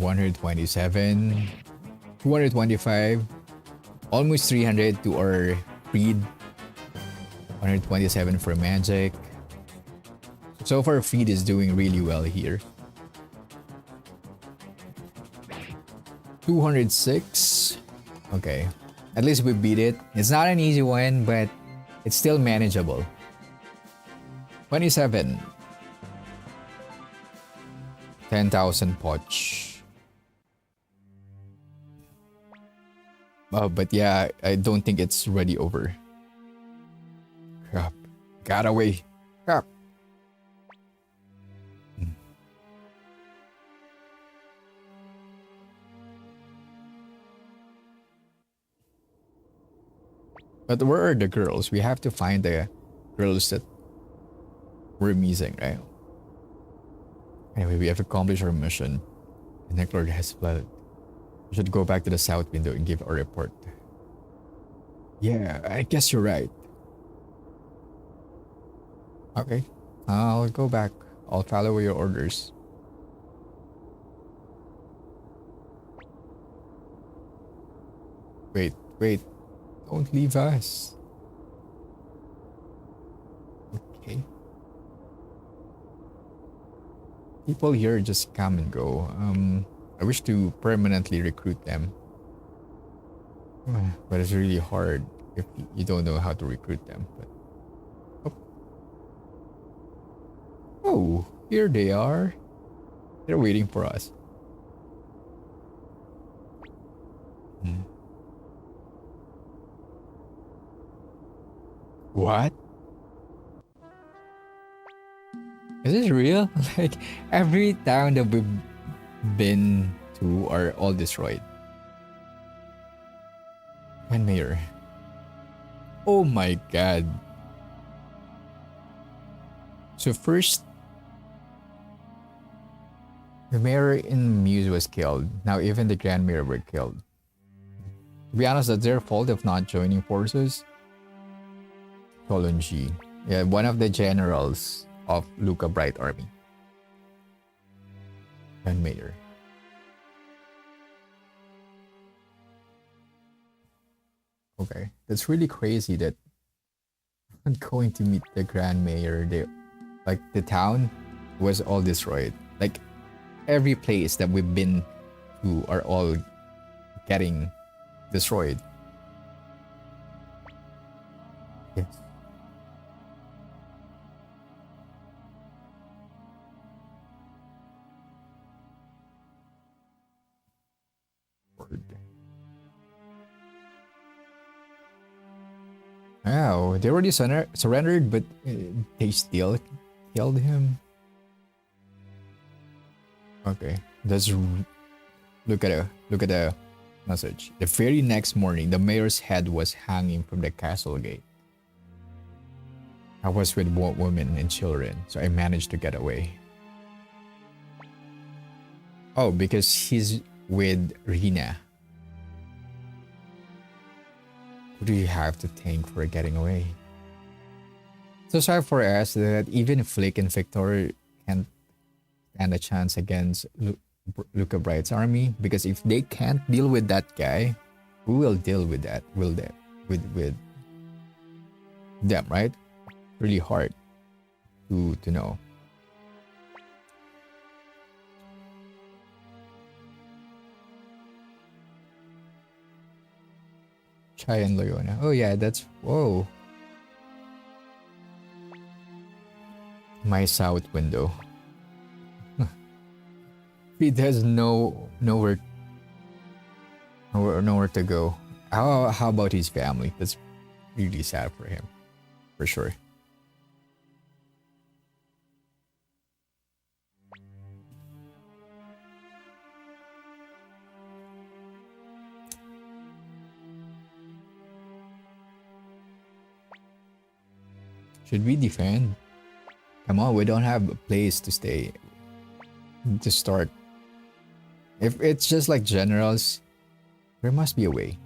$127, 225, almost 300 to our Freed. 127 for magic. So far, Freed is doing really well here. 206. Okay. At least we beat it. It's not an easy one, but it's still manageable. 27. 10,000 poch. But yeah, I don't think it's ready over. Crap. Got away. Crap. But where are the girls? We have to find the girls that we're missing, right? Anyway, we have accomplished our mission. The Necklord has fled. We should go back to the south window and give our report. Yeah, I guess you're right. Okay. I'll go back. I'll follow your orders. Wait, wait. Don't leave us. Okay. People here just come and go. I wish to permanently recruit them. But it's really hard if you don't know how to recruit them. But oh, oh, here they are. They're waiting for us. Hmm. What? Is this real? Like every town that we've been to are all destroyed. When mayor. Oh my god. So first the mayor in Muse was killed. Now even the Grand Mayor were killed. To be honest, that's their fault of not joining forces. Solonji. Yeah, one of the generals of Luca Bright Army. Grand Mayor. Okay. That's really crazy that I'm going to meet the Grand Mayor. Like the town was all destroyed. Like every place that we've been to are all getting destroyed. Yes. Word. Oh, they already surrendered, but they still killed him. Okay, look at the message. The very next morning, the mayor's head was hanging from the castle gate. I was with women and children, so I managed to get away. Oh, because he's with Rina. Who do you have to thank for getting away? So sorry for us that even Flick and Victor can't stand a chance against Luca Bright's army, because if they can't deal with that guy, who will deal with that? Will they with them, right? Really hard to know. Chai and Loyona. Oh yeah, that's whoa. My south window. He has nowhere to go. How about his family? That's really sad for him, for sure. Should we defend? Come on, we don't have a place to stay. To start. If it's just like generals, there must be a way.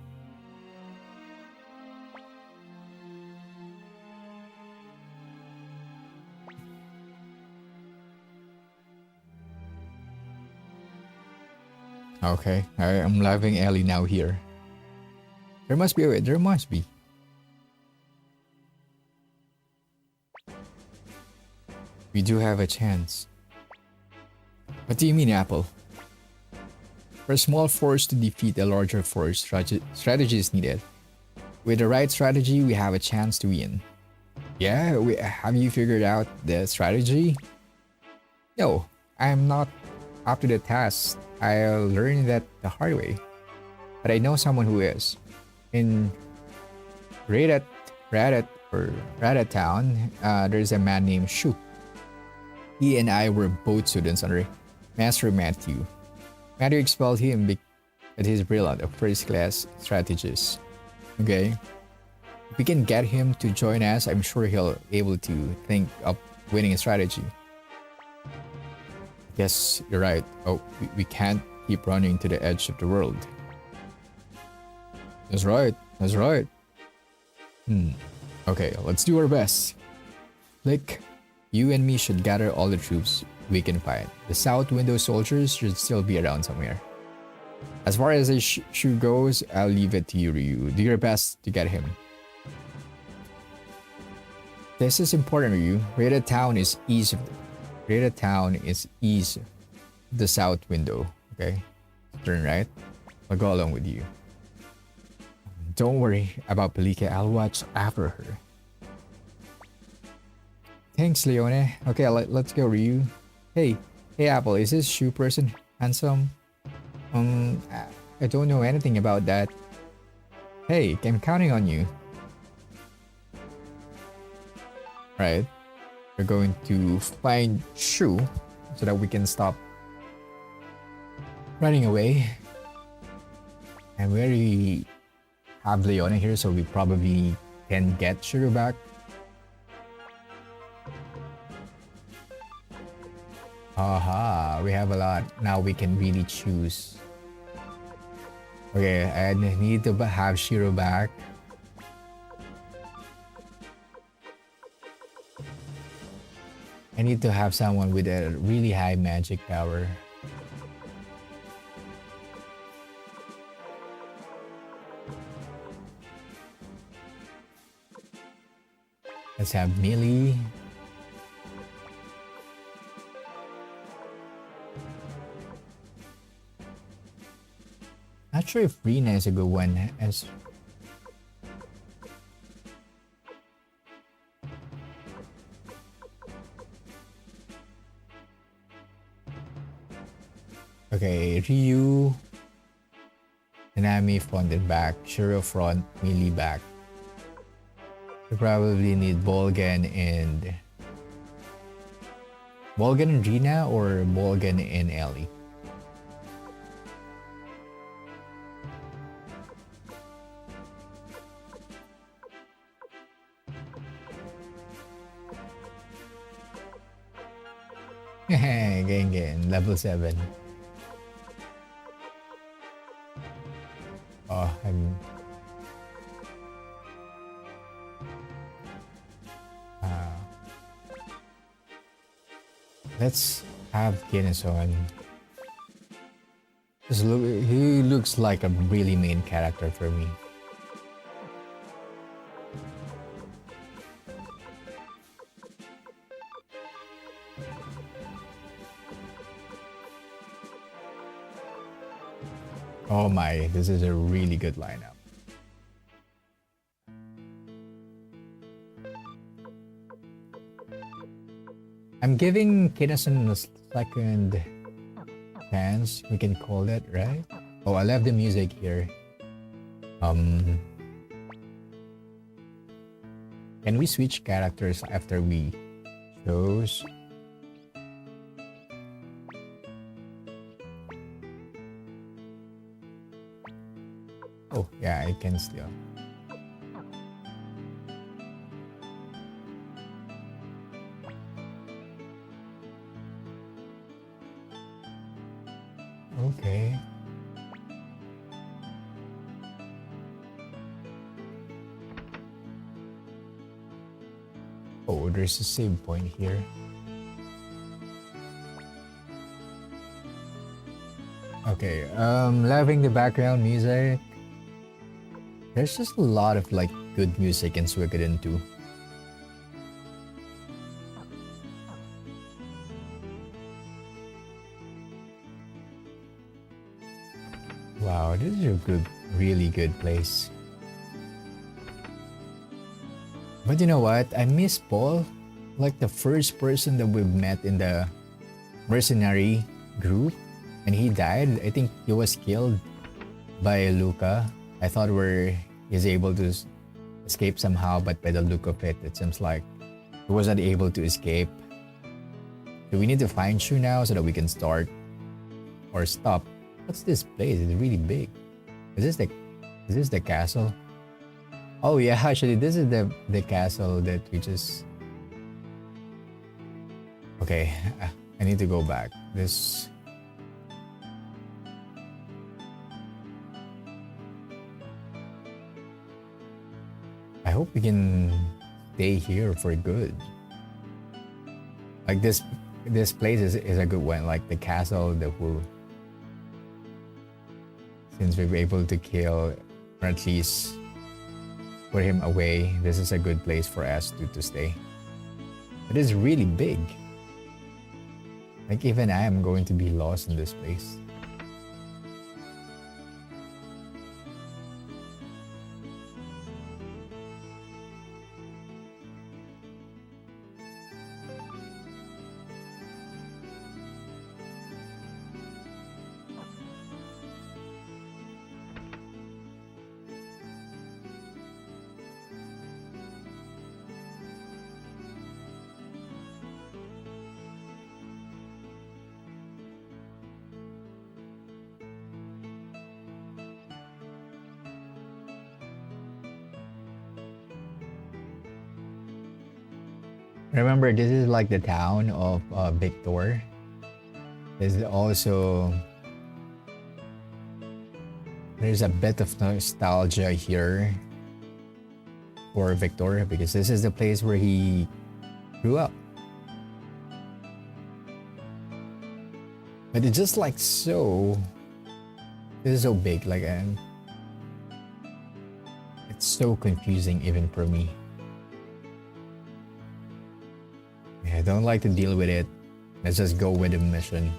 Okay, I'm loving Ellie now here. There must be a way. There must be. We do have a chance. What do you mean, Apple? For a small force to defeat a larger force, strategy is needed. With the right strategy, we have a chance to win. Yeah, have you figured out the strategy? No, I'm not up to the task. I'll learn that the hard way. But I know someone who is. In Radat Town, there's a man named Shu. He and I were both students under Master Matthew. Matthew expelled him because he's brilliant, a first-class strategist. Okay? If we can get him to join us, I'm sure he'll able to think of winning a strategy. Yes, you're right. Oh, we can't keep running to the edge of the world. That's right. That's right. Hmm. Okay, let's do our best. Click. You and me should gather all the troops we can find. The South Window soldiers should still be around somewhere. As far as the shoe goes, I'll leave it to you, Ryu. Do your best to get him. This is important, Ryu. Rada Town is east of the South Window. Okay, turn right. I'll go along with you. Don't worry about Pelika. I'll watch after her. Thanks, Leone. Okay, let's go, Ryu. Hey, hey, Apple. Is this shoe person handsome? I don't know anything about that. Hey, I'm counting on you. Right. We're going to find Shu so that we can stop running away. And we already have Leona here, so we probably can get Shuru back. Aha, we have a lot. Now we can really choose. Okay, I need to have Shiro back. I need to have someone with a really high magic power. Let's have Millie. Not sure if Rina is a good one. Okay, Ryu, Nanami fronted back, Shiro front, Millie back. We probably need Bolgan and Rina or Bolgan and Ellie. Again, level 7. Oh, let's have Guinness on. He looks like a really main character for me. Oh my, this is a really good lineup. I'm giving Kinnison a second chance, we can call it, right? Oh, I love the music here. Can we switch characters after we chose? Oh, yeah, I can still. Okay. Oh, there's a save point here. Okay, loving the background music. There's just a lot of like good music in Suikoden II. Wow, this is a really good place. But you know what? I miss Paul. Like the first person that we've met in the mercenary group. And he died. I think he was killed by Luca. I thought he's able to escape somehow, but by the look of it, it seems like he wasn't able to escape. So we need to find Shu now so that we can start or stop. What's this place? It's really big. Is this the castle? Oh yeah, actually this is the castle that we just. Okay, I need to go back. I hope we can stay here for good. Like this place is a good one. Like the castle, the whole. Since we were able to kill, or at least put him away, this is a good place for us to stay. It is really big. Like even I am going to be lost in this place. Remember, this is like the town of Victor. There's also there's a bit of nostalgia here for Victor because this is the place where he grew up. But it's just like so. This is so big, like, and it's so confusing even for me. I don't like to deal with it. Let's just go with the mission.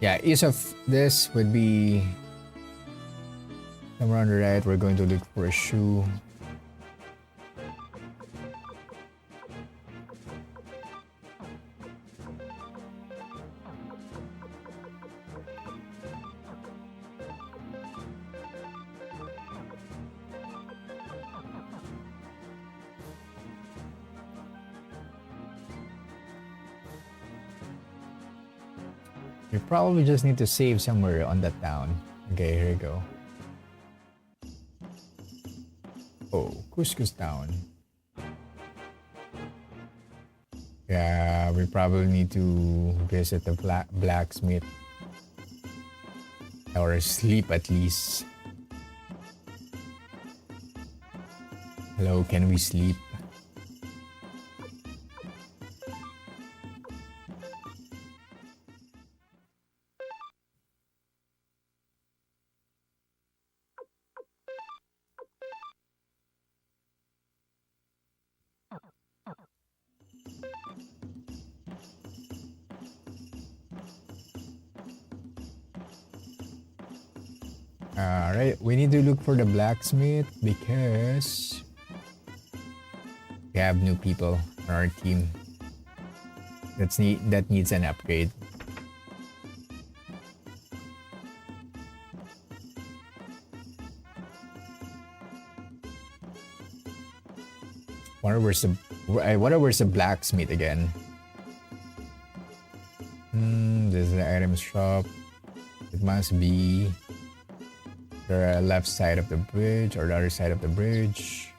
Yeah, each of this would be somewhere on the right. We're going to look for a shoe. We probably just need to save somewhere on that town. Okay, here we go. Oh, Couscous Town. Yeah, we probably need to visit the blacksmith. Or sleep at least. Hello, can we sleep? Alright, we need to look for the blacksmith because we have new people on our team. That needs an upgrade. Where's the blacksmith again? This is the item shop. It must be the left side of the bridge or the other side of the bridge.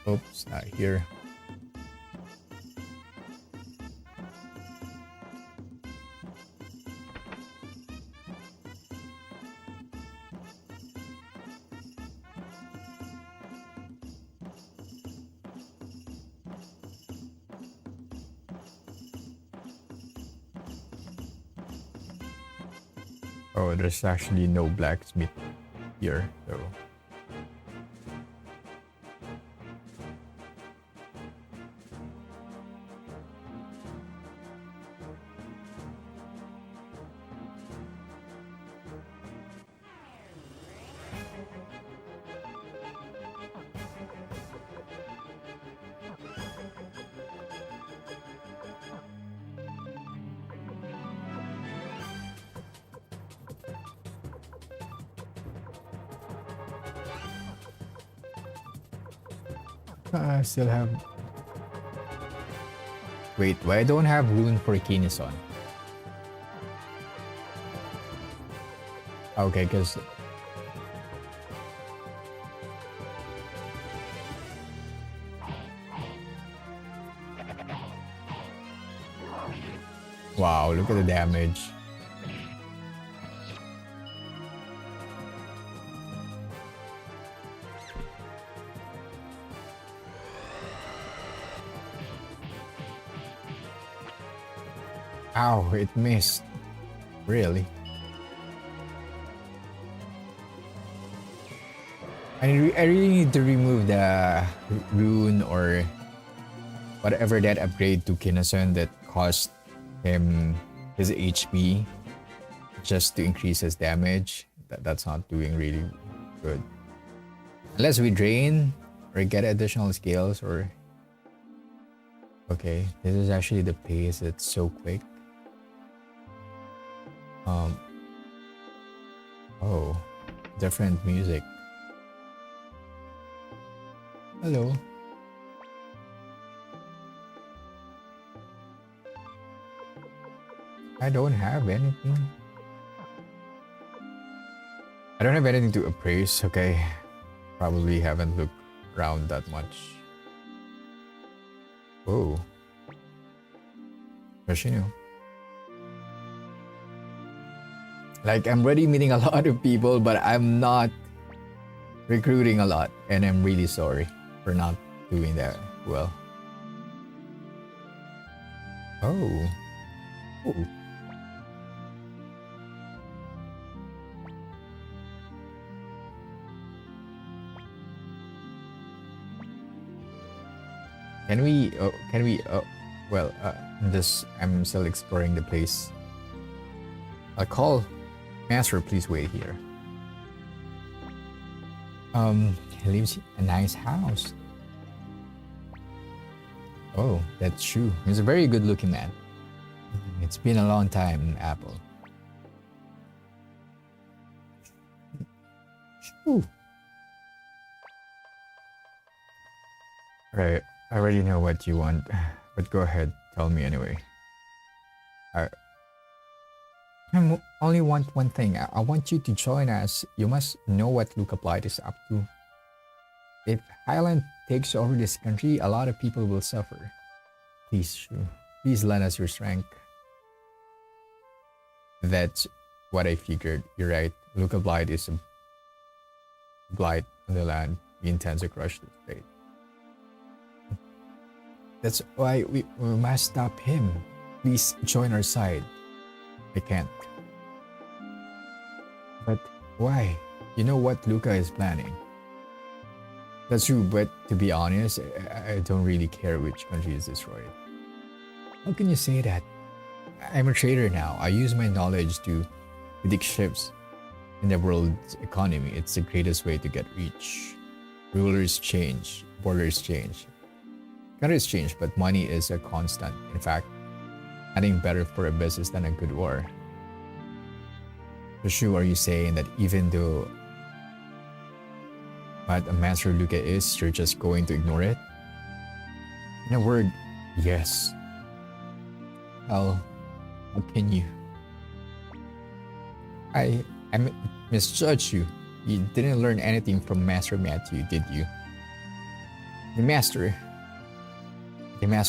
Oops, not here. Oh, there's actually no blacksmith here, so. I still have... Wait, why I don't have rune for Kinison? Okay, because... Wow, look at the damage. Ow, it missed. Really? I really need to remove the rune or whatever that upgrade to Kinason that cost him his HP just to increase his damage. That's not doing really good. Unless we drain or get additional skills or... Okay, this is actually the pace. It's so quick. Oh, different music. Hello. I don't have anything. I don't have anything to appraise, okay? Probably haven't looked around that much. Oh. Yoshino. Like, I'm already meeting a lot of people, but I'm not recruiting a lot. And I'm really sorry for not doing that well. Oh. Oh. Well, I'm still exploring the place. I'll call Master, please wait here. He lives in a nice house. Oh, that's true. He's a very good looking man. It's been a long time, Apple. Ooh. Right, I already know what you want, but go ahead, tell me anyway. I only want one thing. I want you to join us. You must know what Luca Blight is up to. If Highland takes over this country, a lot of people will suffer. Please, Shu. Please lend us your strength. That's what I figured. You're right. Luca Blight is a blight on the land. He intends to crush the state. That's why we must stop him. Please join our side. I can't. But why? You know what Luca is planning. That's true, but to be honest, I don't really care which country is destroyed. How can you say that? I'm a trader now. I use my knowledge to predict shifts in the world's economy. It's the greatest way to get rich. Rulers change, borders change. Countries change, but money is a constant. In fact, nothing better for a business than a good war. For sure, are you saying that even though what a Master Luca is, you're just going to ignore it? In a word, yes. How can you? I misjudged you. You didn't learn anything from Master Matthew, did you? The Master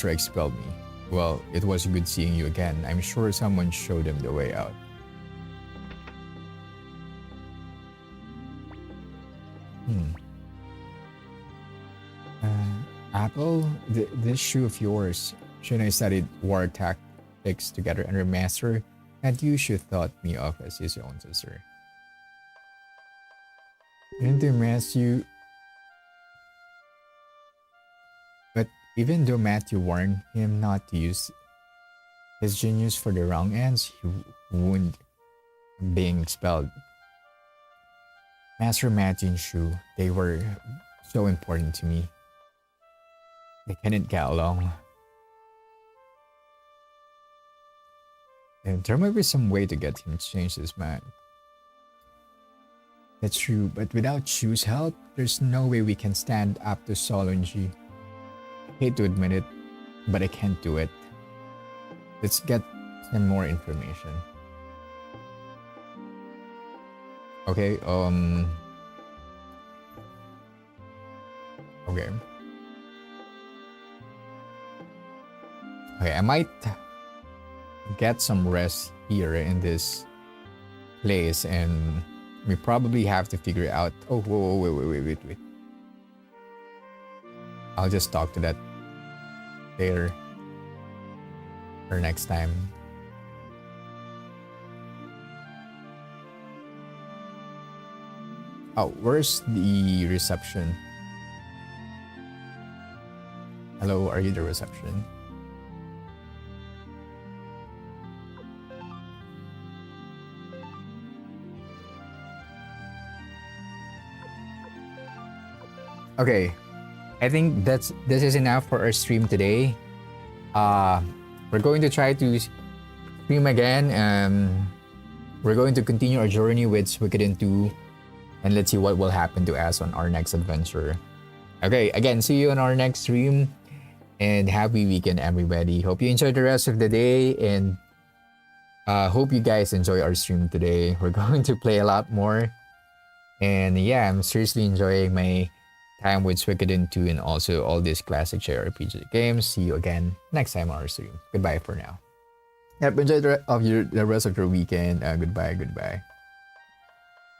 expelled me. Well, it was good seeing you again. I'm sure someone showed him the way out. Apple, this shoe of yours. Should I studied war tactics together under Master, and you should thought me of as his own sister. Didn't Matthew? But even though Matthew warned him not to use his genius for the wrong ends, he wouldn't being expelled. Master Matthew and Shu, they were so important to me. They couldn't get along. And there might be some way to get him to change his mind. That's true, but without Shu's help, there's no way we can stand up to Solonji. I hate to admit it, but I can't do it. Let's get some more information. Okay, okay. Okay, I might get some rest here in this place, and we probably have to figure out. Oh, whoa, whoa, wait. I'll just talk to that there for next time. Oh, where's the reception? Hello, are you the reception? Okay, I think this is enough for our stream today. We're going to try to stream again. We're going to continue our journey with Suikoden 2, and let's see what will happen to us on our next adventure. Okay, again, see you on our next stream, and happy weekend, everybody. Hope you enjoy the rest of the day, and hope you guys enjoy our stream today. We're going to play a lot more, and yeah, I'm seriously enjoying my time with Suikoden 2 and also all these classic JRPG games. See you again next time on our stream. Goodbye for now. Yep, enjoy the rest of your weekend. Goodbye.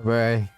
Bye.